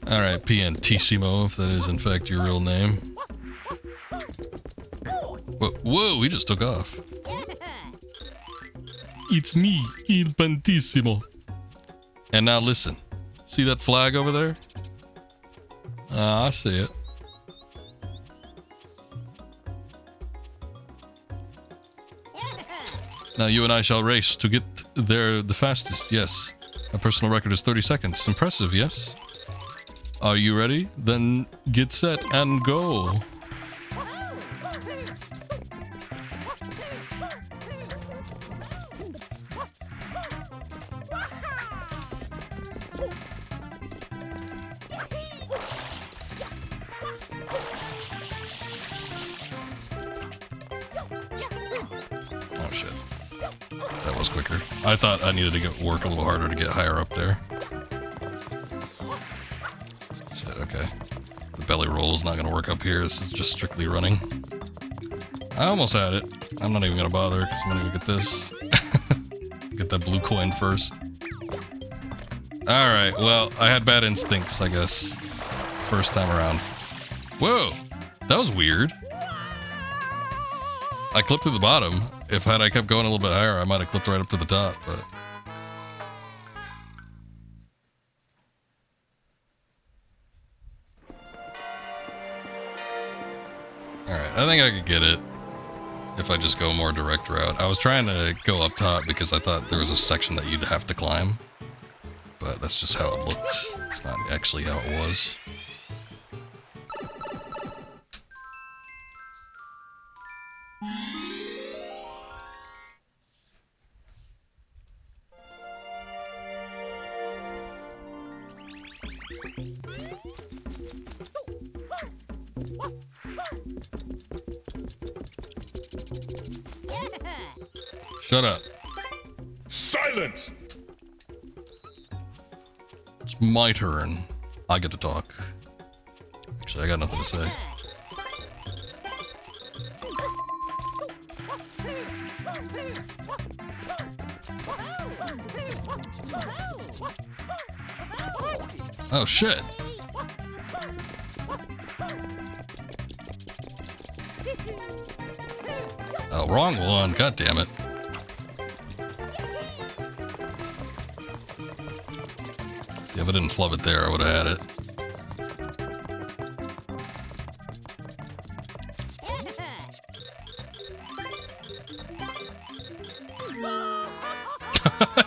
Alright, Piantissimo, if that is in fact your real name. Whoa, he just took off. It's me, Il Piantissimo. And now listen. See that flag over there? I see it. Now you and I shall race to get there the fastest, yes. My personal record is 30 seconds. Impressive, yes? Are you ready? Then get set and go. Oh shit. That was quicker. I thought I needed to work a little harder to get higher up there. Shit, okay. The belly roll is not going to work up here. This is just strictly running. I almost had it. I'm not even going to bother because I'm going to go get this. Get that blue coin first. Alright, well, I had bad instincts, I guess. First time around. Whoa! That was weird. I clipped to the bottom. If I kept going a little bit higher, I might have clipped right up to the top, but... Alright, I think I could get it if I just go more direct route. I was trying to go up top because I thought there was a section that you'd have to climb. But that's just how it looked. It's not actually how it was. Shut up. Silence! It's my turn. I get to talk. Actually, I got nothing to say. Oh, shit. Oh, wrong one. God damn it. See, if I didn't flub it there, I would have had it.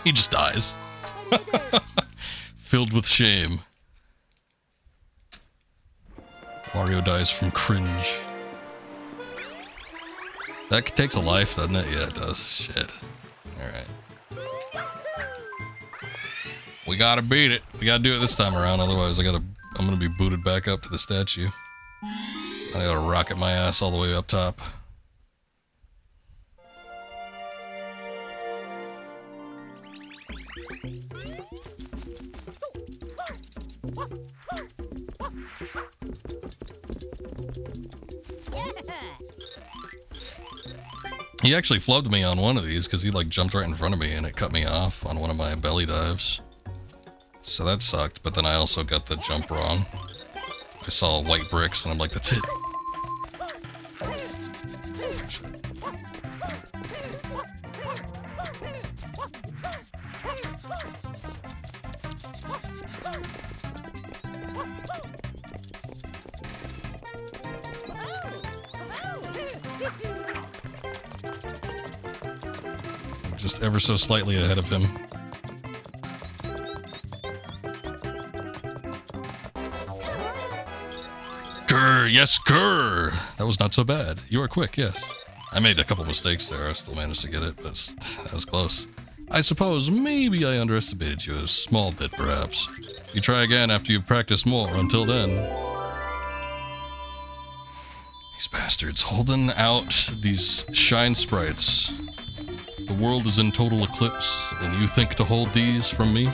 He just dies. Filled with shame. Mario dies from cringe. That takes a life, doesn't it? Yeah, it does. Shit. Alright. We gotta beat it. We gotta do it this time around, otherwise I'm gonna be booted back up to the statue. I gotta rocket my ass all the way up top. He actually flubbed me on one of these because he like jumped right in front of me and it cut me off on one of my belly dives. So that sucked, but then I also got the jump wrong. I saw white bricks and I'm like, that's it. I'm just ever so slightly ahead of him. Grr, yes, grr! That was not so bad. You are quick, yes. I made a couple mistakes there. I still managed to get it, but that was close. I suppose maybe I underestimated you a small bit, perhaps. You try again after you've practiced more. Until then... These bastards holding out these shine sprites. The world is in total eclipse, and you think to hold these from me?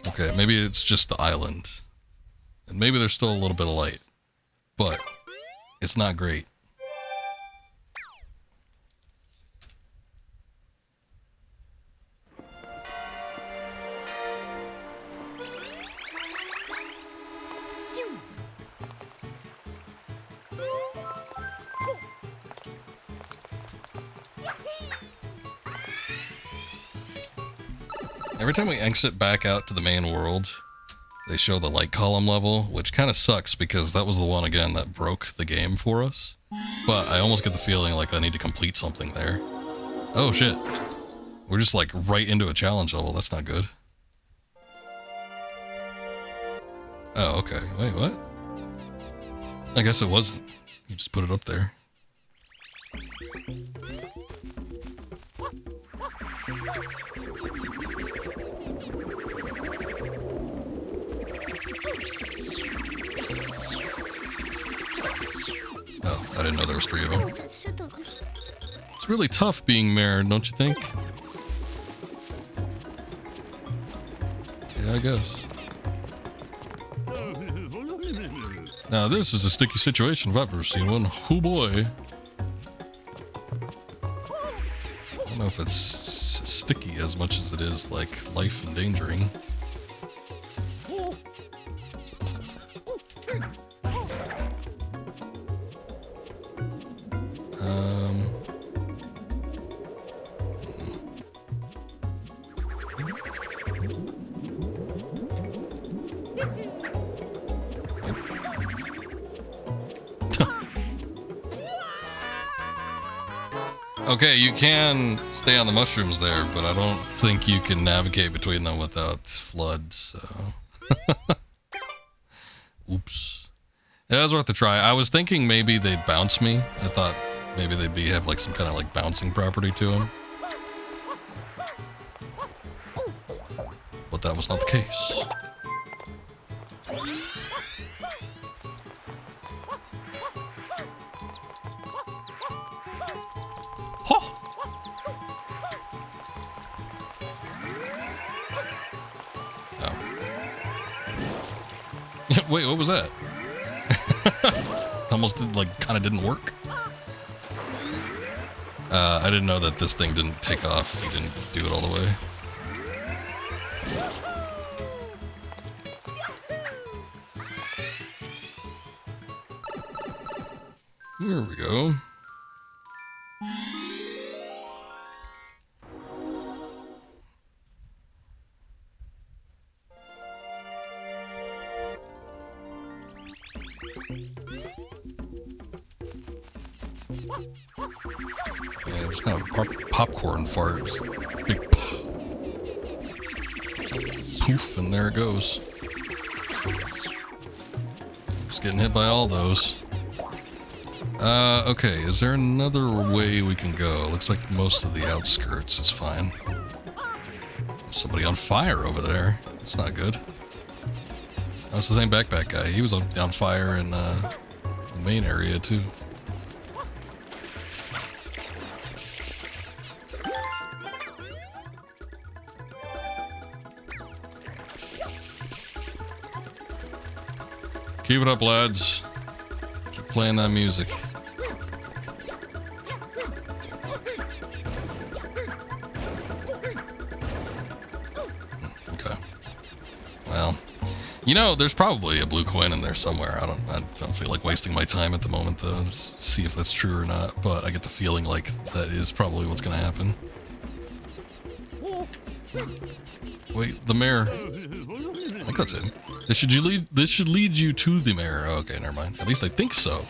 Okay, maybe it's just the island. And maybe there's still a little bit of light. But it's not great. Every time we exit back out to the main world, they show the light column level, which kind of sucks because that was the one, again, that broke the game for us. But I almost get the feeling like I need to complete something there. Oh shit. We're just like right into a challenge level, that's not good. Oh, okay. Wait, what? I guess it wasn't. You just put it up there. Oh, I didn't know there was 3 of them. It's really tough being mayor, don't you think? Yeah, I guess. Now this is a sticky situation if I've ever seen one. Oh boy. I don't know if it's sticky as much as it is like life endangering. Okay, you can stay on the mushrooms there, but I don't think you can navigate between them without flood, so... Oops. It was worth a try. I was thinking maybe they'd bounce me. I thought maybe they'd have like some kind of like bouncing property to them. But that was not the case. Wait, what was that? Almost did, like, kind of didn't work. I didn't know that this thing didn't take off. You didn't do it all the way. There we go. Yeah, just kind of popcorn fart. Just big poof, and there it goes. Just getting hit by all those. Okay, is there another way we can go? Looks like most of the outskirts is fine. Somebody on fire over there. That's not good. Oh, it's the same backpack guy. He was on fire in the main area, too. Keep it up, lads. Keep playing that music. Okay. Well, you know, there's probably a blue coin in there somewhere. I don't feel like wasting my time at the moment, though, to see if that's true or not. But I get the feeling like that is probably what's going to happen. Wait, the mayor. I think that's it. This should lead you to the mayor. Okay, never mind. At least I think so.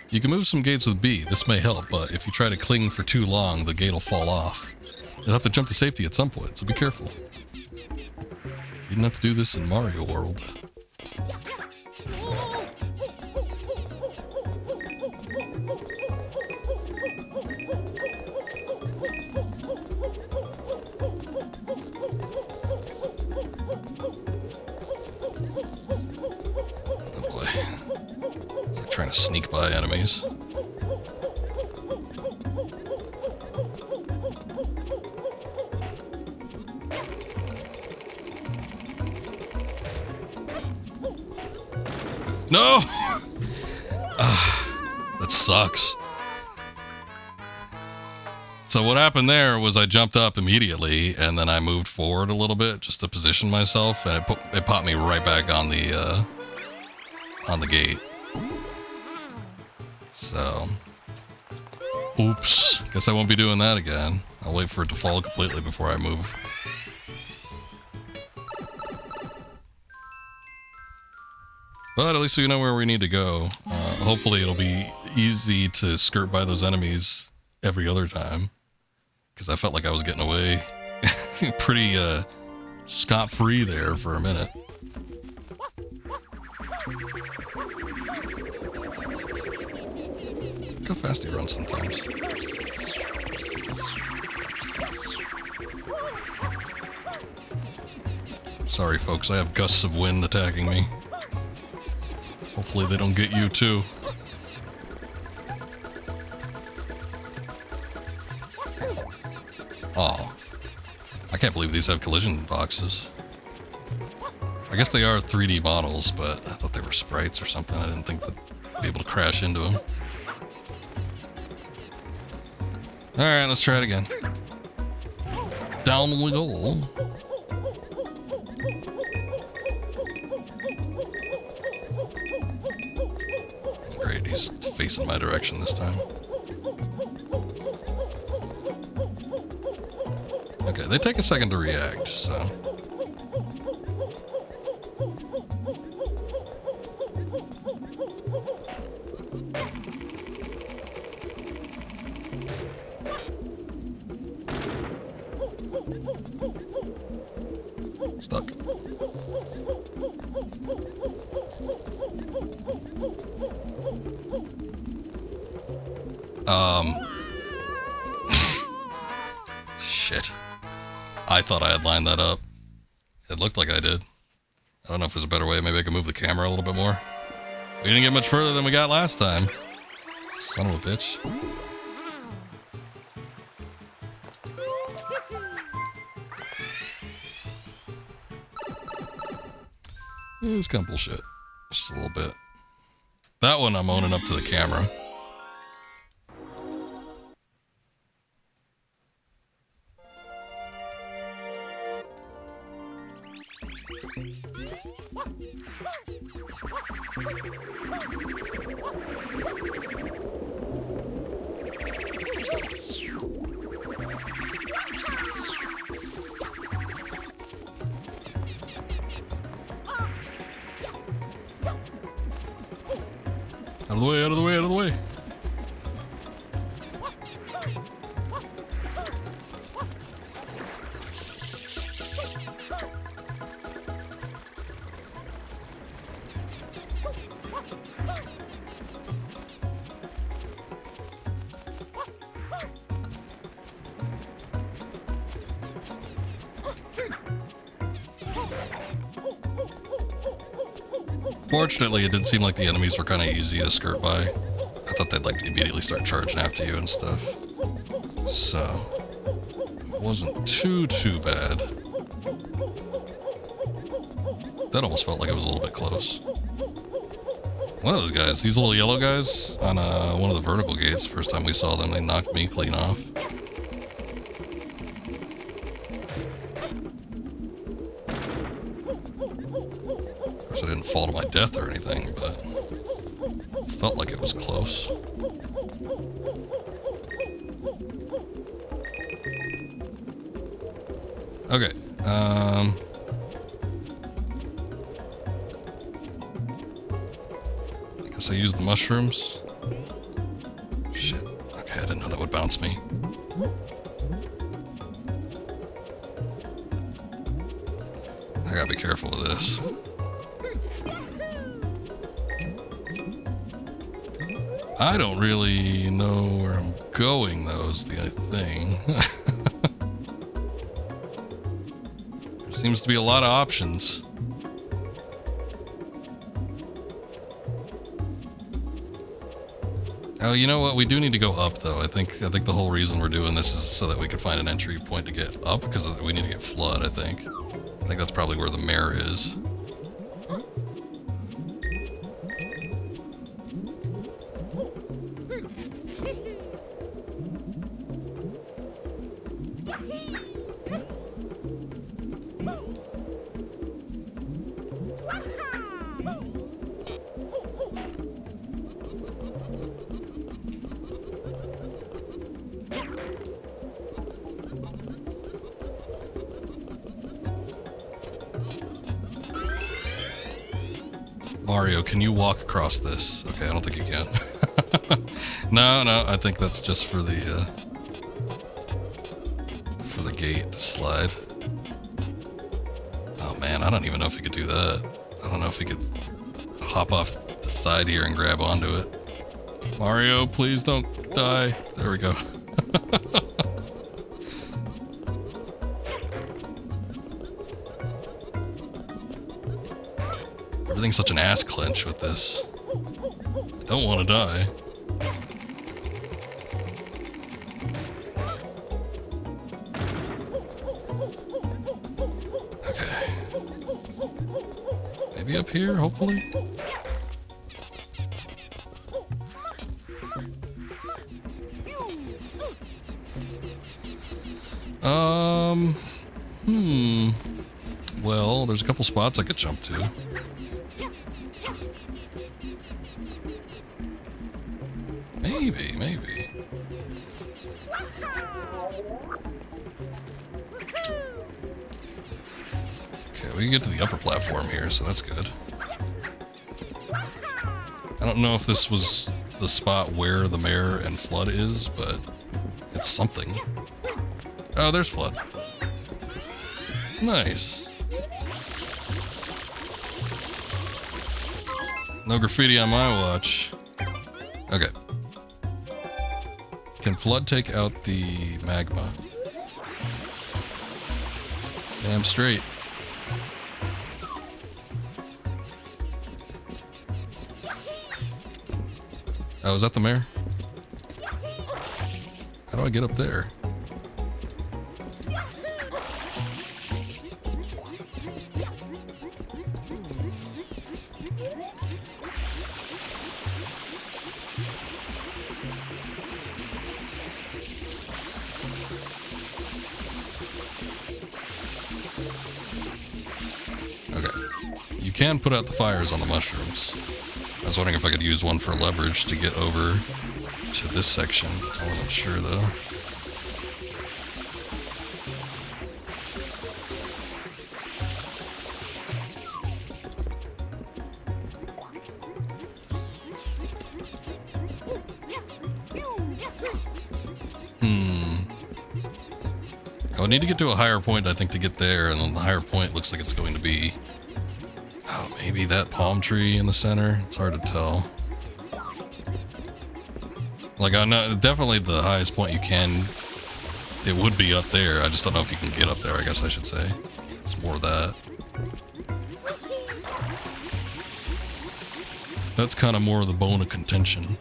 You can move some gates with B. This may help, but if you try to cling for too long, the gate will fall off. You'll have to jump to safety at some point, so be careful. You didn't have to do this in Mario World. Trying to sneak by enemies. No! That sucks. So what happened there was I jumped up immediately and then I moved forward a little bit just to position myself, and it popped me right back on the gate. So, oops. Guess I won't be doing that again. I'll wait for it to fall completely before I move. But at least we know where we need to go. Hopefully it'll be easy to skirt by those enemies every other time. Because I felt like I was getting away pretty scot-free there for a minute. fast he runs sometimes. Sorry, folks, I have gusts of wind attacking me. Hopefully they don't get you, too. Oh. I can't believe these have collision boxes. I guess they are 3D models, but I thought they were sprites or something. I didn't think that I'd be able to crash into them. Alright, let's try it again. Down we go. Great, he's facing my direction this time. Okay, they take a second to react, so... Stuck. Shit. I thought I had lined that up. It looked like I did. I don't know if there's a better way. Maybe I can move the camera a little bit more. We didn't get much further than we got last time. Son of a bitch. It was kind of bullshit. Just a little bit. That one I'm owning up to the camera. Out of the way, out of the way, out of the way. Fortunately, it did seem like the enemies were kind of easy to skirt by. I thought they'd like immediately start charging after you and stuff. So, it wasn't too bad. That almost felt like it was a little bit close. One of those guys, these little yellow guys on one of the vertical gates, first time we saw them, they knocked me clean off. I didn't fall to my death or anything, but felt like it was close. Okay, I guess I used the mushrooms. Shit, okay, I didn't know that would bounce me. I gotta be careful with this. I don't really know where I'm going, though, is the thing. There seems to be a lot of options. Oh, you know what? We do need to go up, though. I think the whole reason we're doing this is so that we can find an entry point to get up, because we need to get flood, I think. I think that's probably where the mare is. Mario, can you walk across this? Okay, I don't think you can. No, I think that's just for the gate to slide. Oh man, I don't even know if he could do that. I don't know if he could hop off the side here and grab onto it. Mario, please don't die. There we go. Everything's such an ass clench with this. I don't want to die. Okay. Maybe up here, hopefully? Well, there's a couple spots I could jump to. Maybe. Okay, we can get to the upper platform here, so that's good. I don't know if this was the spot where the mayor and Flood is, but it's something. Oh, there's Flood. Nice. No graffiti on my watch. Okay. Can Flood take out the magma? Damn straight. Oh, is that the mayor? How do I get up there? Can put out the fires on the mushrooms. I was wondering if I could use one for leverage to get over to this section. I wasn't sure though. I would need to get to a higher point, I think, to get there, and then the higher point looks like it's going to be maybe that palm tree in the center. It's hard to tell. Like, I know definitely the highest point you can. It would be up there. I just don't know if you can get up there, I guess I should say. It's more that. That's kind of more of the bone of contention.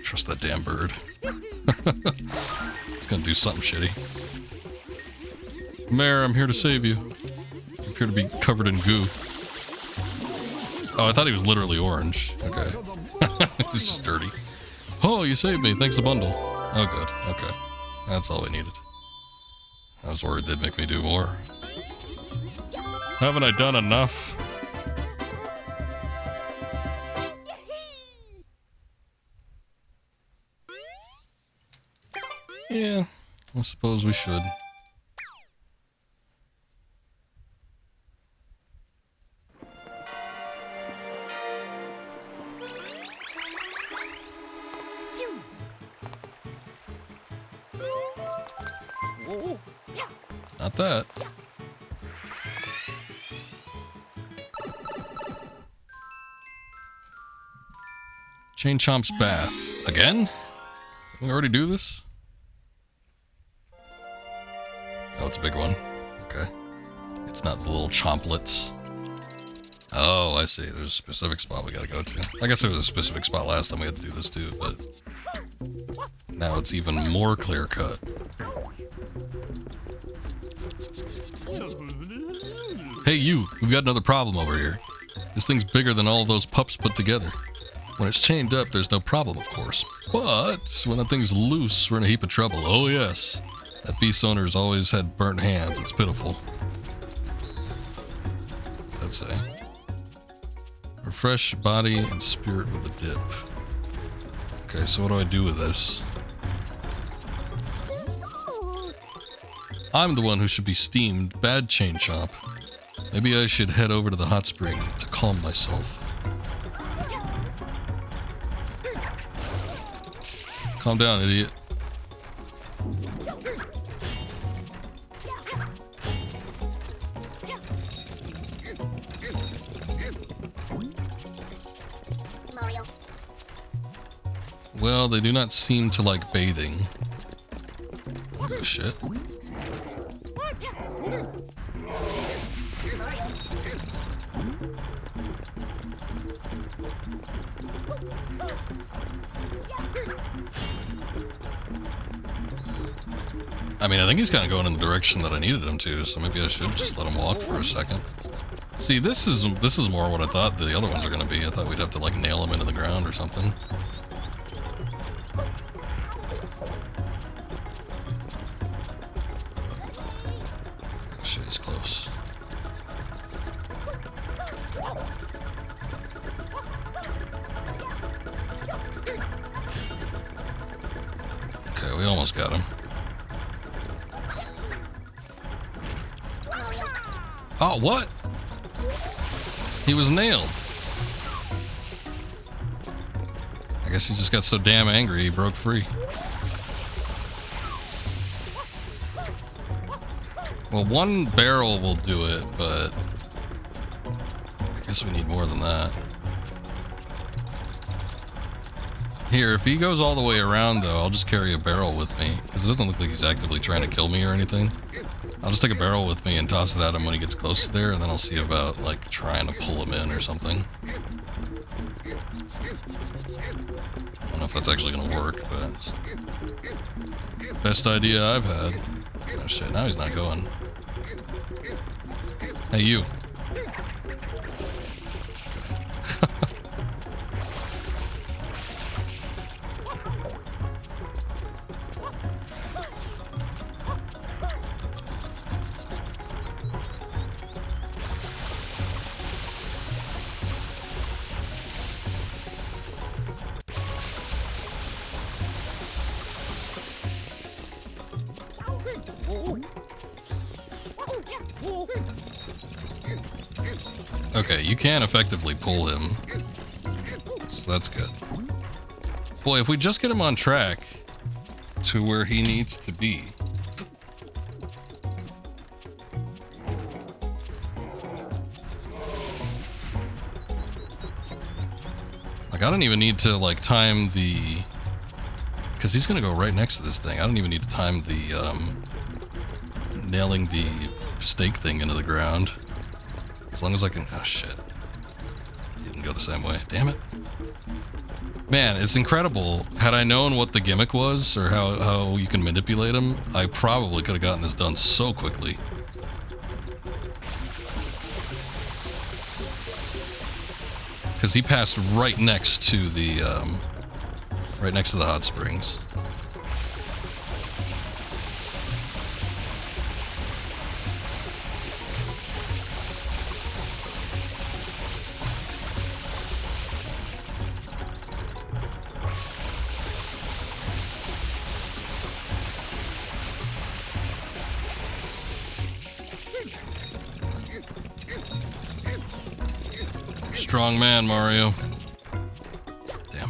Trust that damn bird. It's gonna do something shitty. Mayor, I'm here to save you. You appear to be covered in goo. Oh, I thought he was literally orange. Okay. He's just dirty. Oh, you saved me. Thanks a bundle. Oh, good. Okay. That's all we needed. I was worried they'd make me do more. Haven't I done enough? Yeah, I suppose we should. Not that. Chain Chomp's Bath. Again? Didn't we already do this? Oh, it's a big one. Okay. It's not the little chomplets. Oh, I see. There's a specific spot we gotta go to. I guess there was a specific spot last time we had to do this too, but now it's even more clear cut. Hey you, we've got another problem over here. This thing's bigger than all those pups put together. When it's chained up, there's no problem, of course. But when that thing's loose, we're in a heap of trouble. Oh yes. That beast owner's always had burnt hands. It's pitiful. I'd say. Refresh body and spirit with a dip. Okay, so what do I do with this? I'm the one who should be steamed. Bad chain chomp. Maybe I should head over to the hot spring to calm myself. Calm down, idiot. Well, they do not seem to like bathing. Oh, shit. I mean, I think he's kind of going in the direction that I needed him to, so maybe I should just let him walk for a second. See, this is more what I thought the other ones are going to be. I thought we'd have to, like, nail him into the ground or something. Oh, shit, he's close. Okay, we almost got him. Oh, what? He was nailed. I guess he just got so damn angry he broke free. Well, one barrel will do it, but I guess we need more than that. Here, if he goes all the way around, though, I'll just carry a barrel with me, because it doesn't look like he's actively trying to kill me or anything. I'll just take a barrel with me and toss it at him when he gets close to there, and then I'll see about, like, trying to pull him in or something. I don't know if that's actually gonna work, but... best idea I've had. Oh shit, now he's not going. Hey, you. Okay, you can effectively pull him, so that's good. Boy, if we just get him on track to where he needs to be. Like, I don't even need to, like, time the... because he's gonna go right next to this thing. I don't even need to time the, nailing the stake thing into the ground. As long as I can... oh, shit. He didn't go the same way. Damn it. Man, it's incredible. Had I known what the gimmick was, or how you can manipulate him, I probably could have gotten this done so quickly. Because he passed right next to the, hot springs. Strong man, Mario. Damn.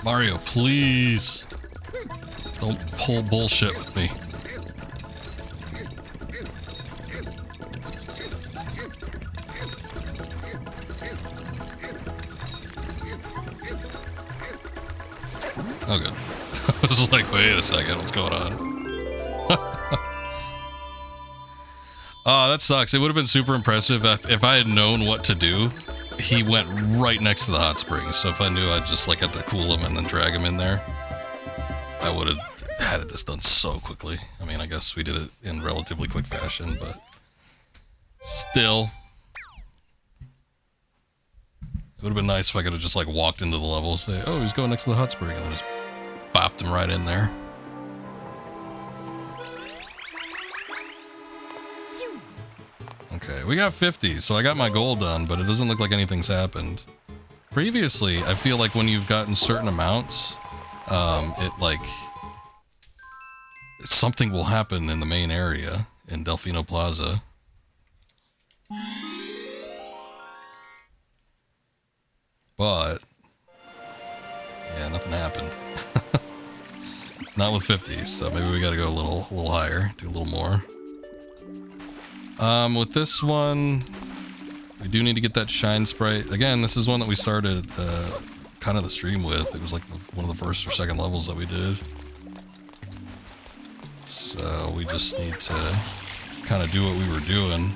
Mario, please. Don't pull bullshit with me. was like, wait a second, what's going on? Oh, that sucks. It would have been super impressive if I had known what to do. He went right next to the hot springs, so if I knew I'd just like have to cool him and then drag him in there, I would have had this done so quickly. I mean, I guess we did it in relatively quick fashion, but still. It would have been nice if I could have just like walked into the level and say, oh, he's going next to the hot spring, and then just bopped him right in there. Okay, we got 50, so I got my goal done, but it doesn't look like anything's happened. Previously, I feel like when you've gotten certain amounts, something will happen in the main area in Delfino Plaza. But yeah, nothing happened. Not with 50, so maybe we gotta go a little higher, do a little more. With this one, we do need to get that shine sprite. Again, this is one that we started kind of the stream with. It was like one of the first or second levels that we did. So we just need to kind of do what we were doing.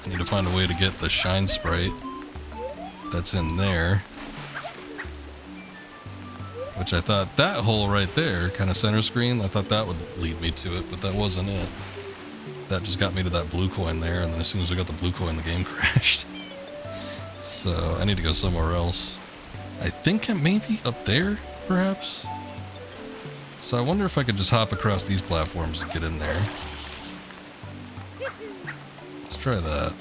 I need to find a way to get the shine sprite that's in there. Which I thought that hole right there, kind of center screen, I thought that would lead me to it, but that wasn't it. That just got me to that blue coin there, and then as soon as we got the blue coin, the game crashed. So I need to go somewhere else. I think it may be up there, perhaps? So I wonder if I could just hop across these platforms and get in there. Let's try that.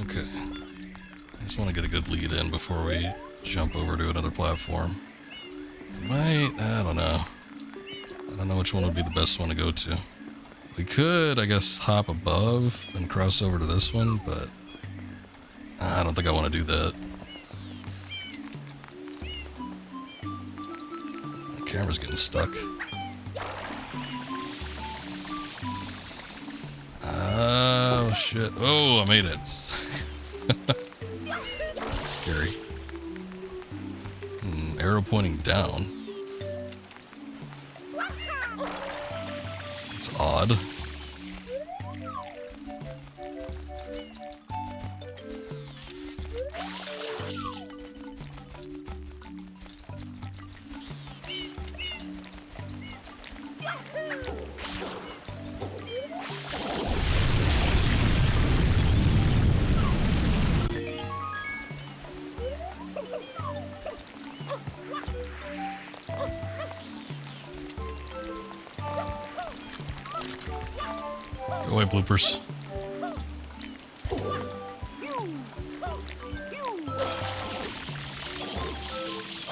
Okay. I just want to get a good lead in before we jump over to another platform. I don't know. I don't know which one would be the best one to go to. We could, I guess, hop above and cross over to this one, but I don't think I want to do that. The camera's getting stuck. Oh, shit. Oh, I made it. That's scary. Arrow pointing down. It's odd. Go away, bloopers.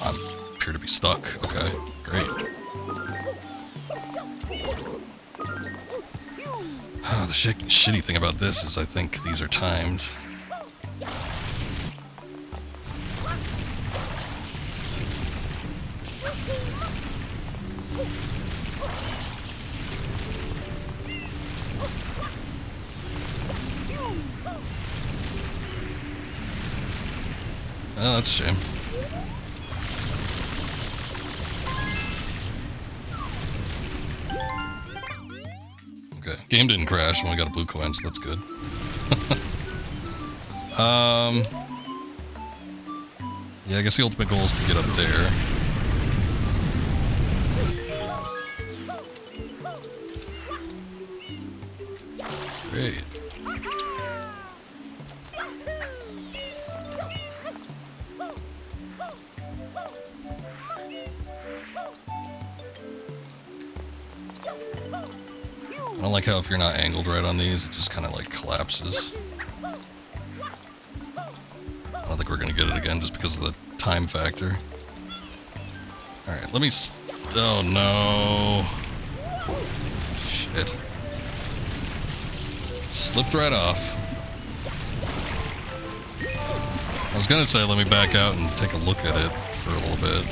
I appear to be stuck. Okay, great. The shitty thing about this is I think these are timed. Oh, that's a shame. Okay, game didn't crash when we got a blue coin, so that's good. Yeah, I guess the ultimate goal is to get up there. Great. I don't like how if you're not angled right on these, it just kind of like collapses. I don't think we're gonna get it again just because of the time factor. Alright, let me... oh no. Shit. Slipped right off. I was gonna say let me back out and take a look at it for a little bit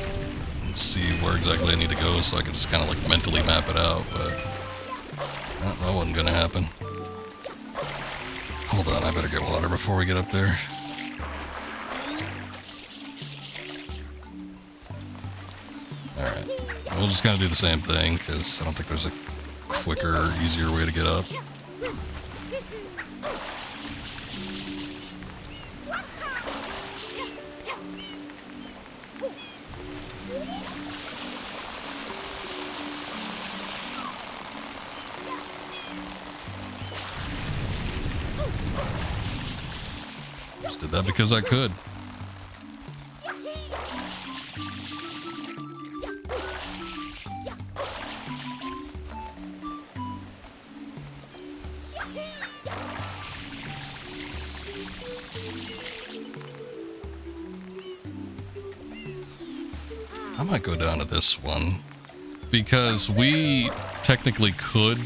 and see where exactly I need to go so I can just kind of like mentally map it out, but that wasn't gonna happen. Hold on, I better get water before we get up there. Alright, we'll just kind of do the same thing because I don't think there's a quicker, easier way to get up. Just did that because I could. I might go down to this one because we technically could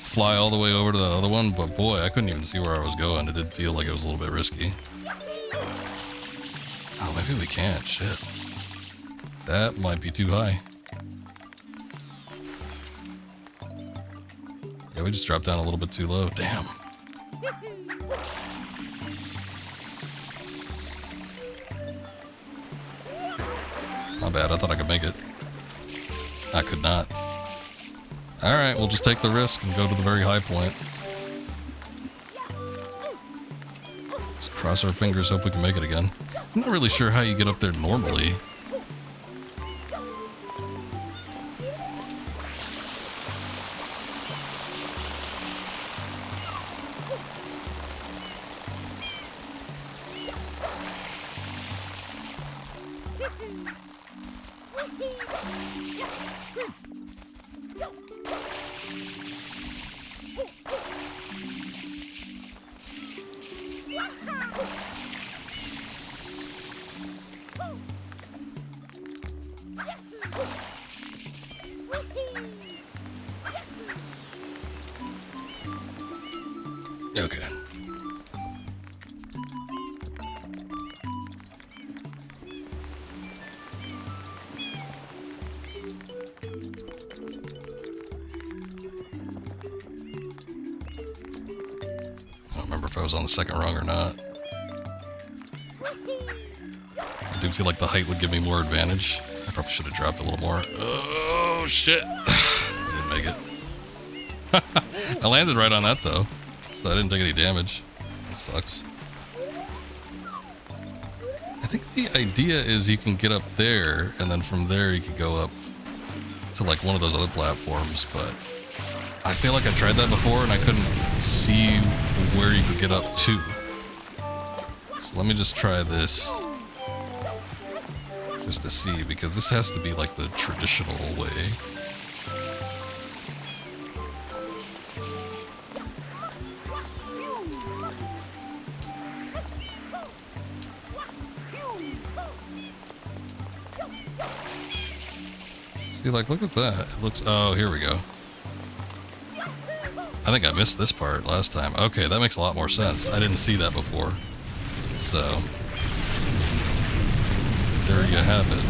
fly all the way over to that other one, but boy, I couldn't even see where I was going. It did feel like it was a little bit risky. Oh, maybe we can't. Shit. That might be too high. Yeah, we just dropped down a little bit too low. Damn. My bad, I thought I could make it. I could not. Alright, we'll just take the risk and go to the very high point. Just cross our fingers, hope we can make it again. I'm not really sure how you get up there normally. Okay. I don't remember if I was on the second rung or not. I do feel like the height would give me more advantage. I probably should have dropped a little more. Oh, shit. I didn't make it. I landed right on that, though, so I didn't take any damage. That sucks. I think the idea is you can get up there, and then from there you can go up to, like, one of those other platforms, but I feel like I tried that before, and I couldn't see where you could get up to. So let me just try this. Just to see, because this has to be like the traditional way. See, like, look at that. It looks, oh, here we go. I think I missed this part last time. Okay, that makes a lot more sense. I didn't see that before. So there you have it.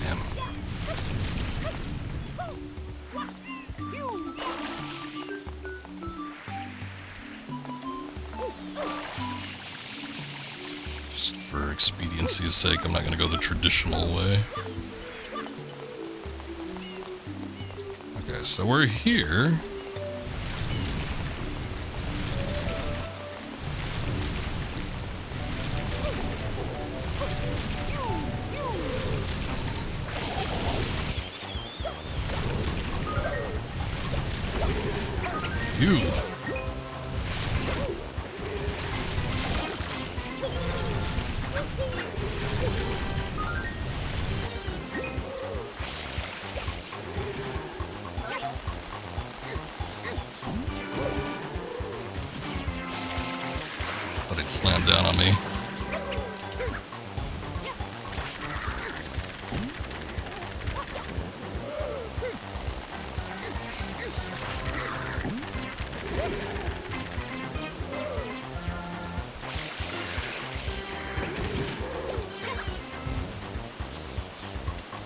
Damn. Just for expediency's sake, I'm not going to go the traditional way. Okay, so we're here. But it slammed down on me.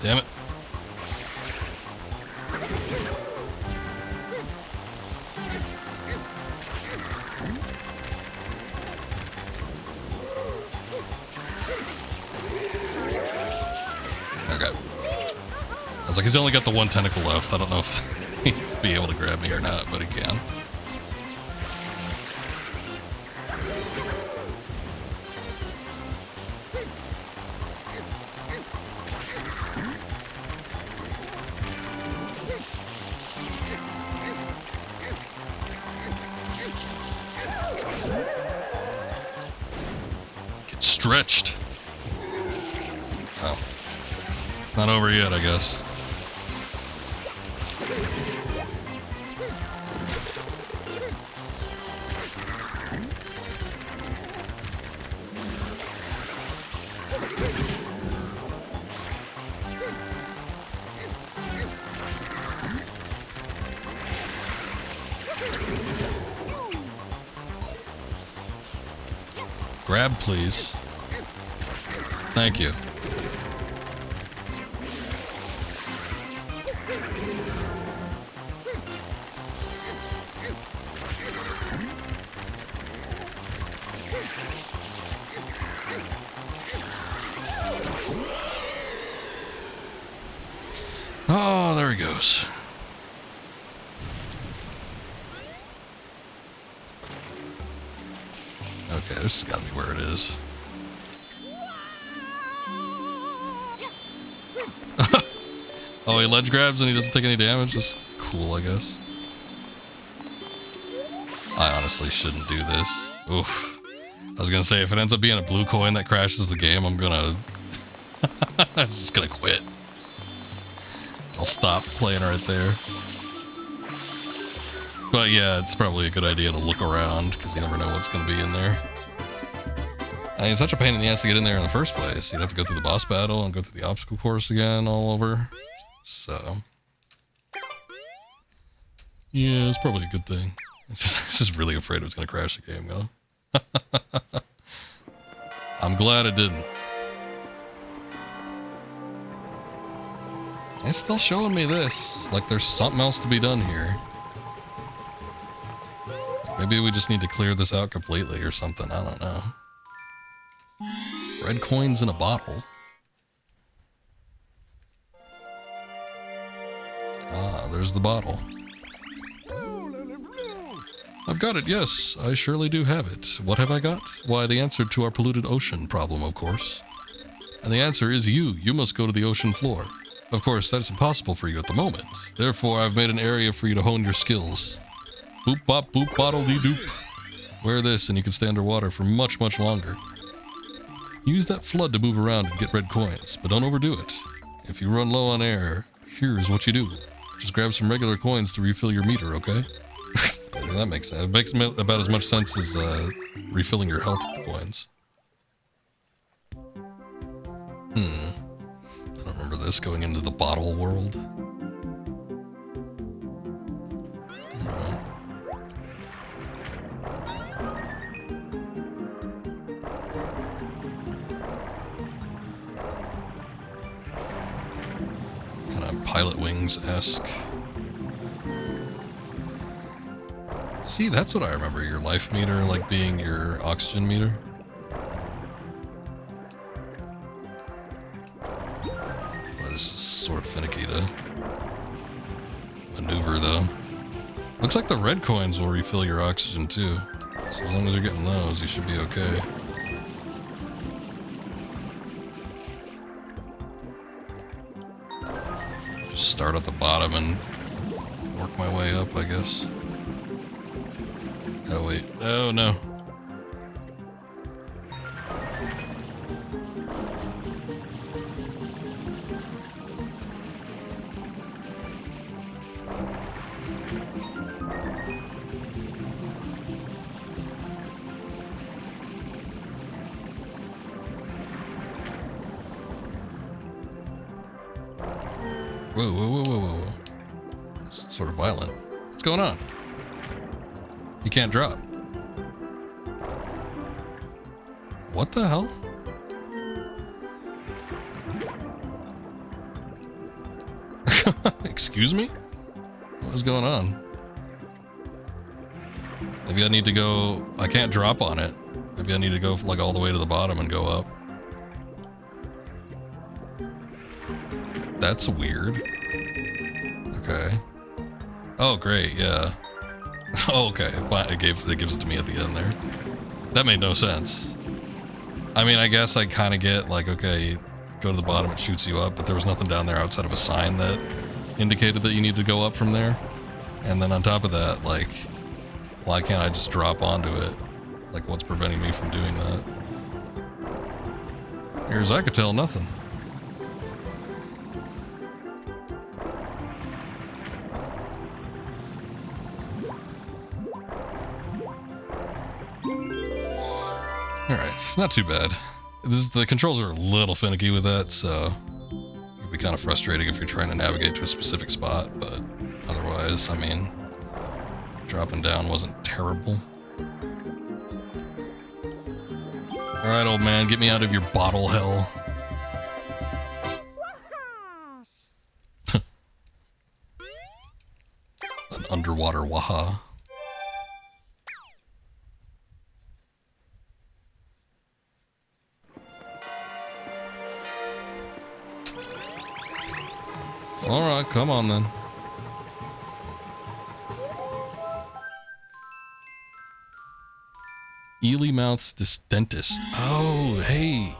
Damn it. Okay. I was like, he's only got the one tentacle left. I don't know if he'd be able to grab me or not, but he can. Get stretched. Oh. It's not over yet, I guess. Grab, please. Thank you. Oh, there he goes. Okay, this has got to be where it is. Oh, he ledge grabs and he doesn't take any damage? That's cool, I guess. I honestly shouldn't do this. Oof. I was gonna say, if it ends up being a blue coin that crashes the game, I'm gonna... I'm just gonna quit. I'll stop playing right there. But yeah, it's probably a good idea to look around, because you never know what's gonna be in there. I mean, it's such a pain in the ass to get in there in the first place. You'd have to go through the boss battle and go through the obstacle course again all over. So... yeah, it's probably a good thing. I'm just really afraid it was gonna crash the game, though. I'm glad it didn't. It's still showing me this. Like there's something else to be done here. Maybe we just need to clear this out completely or something. I don't know. Red coins in a bottle. Ah, there's the bottle. I've got it, yes. I surely do have it. What have I got? Why, the answer to our polluted ocean problem, of course. And the answer is you. You must go to the ocean floor. Of course, that is impossible for you at the moment. Therefore, I've made an area for you to hone your skills. Boop bop boop bottle dee doop. Wear this and you can stay underwater for much, much longer. Use that flood to move around and get red coins, but don't overdo it. If you run low on air, here's what you do. Just grab some regular coins to refill your meter, okay? That makes sense. It makes about as much sense as refilling your health with coins. I don't remember this going into the bottle world. Alright. Kind of Pilot Wings-esque. See, that's what I remember, your life meter, like being your oxygen meter. Well, this is sort of finicky to maneuver, though. Looks like the red coins will refill your oxygen, too. So as long as you're getting those, you should be okay. Just start at the bottom and work my way up, I guess. Oh, wait. Oh, no. Whoa, whoa, whoa, whoa, whoa, whoa. It's sort of violent. What's going on? You can't drop. What the hell? Excuse me? What is going on? Maybe I need to go... I can't drop on it. Maybe I need to go like all the way to the bottom and go up. That's weird. Okay. Oh, great, yeah. Oh, okay, fine. It gives it to me at the end there. That made no sense. I mean, I guess I kind of get like, okay, go to the bottom, it shoots you up, but there was nothing down there outside of a sign that indicated that you need to go up from there. And then on top of that, like, why can't I just drop onto it? Like, what's preventing me from doing that? Here's I could tell nothing. Alright, not too bad. The controls are a little finicky with that, so it would be kind of frustrating if you're trying to navigate to a specific spot, but otherwise, I mean, dropping down wasn't terrible. Alright, old man, get me out of your bottle hell. An underwater waha. Alright, come on then. Ely Mouth's Dentist. Oh, hey.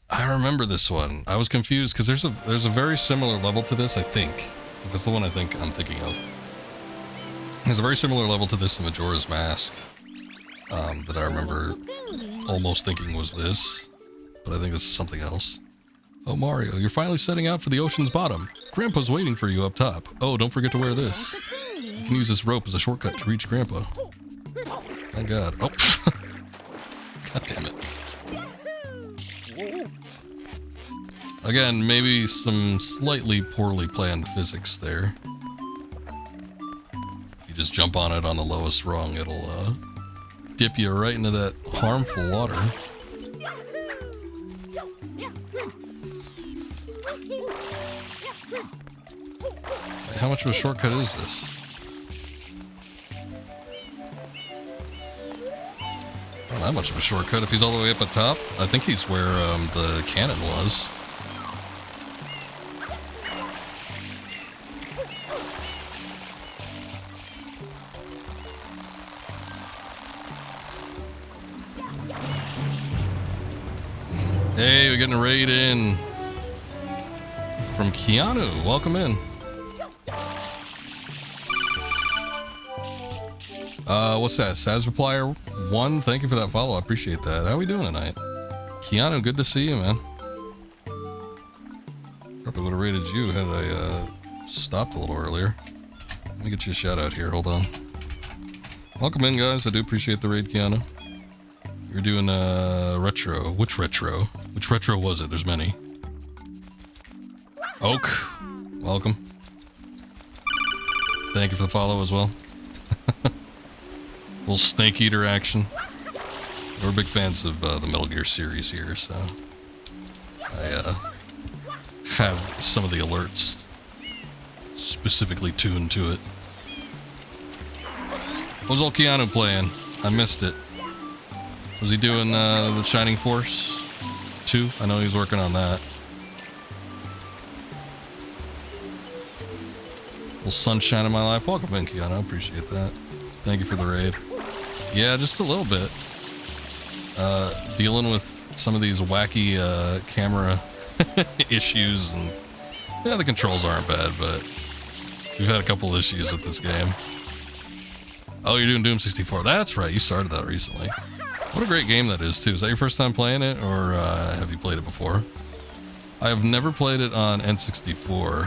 I remember this one. I was confused because there's a very similar level to this, I think. If it's the one I'm thinking of. There's a very similar level to this in Majora's Mask. That I remember almost thinking was this. But I think this is something else. Oh, Mario, you're finally setting out for the ocean's bottom. Grandpa's waiting for you up top. Oh, don't forget to wear this. You can use this rope as a shortcut to reach Grandpa. Thank God. Oh. God damn it. Again, maybe some slightly poorly planned physics there. You just jump on it on the lowest rung, it'll dip you right into that harmful water. How much of a shortcut is this? Not that much of a shortcut if he's all the way up at top. I think he's where the cannon was. Hey, we're getting a raid in from Keanu. Welcome in. What's that? Sazreplier 1, thank you for that follow. I appreciate that. How we doing tonight? Keanu, good to see you, man. Probably would have rated you had I stopped a little earlier. Let me get you a shout out here. Hold on. Welcome in, guys. I do appreciate the raid, Keanu. You're doing retro. Which retro? Which retro was it? There's many. Oak, welcome. Thank you for the follow as well. Little Snake Eater action. We're big fans of the Metal Gear series here, so I have some of the alerts specifically tuned to it. What was old Keanu playing? I missed it. Was he doing the Shining Force 2? I know he was working on that. Little sunshine in my life. Welcome in, Keanu. I appreciate that. Thank you for the raid. Yeah, just a little bit. Dealing with some of these wacky camera issues, and yeah, the controls aren't bad, but we've had a couple issues with this game. Oh, you're doing Doom 64. That's right, you started that recently. What a great game that is, too. Is that your first time playing it, or have you played it before? I have never played it on N64,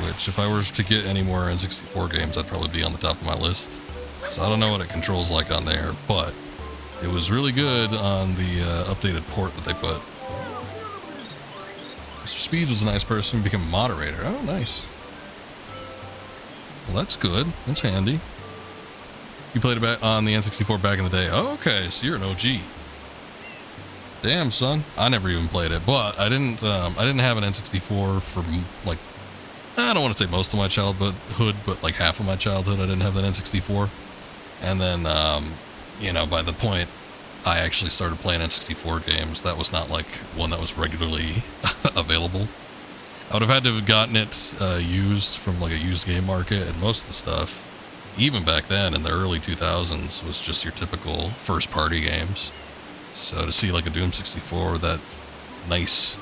which if I were to get any more N64 games, that'd probably be on the top of my list. So I don't know what it controls like on there, but it was really good on the updated port that they put. Mr. Speed was a nice person, became a moderator. Oh, nice. Well, that's good. That's handy. You played it on the N64 back in the day. Oh, okay, so you're an OG. Damn, son. I never even played it, but I didn't have an N64 for, like, I don't want to say most of my childhood, but like half of my childhood, I didn't have that N64. And then, you know, by the point I actually started playing N64 games, that was not like one that was regularly available. I would have had to have gotten it used from like a used game market, and most of the stuff, even back then in the early 2000s, was just your typical first party games. So to see like a Doom 64 with that nice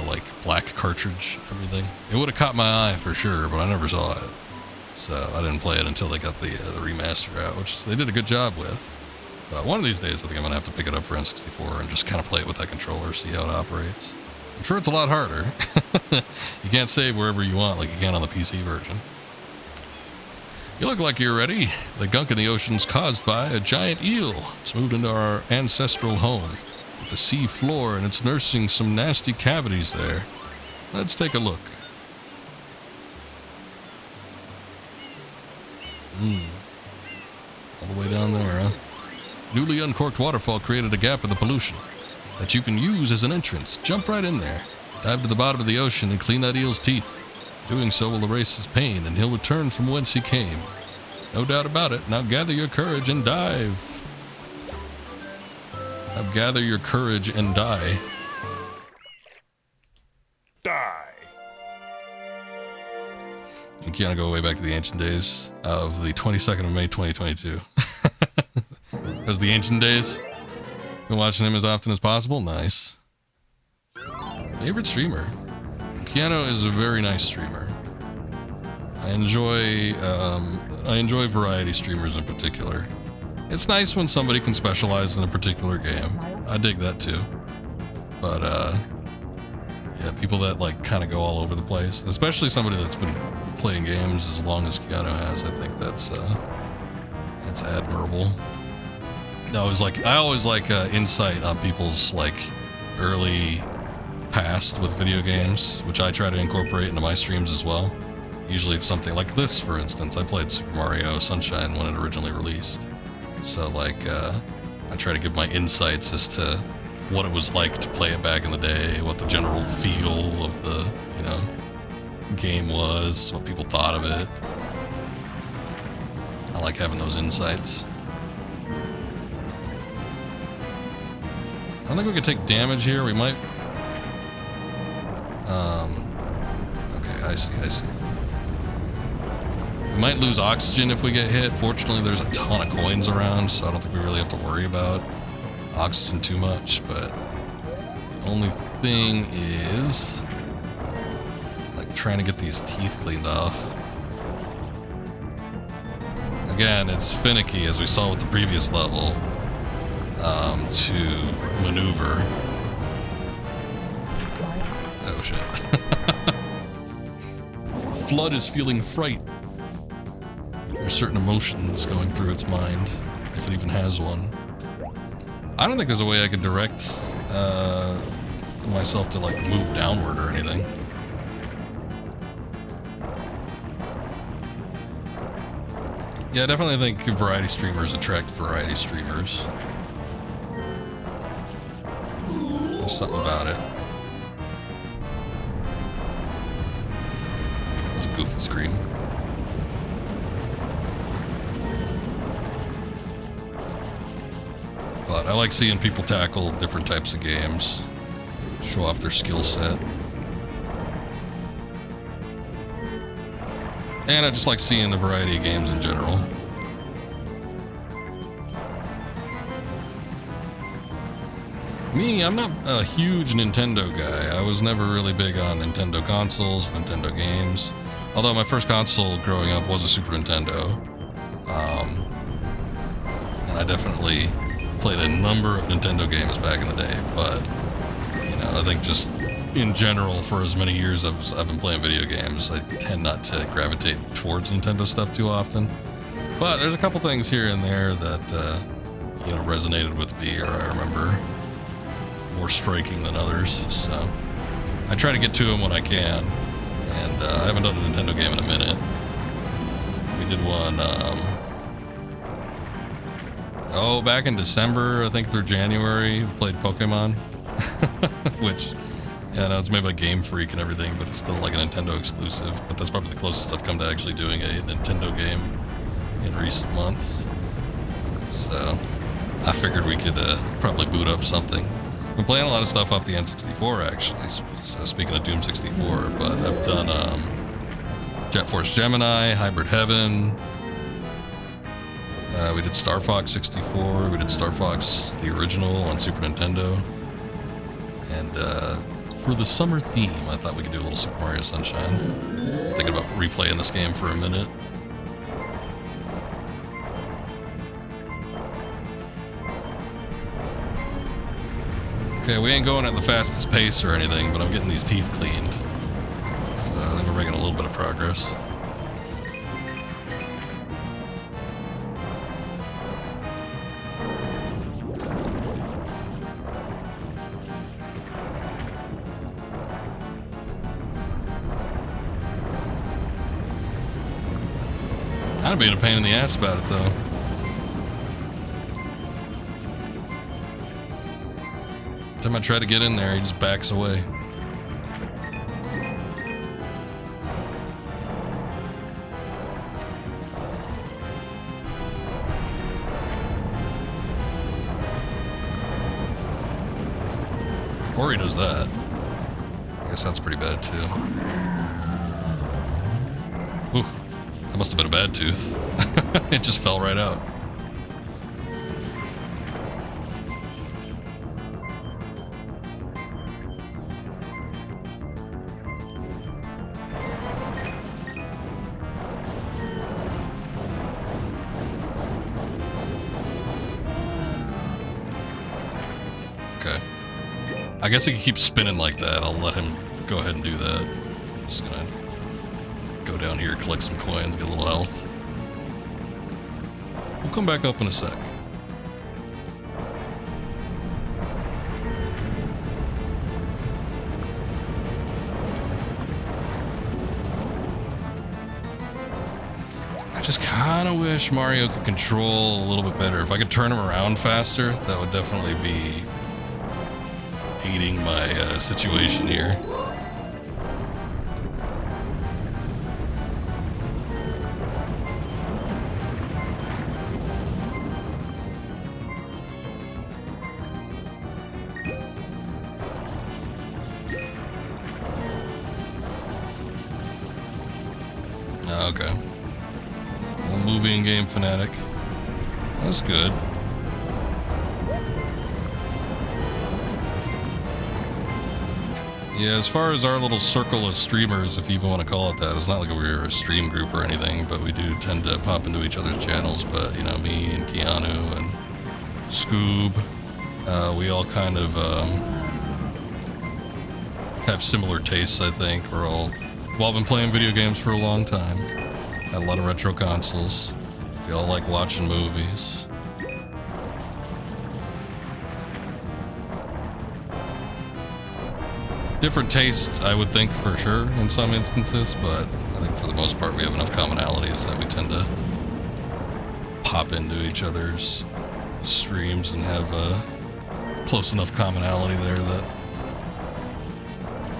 like black cartridge, everything, it would have caught my eye for sure, but I never saw it. So I didn't play it until they got the remaster out, which they did a good job with. But one of these days I think I'm gonna have to pick it up for N64 and just kind of play it with that controller, see how it operates. I'm sure it's a lot harder. You can't save wherever you want like you can on the PC version. You look like you're ready. The gunk in the ocean's caused by a giant eel. It's moved into our ancestral home. With the sea floor, and it's nursing some nasty cavities there. Let's take a look. All the way down there, huh? Newly uncorked waterfall created a gap in the pollution that you can use as an entrance. Jump right in there. Dive to the bottom of the ocean and clean that eel's teeth. Doing so will erase his pain, and he'll return from whence he came. No doubt about it. Now gather your courage and dive. Now gather your courage and die. Die. You can't go way back to the ancient days of the 22nd of May, 2022. Those the ancient days. Been watching him as often as possible. Nice. Favorite streamer? Keanu is a very nice streamer. I enjoy variety streamers in particular. It's nice when somebody can specialize in a particular game. I dig that too. But yeah, people that like kind of go all over the place, especially somebody that's been playing games as long as Keanu has, I think that's admirable. I always like insight on people's like early past with video games, which I try to incorporate into my streams as well. Usually if something like this, for instance, I played Super Mario Sunshine when it originally released. So like, I try to give my insights as to what it was like to play it back in the day, what the general feel of the, you know, game was, what people thought of it. I like having those insights. I don't think we could take damage here. We might... Okay, I see. We might lose oxygen if we get hit. Fortunately, there's a ton of coins around, so I don't think we really have to worry about oxygen too much, but the only thing is like trying to get these teeth cleaned off. Again, it's finicky, as we saw with the previous level, to maneuver. Oh shit. Flood is feeling fright. There's certain emotions going through its mind, if it even has one. I don't think there's a way I could direct myself to like move downward or anything. Yeah, I definitely think variety streamers attract variety streamers. There's something about it. It was a goofy scream. But I like seeing people tackle different types of games, show off their skill set. And I just like seeing the variety of games in general. Me, I'm not a huge Nintendo guy. I was never really big on Nintendo consoles, Nintendo games. Although my first console growing up was a Super Nintendo. And I definitely played a number of Nintendo games back in the day, but, you know, I think just in general, for as many years I've been playing video games, I tend not to gravitate towards Nintendo stuff too often. But there's a couple things here and there that, you know, resonated with me, or I remember more striking than others, so I try to get to them when I can, and I haven't done a Nintendo game in a minute. We did one, back in December, I think through January, we played Pokemon, which, yeah, no, it's made by Game Freak and everything, but it's still like a Nintendo exclusive, but that's probably the closest I've come to actually doing a Nintendo game in recent months. So, I figured we could probably boot up something. I've been playing a lot of stuff off the N64, actually, so speaking of Doom 64, but I've done Jet Force Gemini, Hybrid Heaven, we did Star Fox 64, we did Star Fox the original on Super Nintendo, and for the summer theme, I thought we could do a little Super Mario Sunshine. I'm thinking about replaying this game for a minute. Okay, we ain't going at the fastest pace or anything, but I'm getting these teeth cleaned. So I think we're making a little bit of progress. Kind of being a pain in the ass about it, though. Every time I try to get in there, he just backs away. Or he does that. I guess that's pretty bad, too. Ooh. That must have been a bad tooth. It just fell right out. Okay. I guess he can keep spinning like that. I'll let him go ahead and do that. I'm just gonna go down here, collect some coins, get a little health. We'll come back up in a sec. I just kind of wish Mario could control a little bit better. If I could turn him around faster, that would definitely be aiding my situation here. Okay. Well, movie and game fanatic. That's good. Yeah, as far as our little circle of streamers, if you even want to call it that, it's not like we're a stream group or anything, but we do tend to pop into each other's channels. But, you know, me and Keanu and Scoob, we all kind of have similar tastes, I think. We've all been playing video games for a long time. Had a lot of retro consoles. We all like watching movies. Different tastes, I would think, for sure, in some instances, but I think for the most part we have enough commonalities that we tend to pop into each other's streams and have a close enough commonality there that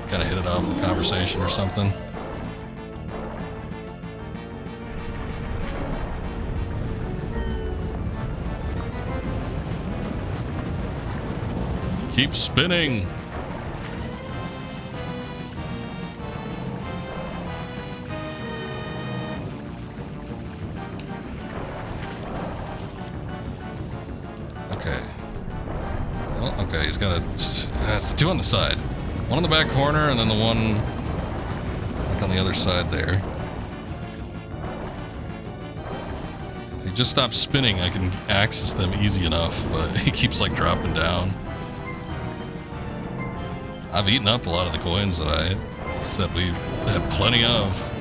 kind of hit it off the conversation or something. Keep spinning. Okay. Well, okay, he's got it's two on the side. One on the back corner and then the one like on the other side there. If he just stops spinning, I can access them easy enough, but he keeps like dropping down. I've eaten up a lot of the coins that I said we had plenty of.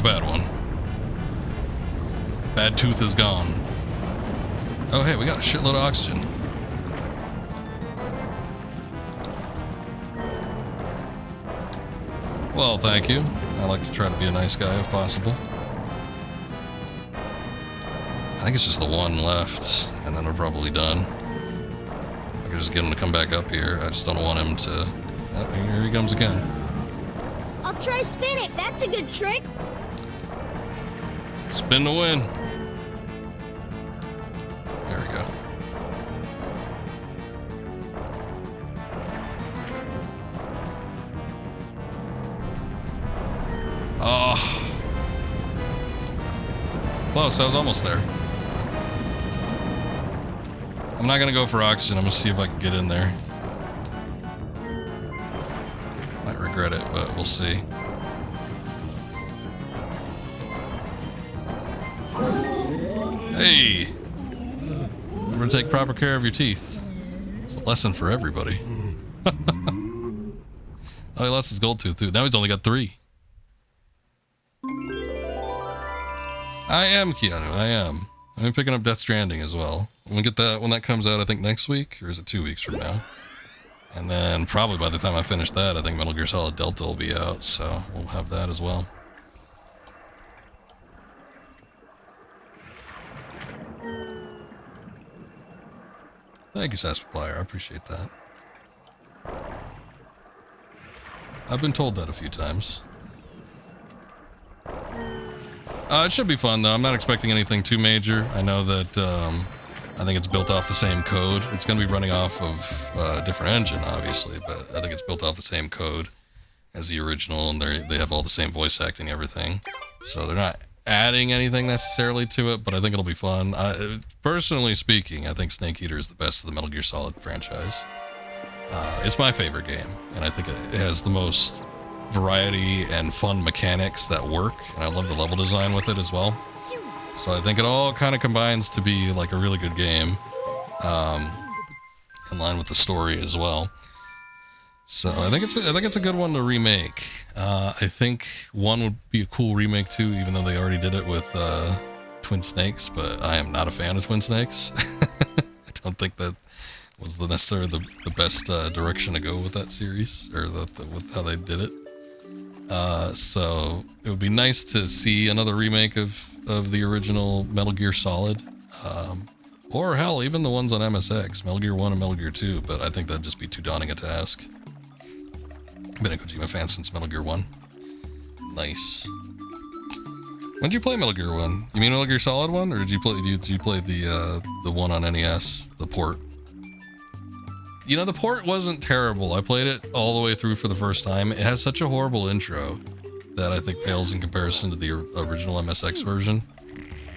a bad one. Bad tooth is gone. Oh, hey, we got a shitload of oxygen. Well, thank you. I like to try to be a nice guy if possible. I think it's just the one left, and then we're probably done. I can just get him to come back up here. I just don't want him to... Oh, here he comes again. I'll try spin it. That's a good trick. Spin to win. There we go. Oh. Close, I was almost there. I'm not gonna go for oxygen. I'm gonna see if I can get in there. Might regret it, but we'll see. Hey! Remember to take proper care of your teeth. It's a lesson for everybody. Oh, he lost his gold tooth too. Now he's only got 3. I am Keanu, I am. I'm picking up Death Stranding as well. When we get that, when that comes out, I think next week, or is it 2 weeks from now? And then probably by the time I finish that, I think Metal Gear Solid Delta will be out, so we'll have that as well. Thank you, Sasplayer. I appreciate that. I've been told that a few times. It should be fun, though. I'm not expecting anything too major. I know that, I think it's built off the same code. It's going to be running off of a different engine, obviously, but I think it's built off the same code as the original, and they have all the same voice acting and everything. So they're not adding anything necessarily to it, but I think it'll be fun. Personally speaking, I think Snake Eater is the best of the Metal Gear Solid franchise. It's my favorite game, and I think it has the most variety and fun mechanics that work, and I love the level design with it as well. So I think it all kind of combines to be like a really good game, in line with the story as well. So I think it's a good one to remake. I think 1 would be a cool remake too, even though they already did it with Twin Snakes, but I am not a fan of Twin Snakes. I don't think that was necessarily the best direction to go with that series, or with how they did it. So it would be nice to see another remake of the original Metal Gear Solid, or hell, even the ones on MSX, Metal Gear 1 and Metal Gear 2, but I think that'd just be too daunting a task. I've been a Kojima fan since Metal Gear 1. Nice. When did you play Metal Gear 1? You mean Metal Gear Solid 1, or did you play the one on NES, the port? You know, the port wasn't terrible. I played it all the way through for the first time. It has such a horrible intro that I think pales in comparison to the original MSX version.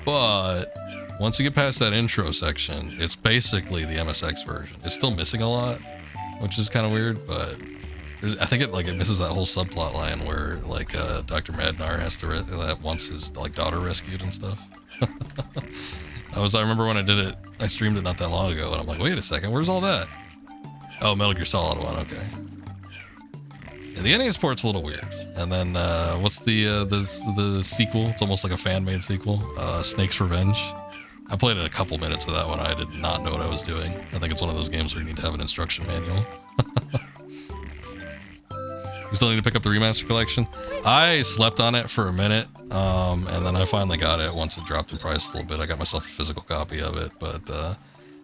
But once you get past that intro section, it's basically the MSX version. It's still missing a lot, which is kind of weird, but I think it misses that whole subplot line where Dr. Madnar has to wants his daughter rescued and stuff. I remember when I did it, I streamed it not that long ago, and I'm like, wait a second, where's all that? Oh, Metal Gear Solid 1, okay. Yeah, the NES port's a little weird. And then, what's the sequel? It's almost like a fan-made sequel. Snake's Revenge. I played a couple minutes of that one. I did not know what I was doing. I think it's one of those games where you need to have an instruction manual. You still need to pick up the remaster collection? I slept on it for a minute, and then I finally got it once it dropped in price a little bit. I got myself a physical copy of it, but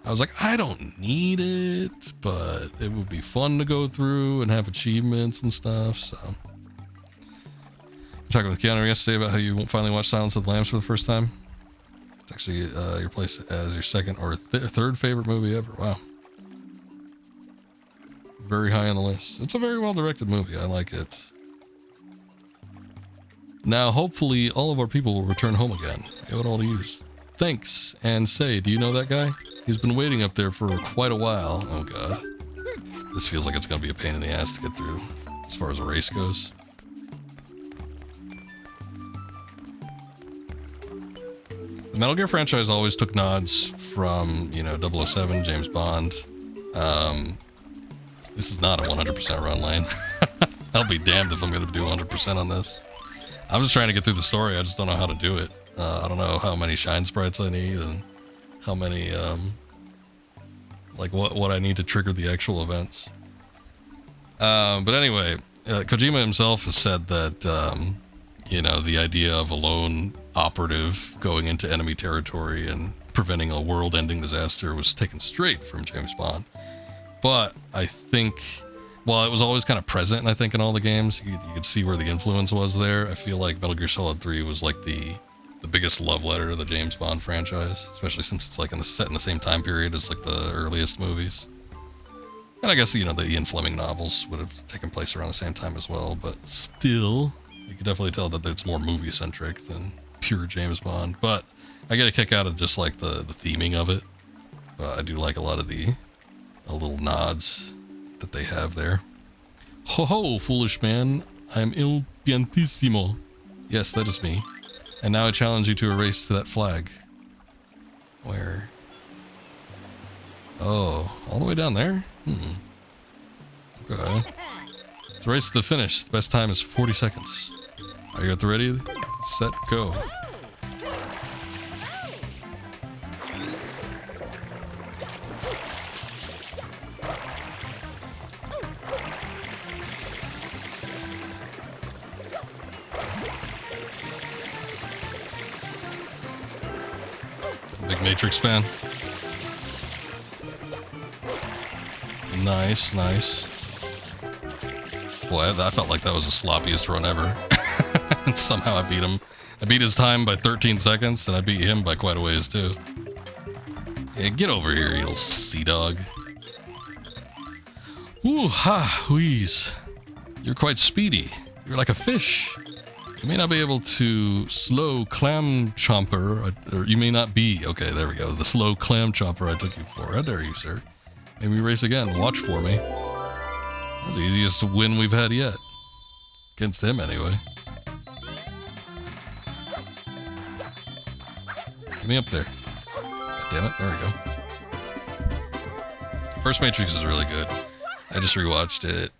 I was like, I don't need it, but it would be fun to go through and have achievements and stuff, so. I talked with Keanu yesterday about how you finally watched Silence of the Lambs for the first time. It's actually your place as your second or third favorite movie ever. Wow. Very high on the list. It's a very well-directed movie. I like it. Now, hopefully, all of our people will return home again. I owe it all to you. Thanks, and say, do you know that guy? He's been waiting up there for quite a while. Oh god. This feels like it's going to be a pain in the ass to get through, as far as a race goes. The Metal Gear franchise always took nods from, 007, James Bond. This is not a 100% run lane. I'll be damned if I'm going to do 100% on this. I'm just trying to get through the story. I just don't know how to do it. I don't know how many shine sprites I need and how many, like what I need to trigger the actual events. But anyway, Kojima himself has said that, you know, the idea of a lone operative going into enemy territory and preventing a world-ending disaster was taken straight from James Bond. But I think, while it was always kind of present, I think, in all the games, you could see where the influence was there. I feel like Metal Gear Solid 3 was like the biggest love letter to the James Bond franchise, especially since it's like set in the same time period as like the earliest movies. And I guess, you know, the Ian Fleming novels would have taken place around the same time as well, but still, you can definitely tell that it's more movie-centric than pure James Bond. But I get a kick out of just like the theming of it. But I do like a lot of the little nods that they have there. Ho ho, foolish man, I am Il Piantissimo. Yes, that is me. And now I challenge you to a race to that flag. Where? Oh, all the way down there? Okay. It's a race to the finish. The best time is 40 seconds. Are you at the ready? Set, go. Big Matrix fan. Nice, nice. Boy, I felt like that was the sloppiest run ever. And somehow I beat him. I beat his time by 13 seconds, and I beat him by quite a ways, too. Yeah, get over here, you little sea dog. Ooh, ha, wheeze. You're quite speedy. You're like a fish. You may not be able to slow clam chomper, or you may not be. Okay, there we go. The slow clam chomper I took you for. How dare you, sir? Maybe we race again. Watch for me. That's the easiest win we've had yet. Against him, anyway. Get me up there. God damn it. There we go. First Matrix is really good. I just rewatched it.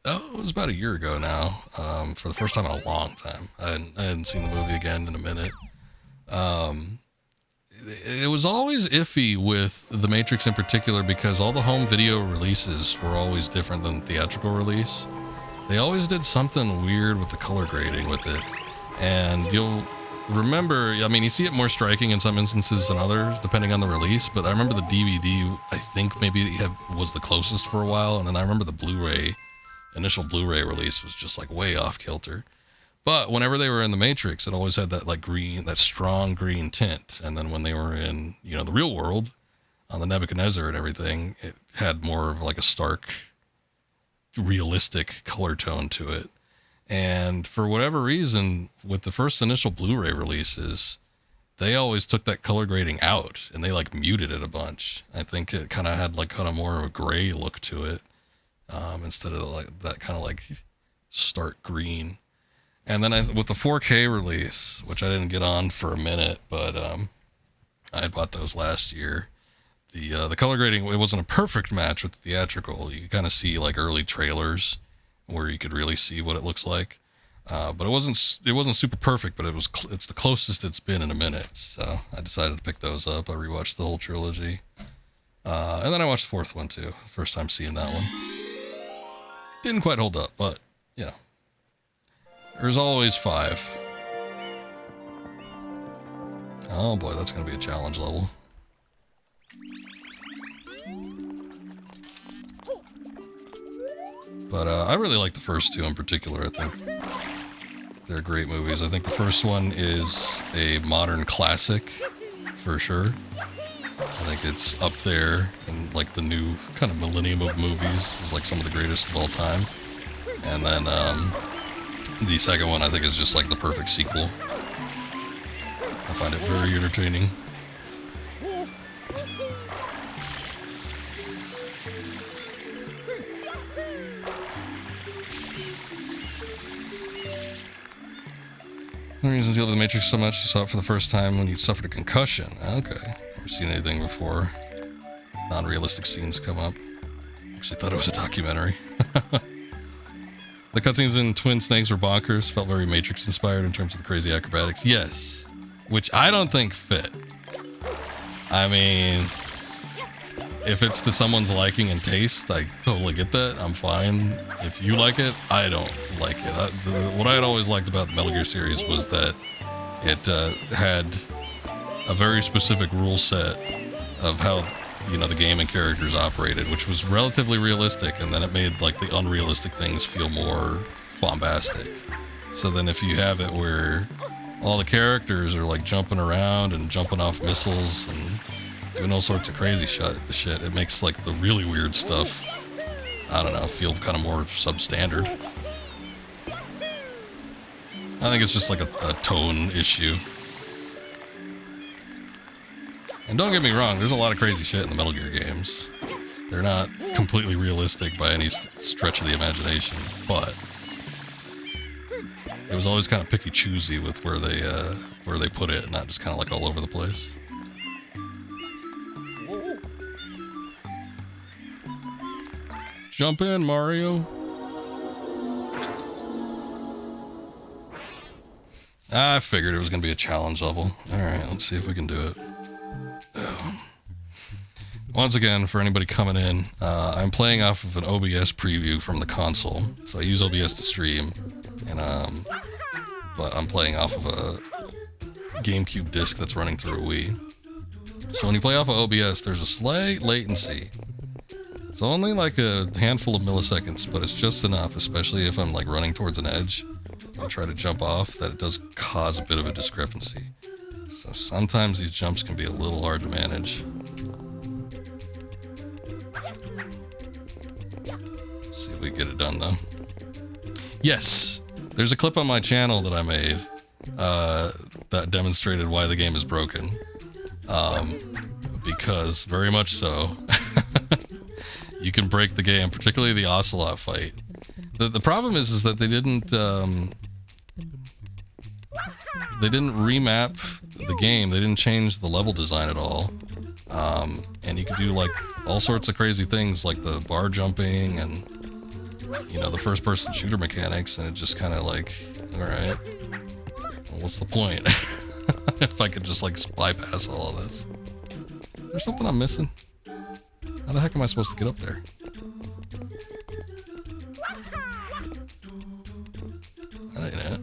Oh, it was about a year ago now. For the first time in a long time. I hadn't seen the movie again in a minute. It was always iffy with The Matrix in particular because all the home video releases were always different than the theatrical release. They always did something weird with the color grading with it. And you'll remember, I mean, you see it more striking in some instances than others, depending on the release, but I remember the DVD, I think maybe was the closest for a while, and then I remember the initial Blu-ray release was just like way off kilter. But whenever they were in the Matrix, it always had that like green, that strong green tint. And then when they were in, you know, the real world, on the Nebuchadnezzar and everything, it had more of like a stark, realistic color tone to it. And for whatever reason, with the first initial Blu-ray releases, they always took that color grading out and they like muted it a bunch. I think it kind of had like kind of more of a gray look to it, instead of like that kind of like stark green. And then with the 4K release, which I didn't get on for a minute, but I had bought those last year. The color grading, it wasn't a perfect match with the theatrical. You could kind of see like early trailers where you could really see what it looks like. But it wasn't super perfect, but it's the closest it's been in a minute. So I decided to pick those up. I rewatched the whole trilogy. And then I watched the fourth one too. First time seeing that one. Didn't quite hold up, but you know. There's always 5. Oh boy, that's going to be a challenge level. But I really like the first 2 in particular. I think they're great movies. I think the first one is a modern classic, for sure. I think it's up there in like the new kind of millennium of movies. It's like some of the greatest of all time. And then the second one I think is just like the perfect sequel. I find it very entertaining. The reasons you love The Matrix so much, you saw it for the first time when you suffered a concussion. Okay. Never seen anything before. Non-realistic scenes come up. Actually thought it was a documentary. The cutscenes in Twin Snakes were bonkers. Felt very Matrix inspired in terms of the crazy acrobatics. Yes, which I don't think fit. I mean, if it's to someone's liking and taste, I totally get that. I'm fine. If you like it, I don't like it. What I had always liked about the Metal Gear series was that it had a very specific rule set of how, you know, the game and characters operated, which was relatively realistic, and then it made like the unrealistic things feel more bombastic. So then if you have it where all the characters are like jumping around and jumping off missiles and doing all sorts of crazy shit, it makes like the really weird stuff, I don't know, feel kind of more substandard. I think it's just like a tone issue. And don't get me wrong, there's a lot of crazy shit in the Metal Gear games. They're not completely realistic by any stretch of the imagination, but it was always kind of picky-choosy with where they put it, not just kind of like all over the place. Jump in, Mario. I figured it was going to be a challenge level. Alright, let's see if we can do it. Once again, for anybody coming in, I'm playing off of an OBS preview from the console. So I use OBS to stream, and but I'm playing off of a Gamecube disc that's running through a Wii. So when you play off of OBS, there's a slight latency. It's only like a handful of milliseconds, but it's just enough, especially if I'm like running towards an edge and try to jump off, that it does cause a bit of a discrepancy. So sometimes these jumps can be a little hard to manage. See if we get it done though. Yes! There's a clip on my channel that I made that demonstrated why the game is broken. Because, very much so, you can break the game, particularly the Ocelot fight. The problem is that they didn't remap the game. They didn't change the level design at all. And you could do like all sorts of crazy things like the bar jumping and, you know, the first person shooter mechanics, and it just kind of like, alright, well, what's the point? If I could just like bypass all of this. There's something I'm missing. How the heck am I supposed to get up there? That ain't it.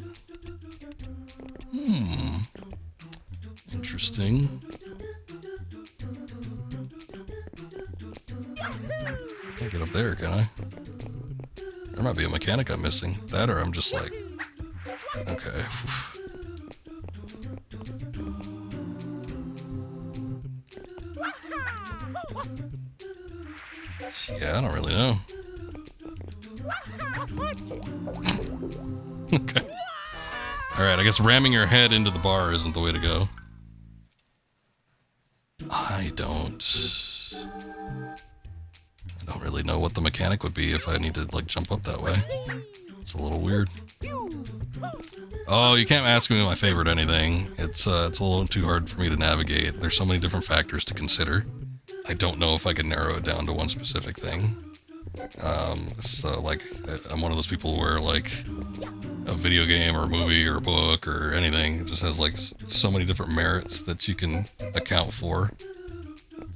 Interesting. Can't get up there, can I? There might be a mechanic I'm missing. That or I'm just like... Okay. Yeah, I don't really know. Okay. Alright, I guess ramming your head into the bar isn't the way to go. I don't really know what the mechanic would be if I need to, like, jump up that way. It's a little weird. Oh, you can't ask me my favorite anything. It's a little too hard for me to navigate. There's so many different factors to consider. I don't know if I can narrow it down to one specific thing. So, like, I'm one of those people where, like, a video game or a movie or a book or anything just has, like, so many different merits that you can account for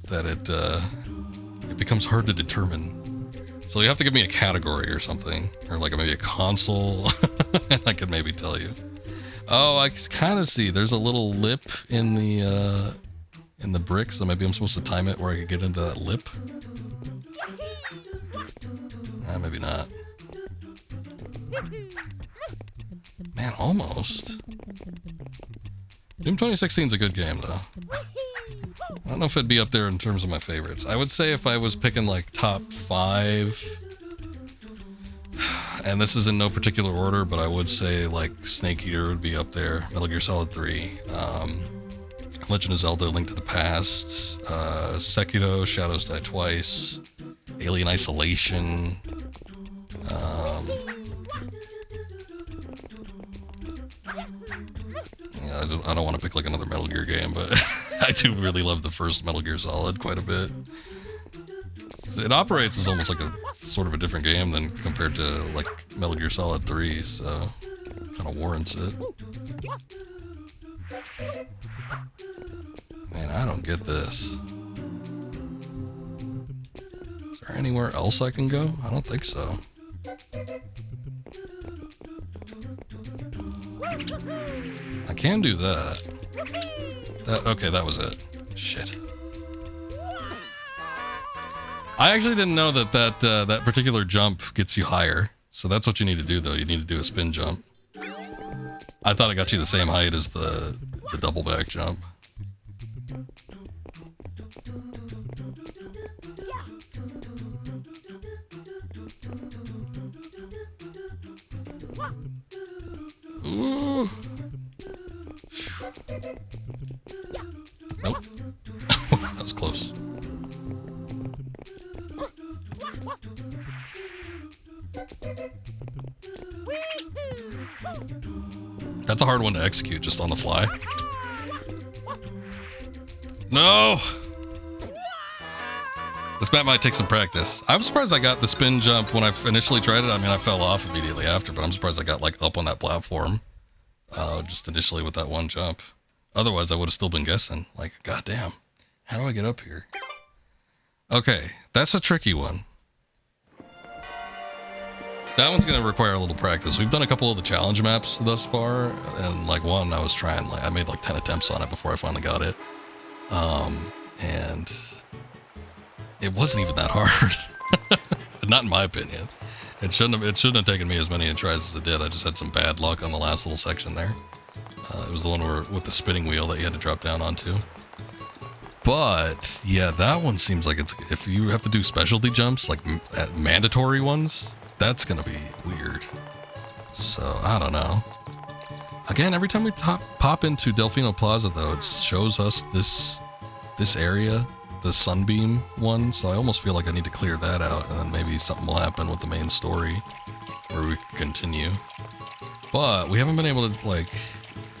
that it becomes hard to determine. So you have to give me a category or something, or like maybe a console, and I could maybe tell you. Oh, I kind of see. There's a little lip in the brick, so maybe I'm supposed to time it where I could get into that lip. Maybe not. Man, almost. Doom 2016 is a good game, though. I don't know if it'd be up there in terms of my favorites. I would say if I was picking, like, top 5, and this is in no particular order, but I would say, like, Snake Eater would be up there, Metal Gear Solid 3, Legend of Zelda: Link to the Past, Sekiro: Shadows Die Twice, Alien Isolation, yeah, I don't want to pick like another Metal Gear game, but I do really love the first Metal Gear Solid quite a bit. it operates as almost like a sort of a different game than compared to like Metal Gear Solid 3, so kind of warrants it. Man, I don't get this. Is there anywhere else I can go? I don't think so. I can do that. Okay, that was it. Shit. I actually didn't know that particular jump gets you higher. So that's what you need to do, though. You need to do a spin jump. I thought it got you the same height as the double back jump. Ooh. Nope. That was close. That's a hard one to execute just on the fly. No! This map might take some practice. I'm surprised I got the spin jump when I initially tried it. I mean, I fell off immediately after, but I'm surprised I got like up on that platform. Just initially with that one jump. Otherwise, I would have still been guessing. Like, goddamn, how do I get up here? Okay, that's a tricky one. That one's gonna require a little practice. We've done a couple of the challenge maps thus far, and like one I was trying, like I made like 10 attempts on it before I finally got it. And it wasn't even that hard. Not in my opinion. It shouldn't have taken me as many tries as it did. I just had some bad luck on the last little section there. It was the one with the spinning wheel that you had to drop down onto. But yeah, that one seems like it's, if you have to do specialty jumps, like mandatory ones, that's gonna be weird. So I don't know. Again, every time we pop into Delfino Plaza, though, it shows us this area, the Sunbeam one. So I almost feel like I need to clear that out, and then maybe something will happen with the main story where we can continue. But we haven't been able to like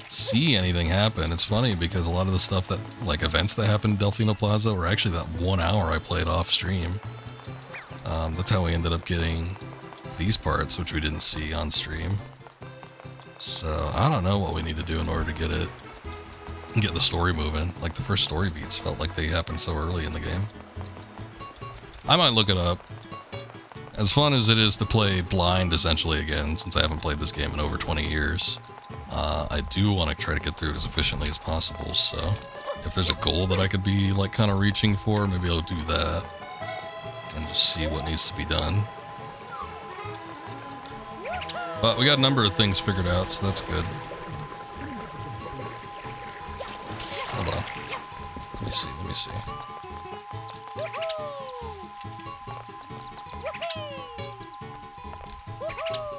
see anything happen. It's funny because a lot of the stuff that like events that happened in Delfino Plaza were actually that 1 hour I played off stream. That's how we ended up getting these parts, which we didn't see on stream. So I don't know what we need to do in order to get the story moving. Like the first story beats felt like they happened so early in the game. I might look it up. As fun as it is to play blind essentially again, since I haven't played this game in over 20 years, I do want to try to get through it as efficiently as possible. So if there's a goal that I could be like kind of reaching for, maybe I'll do that and just see what needs to be done. But we got a number of things figured out, so that's good. Hold on. Let me see.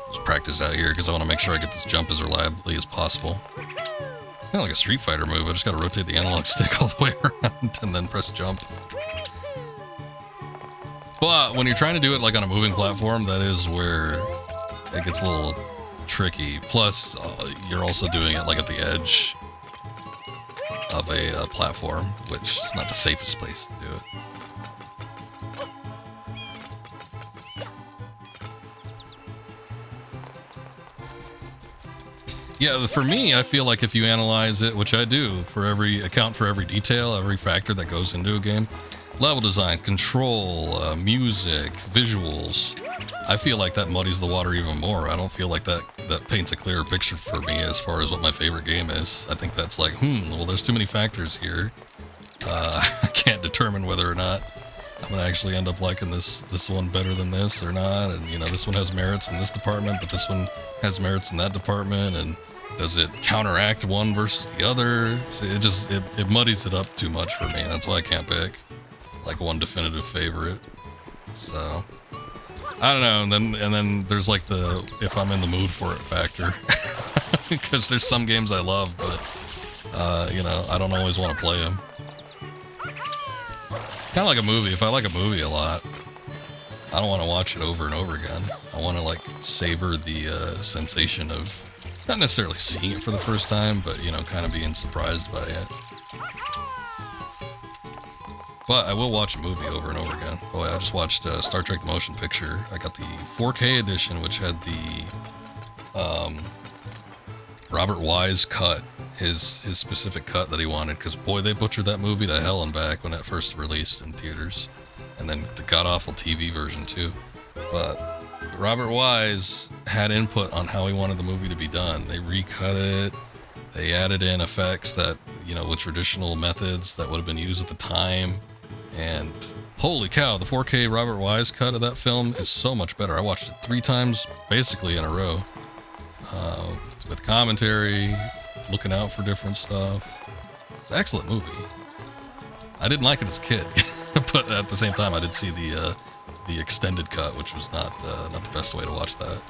Let's practice out here, because I want to make sure I get this jump as reliably as possible. It's kind of like a Street Fighter move. I just got to rotate the analog stick all the way around and then press jump. But when you're trying to do it like on a moving platform, that is where it gets a little tricky. Plus, you're also doing it like at the edge of a platform, which is not the safest place to do it. Yeah, for me, I feel like if you analyze it, which I do, account for every detail, every factor that goes into a game, level design, control, music, visuals, I feel like that muddies the water even more. I don't feel like that paints a clearer picture for me as far as what my favorite game is. I think that's like, well, there's too many factors here. I can't determine whether or not I'm gonna actually end up liking this one better than this or not. And you know, this one has merits in this department, but this one has merits in that department. And does it counteract one versus the other? It muddies it up too much for me. That's why I can't pick like one definitive favorite. So I don't know. And then there's like the if I'm in the mood for it factor, because there's some games I love, but you know, I don't always want to play them. Kind of like a movie. If I like a movie a lot, I don't want to watch it over and over again. I want to like savor the sensation of not necessarily seeing it for the first time, but you know, kind of being surprised by it. But I will watch a movie over and over again. Boy, I just watched Star Trek: The Motion Picture. I got the 4K edition, which had the Robert Wise cut, his specific cut that he wanted. Because boy, they butchered that movie to hell and back when it first released in theaters, and then the god awful TV version too. But Robert Wise had input on how he wanted the movie to be done. They recut it. They added in effects that, you know, with traditional methods that would have been used at the time. And holy cow, the 4K Robert Wise cut of that film is so much better. I watched it 3 times basically in a row, with commentary, looking out for different stuff. It's an excellent movie. I didn't like it as a kid, but at the same time, I did see the extended cut, which was not the best way to watch that.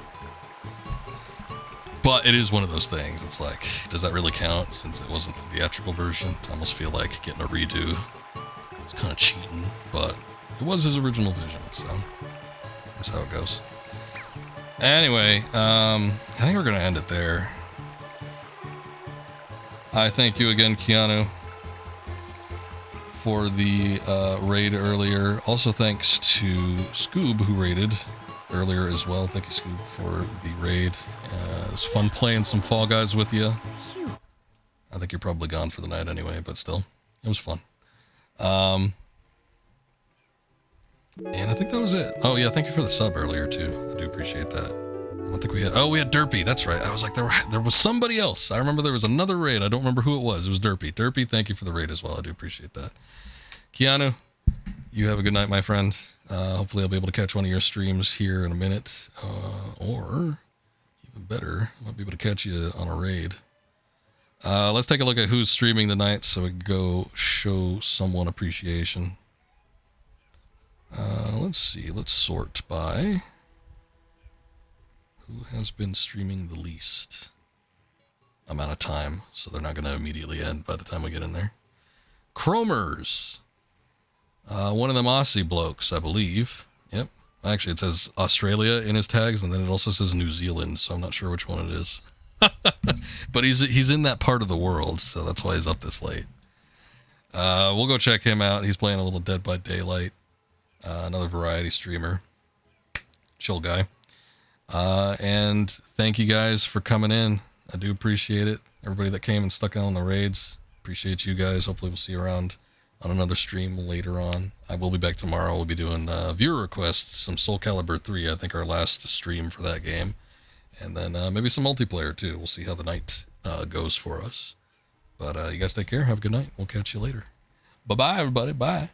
But it is one of those things. It's like, does that really count since it wasn't the theatrical version? I almost feel like getting a redo. It's kind of cheating, but it was his original vision, so that's how it goes. Anyway, I think we're going to end it there. I thank you again, Keanu, for the raid earlier. Also thanks to Scoob, who raided earlier as well. Thank you, Scoob, for the raid. It was fun playing some Fall Guys with you. I think you're probably gone for the night anyway, but still, it was fun. And I think that was it. Oh yeah, thank you for the sub earlier too. I do appreciate that. I don't think we had. Oh, we had Derpy. That's right. I was like, there was somebody else. I remember there was another raid. I don't remember who it was. It was Derpy. Derpy, thank you for the raid as well. I do appreciate that. Keanu, you have a good night, my friend. Hopefully I'll be able to catch one of your streams here in a minute. Or even better, I might be able to catch you on a raid. Let's take a look at who's streaming tonight so we can go show someone appreciation. Let's see. Let's sort by who has been streaming the least amount of time, so they're not going to immediately end by the time we get in there. Chromers. One of them Aussie blokes, I believe. Yep. Actually, it says Australia in his tags, and then it also says New Zealand, so I'm not sure which one it is. But he's in that part of the world, so that's why he's up this late. We'll go check him out. He's playing a little Dead by Daylight. Another variety streamer. Chill guy. And thank you guys for coming in. I do appreciate it. Everybody that came and stuck out on the raids. Appreciate you guys. Hopefully we'll see you around on another stream later on. I will be back tomorrow. We'll be doing viewer requests, some Soul Calibur 3, I think our last stream for that game. And then maybe some multiplayer too. We'll see how the night goes for us. But you guys take care. Have a good night. We'll catch you later. Bye-bye, everybody. Bye.